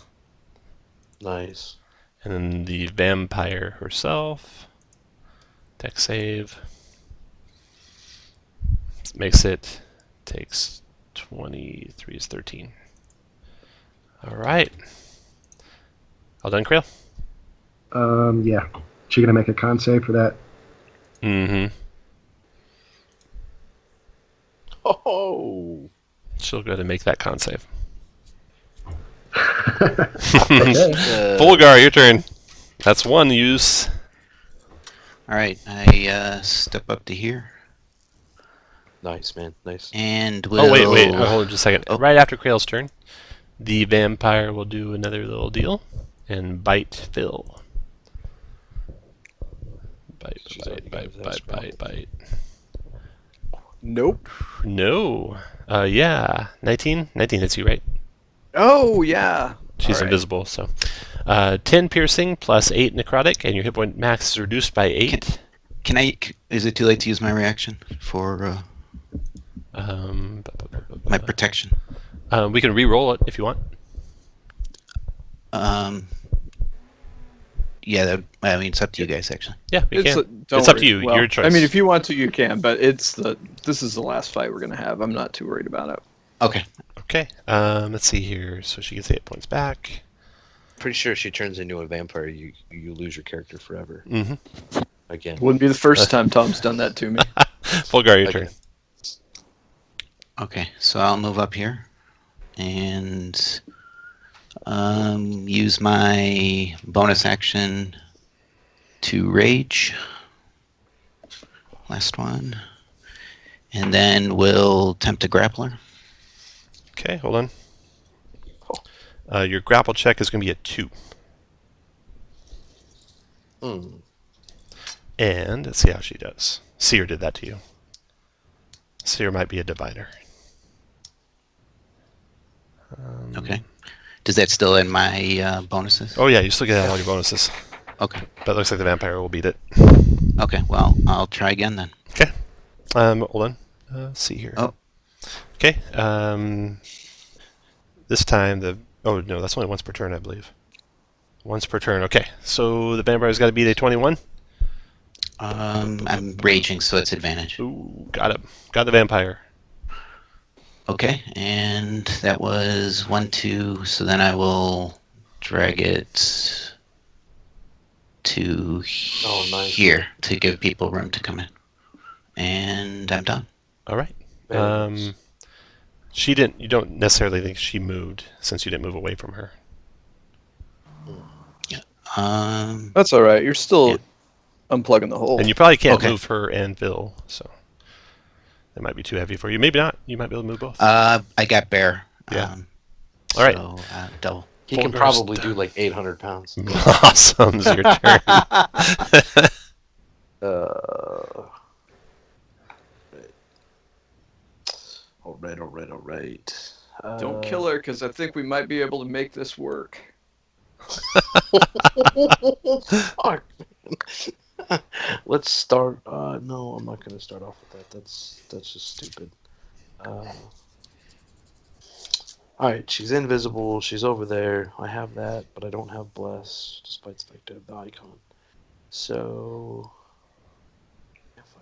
Nice. And then the vampire herself, Dex save, makes it, takes 23 is 13. All right. All done, Krail? Yeah. She gonna make a con save for that? Mm-hmm. Oh. She'll go ahead and make that con save. Okay. Fulgar, your turn. That's one use. All right. I step up to here Nice, man. Nice. and will. Oh, wait. Hold on just a second. Oh. Right after Krail's turn, the vampire will do another little deal and bite Phil. She's already got that spell. Bite. Nope. No. Yeah. 19? 19 hits you, right? Oh yeah. She's All right. invisible, so. 10 piercing plus 8 necrotic, and your hit point max is reduced by 8. Can I? Is it too late to use my reaction for my protection? We can re-roll it if you want. Yeah. I mean, it's up to you guys, actually. Yeah, we It's, can. don't It's up to worry. you. Well, Your choice. I mean, if you want to, you can. But this is the last fight we're gonna have. I'm not too worried about it. Okay. Okay. Let's see here. So she gets 8 points back. Pretty sure if she turns into a vampire, you lose your character forever. Mm-hmm. Again. Wouldn't be the first time Tom's done that to me. Fulgar, your turn. Again. Okay. So I'll move up here and use my bonus action to rage. Last one. And then we'll attempt to grapple her. Okay, hold on. Your grapple check is going to be a 2. And let's see how she does. Seer did that to you. Seer might be a diviner. Okay. Does that still in my bonuses? Oh yeah, you still get all your bonuses. Okay. But it looks like the vampire will beat it. Okay. Well, I'll try again then. Okay. Hold on. Let's see here. Oh. Okay. This time the... Oh, no, that's only once per turn, I believe. Once per turn. Okay. So the vampire's got to beat a 21. I'm raging, so it's advantage. Ooh, got him. Got the vampire. Okay, and that was 1, 2. So then I will drag it to Oh, nice. here to give people room to come in. And I'm done. All right. Very nice. She didn't. You don't necessarily think she moved since you didn't move away from her. That's all right. You're still Yeah. unplugging the hole. And you probably can't Okay. move her and Phil, so that might be too heavy for you. Maybe not. You might be able to move both. I got Bear. Yeah. All right. So, double. He can Fulgar's probably done. do like 800 pounds. Awesome. It's your turn. All right. Don't kill her, because I think we might be able to make this work. Fuck, man. Let's start. No, I'm not going to start off with that. That's just stupid. Alright, she's invisible. She's over there. I have that, but I don't have Bless, despite the fact I have the icon. So.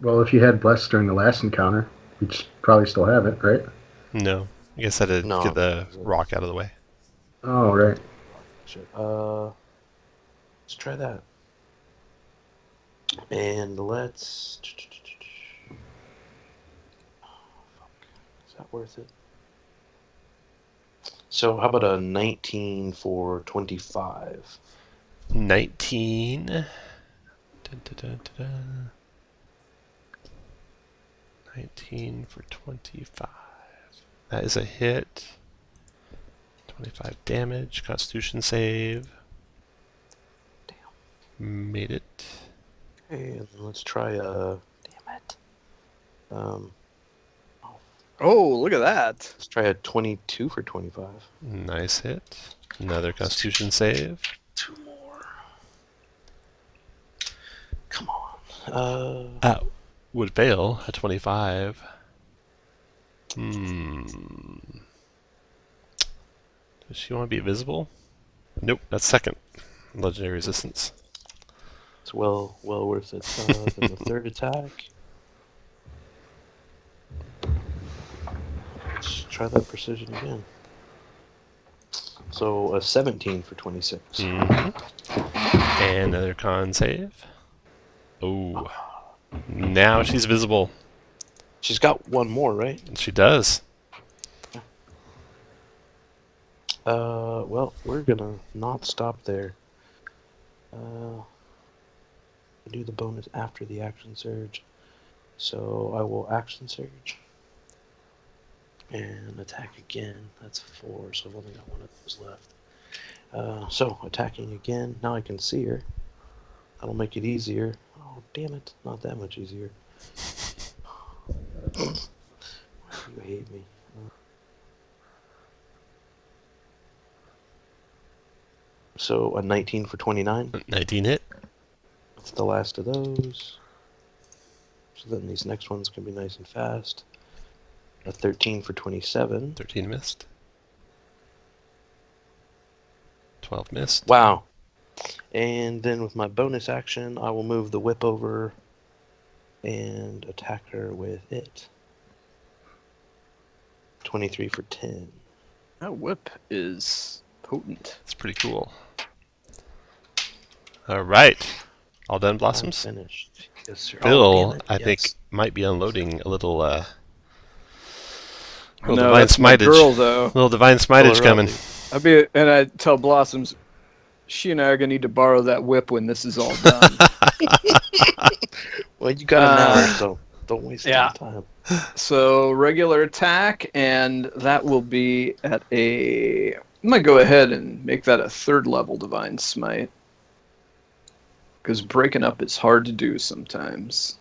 Well, if you had Bless during the last encounter, you'd probably still have it, right? No. I guess I had to No. get the rock out of the way. Oh, right. Shit. Let's try that. And let's. Fuck. Is that worth it? So how about a 19 for 25? 19. Dun, dun, dun, dun, dun. 19 for 25. That is a hit. 25 damage. Constitution save. Damn. Made it. Okay, and then let's try a. Damn it. Oh, look at that. Let's try a 22 for 25. Nice hit. Another Constitution save. 2 more. Come on. Would fail at 25. Does she want to be visible? Nope, that's second. Legendary resistance. It's well worth it. Then the third attack. Let's try that precision again. So a 17 for 26. And another con save. Oh. Now she's visible. She's got one more, right? She does. Well, we're gonna not stop there. Do the bonus after the action surge. So I will action surge. And attack again. That's 4, so I've only got one of those left. So, attacking again. Now I can see her. That'll make it easier. Oh, damn it. Not that much easier. Why do you hate me? So, a 19 for 29. 19 hit. That's the last of those. So then these next ones can be nice and fast. A 13 for 27. 13 missed. 12 missed. Wow. And then with my bonus action, I will move the whip over and attack her with it. 23 for 10. That whip is potent. That's pretty cool. All right. All done, I'm Blossoms? finished. Yes, sir. Phil, Oh, damn it. I Yes. think, might be unloading a little No, divine that's my smitage. girl, though. Little divine smitage coming. I tell Blossoms, she and I are gonna need to borrow that whip when this is all done. Well, you got it now, so don't waste yeah. time. So regular attack, and that will be at a. I'm gonna go ahead and make that a 3rd level divine smite, because breaking up is hard to do sometimes.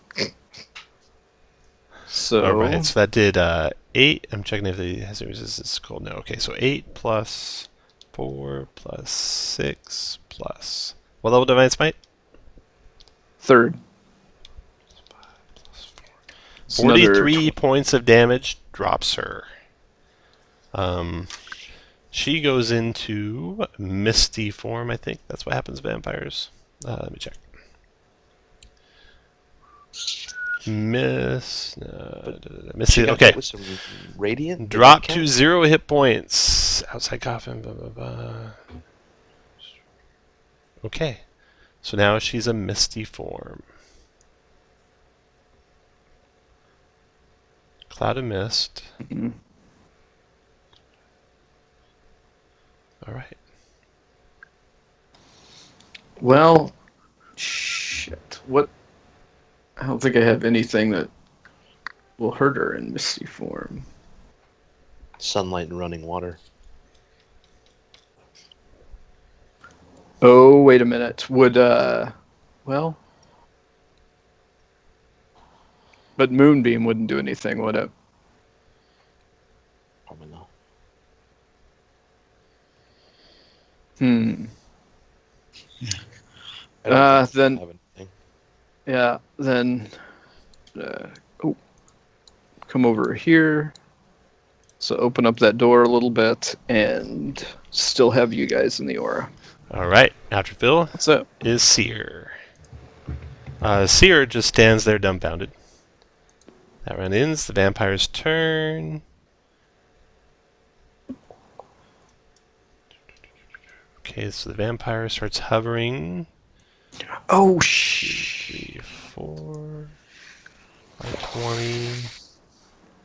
So. All right, so that did 8. I'm checking if it has a resistance cold. No, okay, so 8 plus 4 plus 6 plus. What level divine smite? 3rd. It's another 43 points of damage drops her. She goes into misty form, I think. That's what happens to vampires. Let me check. Misty. Okay. With some radiant. Drop to 0 hit points. Outside coffin. Blah, blah, blah. Okay. So now she's a misty form. Cloud of mist. Mhm. All right. Well, shit. What? I don't think I have anything that will hurt her in misty form. Sunlight and running water. Oh, wait a minute. Would, well... But Moonbeam wouldn't do anything, would it? Probably not. I don't think Then... I have anything. Yeah, then... oh. Come over here. So open up that door a little bit, and still have you guys in the aura. All right. After Phil What's up? is Seer. Seer just stands there dumbfounded. That round ends. The vampire's turn. Okay, so the vampire starts hovering. Oh, 2, 3, 4, 20.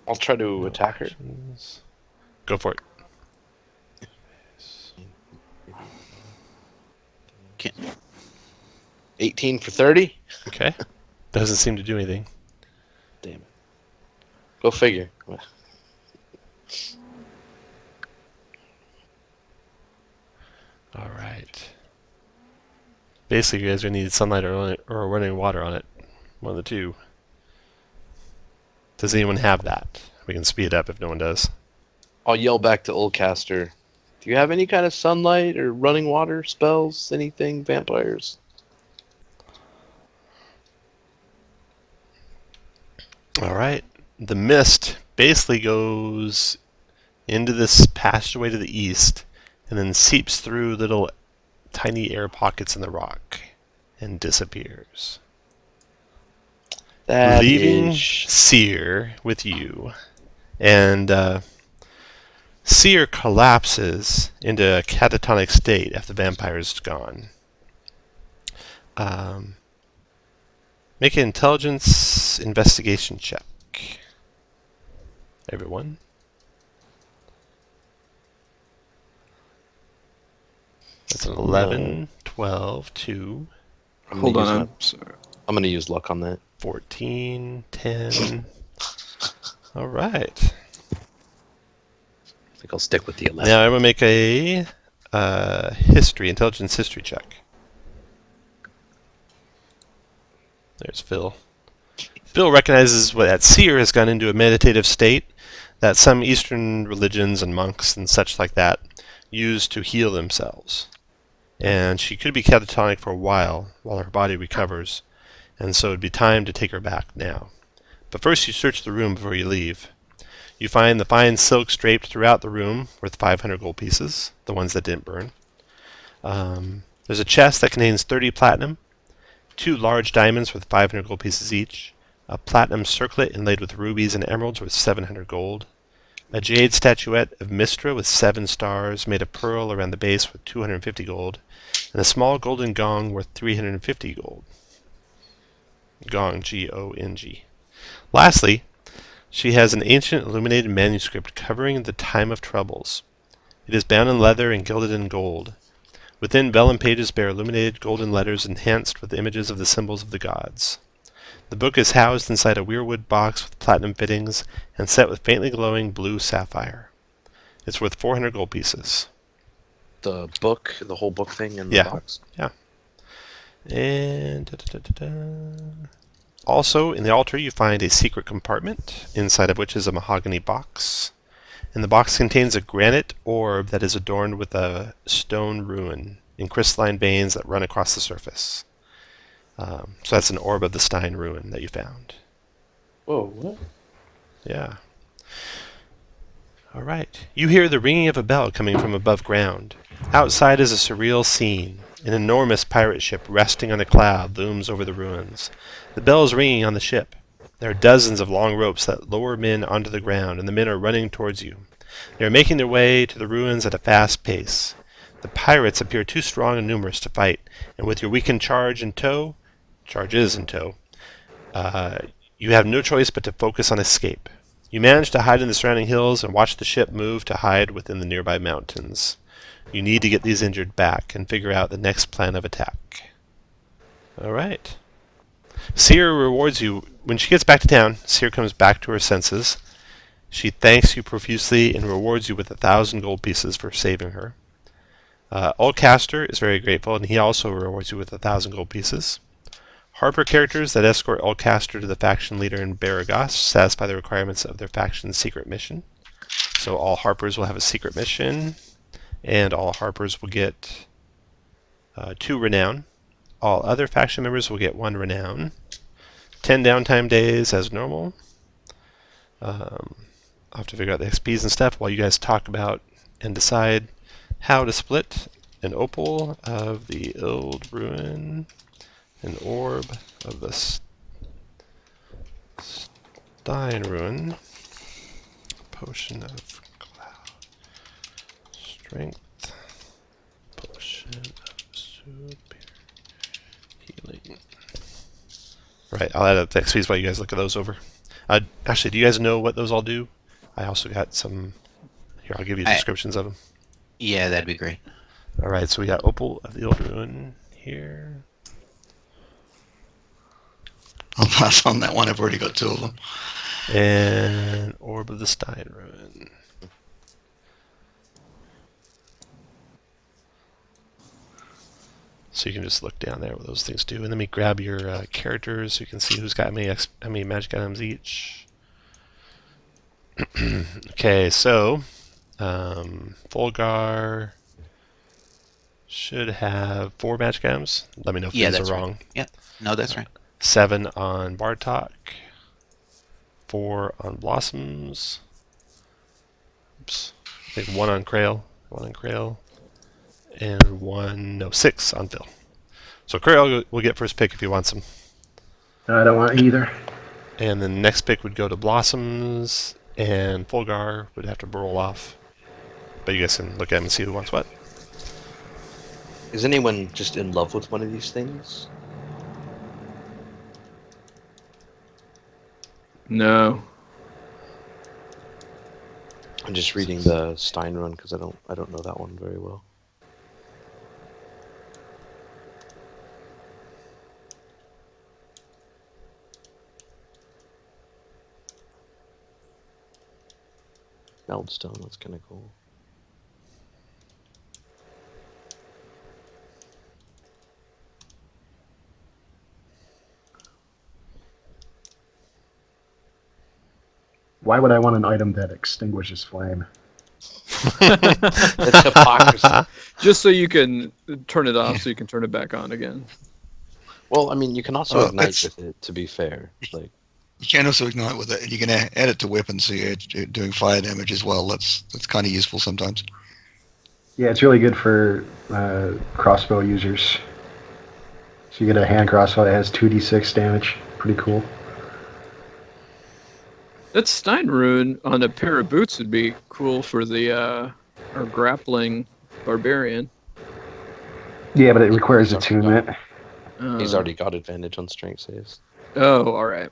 I'll try to attack her. Actions. Go for it. Can't. 18 for 30? Okay. Doesn't seem to do anything. Damn it. Go figure. All right. Basically, you guys are going to need sunlight or running water on it. One of the two. Does anyone have that? We can speed it up if no one does. I'll yell back to Oldcaster. Do you have any kind of sunlight or running water spells? Anything? Vampires? All right. The mist basically goes into this passageway to the east and then seeps through little tiny air pockets in the rock and disappears. Leaving Seer with you. And Seer collapses into a catatonic state after the vampire's gone. Make an intelligence investigation check. Everyone. That's an 11, 12, 2, Hold on. I'm sorry. I'm going to use luck on that. 14, 10. All right. I think I'll stick with the 11. Now I'm going to make a intelligence history check. There's Phil. Phil recognizes that Seer has gone into a meditative state that some Eastern religions and monks and such like that use to heal themselves. And she could be catatonic for a while her body recovers, and so it'd be time to take her back now. But first you search the room before you leave. You find the fine silks draped throughout the room worth 500 gold pieces, the ones that didn't burn. There's a chest that contains 30 platinum, 2 large diamonds worth 500 gold pieces each, a platinum circlet inlaid with rubies and emeralds worth 700 gold, a jade statuette of Mistra with 7 stars made of pearl around the base with 250 gold, and a small golden gong worth 350 gold. Gong, G-O-N-G. Lastly, she has an ancient illuminated manuscript covering the time of troubles. It is bound in leather and gilded in gold. Within, vellum pages bear illuminated golden letters enhanced with images of the symbols of the gods. The book is housed inside a weirwood box with platinum fittings and set with faintly glowing blue sapphire. It's worth 400 gold pieces. The book, the whole book thing in the box? Yeah. And also, in the altar you find a secret compartment, inside of which is a mahogany box. And the box contains a granite orb that is adorned with a stone rune in crystalline veins that run across the surface. So that's an orb of the Stein rune that you found. Whoa, what? Yeah. All right. You hear the ringing of a bell coming from above ground. Outside is a surreal scene. An enormous pirate ship resting on a cloud looms over the ruins. The bell is ringing on the ship. There are dozens of long ropes that lower men onto the ground, and the men are running towards you. They are making their way to the ruins at a fast pace. The pirates appear too strong and numerous to fight, and with your weakened charges in tow, you have no choice but to focus on escape. You manage to hide in the surrounding hills and watch the ship move to hide within the nearby mountains. You need to get these injured back and figure out the next plan of attack. Alright. Seer rewards you. When she gets back to town, Seer comes back to her senses. She thanks you profusely and rewards you with 1,000 gold pieces for saving her. Oldcaster is very grateful, and he also rewards you with 1,000 gold pieces. Harper characters that escort Oldcaster to the faction leader in Baragos satisfy the requirements of their faction's secret mission. So all Harpers will have a secret mission, and all Harpers will get 2 renown. All other faction members will get 1 renown. 10 downtime days as normal. I'll have to figure out the XPs and stuff while you guys talk about and decide how to split an opal of the Old Ruin, an orb of the Stein Ruin, potion of cloud strength, potion of super healing. Right, I'll add up the XPs while you guys look at those over. Actually, do you guys know what those all do? I also got some. Here, I'll give you descriptions of them. Yeah, that'd be great. Alright, so we got Opal of the Old Ruin here. I'll pass on that one. I've already got 2 of them. And Orb of the Stein Ruin. So you can just look down there what those things do. And then we grab your characters so you can see who's got how many magic items each. Okay, so Fulgar should have 4 magic items. Let me know if these are wrong. Right. Yeah, no, that's right. 7 on Bartok, 4 on Blossoms. Oops. I think 1 on Krail, and 6 on Phil. So Krail will get first pick if he wants them. I don't want either. And the next pick would go to Blossoms, and Fulgar would have to roll off. But you guys can look at him and see who wants what. Is anyone just in love with one of these things? No. I'm just reading the Stein run because I don't know that one very well. Meldstone, that's kind of cool. Why would I want an item that extinguishes flame? It's hypocrisy. Just so you can turn it off, so you can turn it back on again. Well, I mean, you can also ignite with it, to be fair. Like, You can also ignite with it, and you can add it to weapons, so you're doing fire damage as well. That's kind of useful sometimes. Yeah, it's really good for crossbow users. So you get a hand crossbow that has 2d6 damage. Pretty cool. That Stein rune on a pair of boots would be cool for the our grappling barbarian. Yeah, but it requires attunement. he's already got advantage on strength saves. Oh, all right.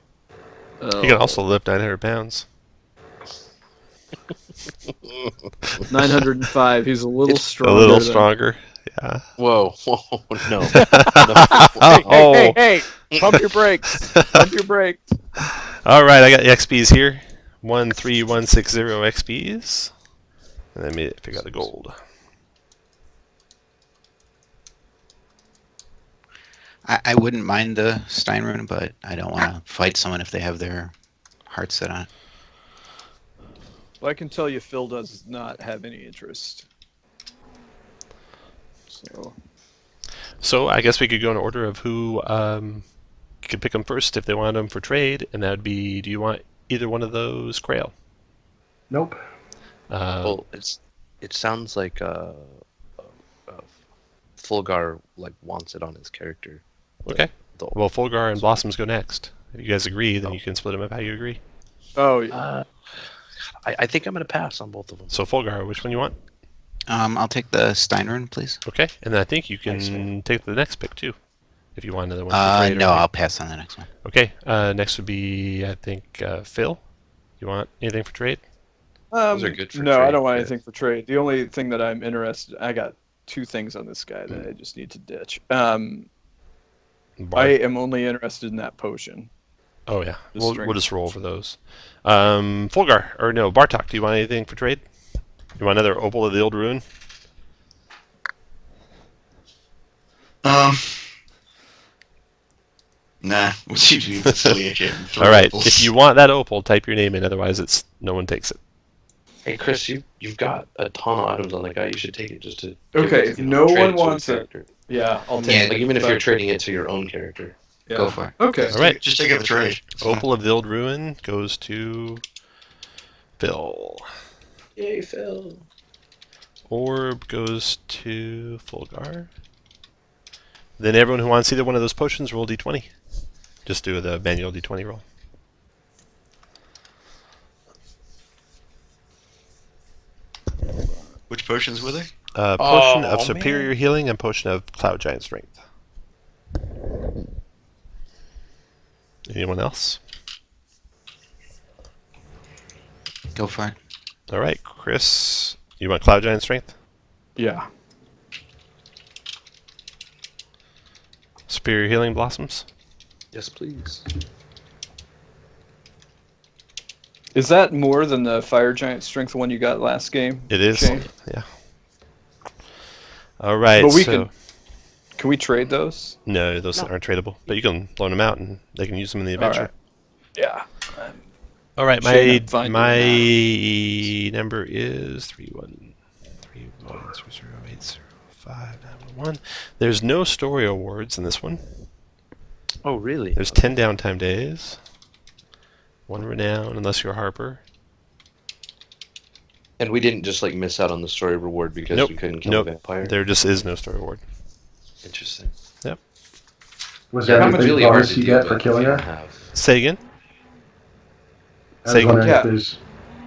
You can also lift 900 pounds. 905. He's a little stronger. A little stronger. Yeah. Whoa, no. Hey, pump your brakes. Pump your brakes. All right, I got the XPs here. 13160 XPs. And let me figure out the gold. I wouldn't mind the Stein rune, but I don't want to fight someone if they have their heart set on it. Well, I can tell you Phil does not have any interest. So I guess we could go in order of who could pick them first if they want them for trade, and that would be, do you want either one of those, Krail? Nope. Well, it sounds like Fulgar wants it on his character. Okay. Well, Fulgar and Blossoms go next. If you guys agree, then you can split them up how you agree. Oh, yeah. I think I'm going to pass on both of them. So Fulgar, which one you want? I'll take the Stein rune, please. Okay, and then I think you can take the next pick too, if you want another one. For trade no, I'll pass on the next one. Okay, next would be, I think, Phil. You want anything for trade? Those are good for no, I trade, don't want yeah. anything for trade. The only thing that I'm interested, I got 2 things on this guy that I just need to ditch. I am only interested in that potion. Oh yeah, The we'll strength just roll for those. Fulgar, or no, Bartok, do you want anything for trade? You want another Opal of the Old Ruin? Nah, we'll keep you silly again. All right, if you want that Opal, type your name in. Otherwise, no one takes it. Hey Chris, you've got a ton of items on the guy. You should take it just to. Okay, if no trade one it to his wants it, character. yeah, I'll Yeah, take Like it. even if but- you're trading it to your own character. yeah. Go for it. Okay. All right. Just take it for trade. Opal of the Old Ruin goes to Phil. Yay, Phil. Orb goes to Fulgar. Then everyone who wants either one of those potions, roll d20. Just do the manual d20 roll. Which potions were they? Potion of Oh, Superior man. Healing and Potion of Cloud Giant Strength. Anyone else? Go for it. All right, Chris. You want Cloud Giant Strength? Yeah. Superior Healing Blossoms? Yes, please. Is that more than the Fire Giant Strength one you got last game? It is. Shane? Yeah. All right. But we so Can we trade those? no, those aren't tradable. But you can loan them out, and they can use them in the All adventure. right. Yeah. All right, Shane, I'm fine my doing number is 3130805911. There's no story awards in this one. Oh, really? There's 10 downtime days. 1 renown, unless you're Harper. And we didn't just like miss out on the story reward because Nope. we couldn't kill Nope. a vampire. There just is no story award. Interesting. Was Yeah, there how much anything really hard bonus to you deal get for with if killing you her? don't have. Say again. I was Say- wondering Yeah. if there's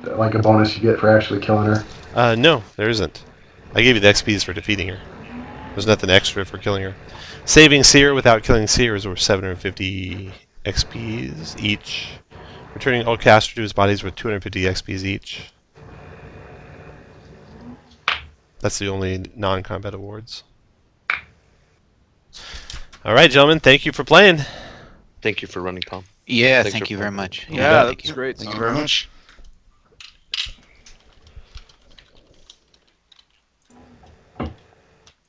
like a bonus you get for actually killing her. No, there isn't. I gave you the XPs for defeating her. There's nothing extra for killing her. Saving Seer without killing Seer is worth 750 XPs each. Returning all caster to his bodies with 250 XPs each. That's the only non-combat awards. All right, gentlemen. Thank you for playing. Thank you for running, Tom. Yeah, Thanks thank for you very playing. much. Yeah, thank that's you. great. Thank you very much.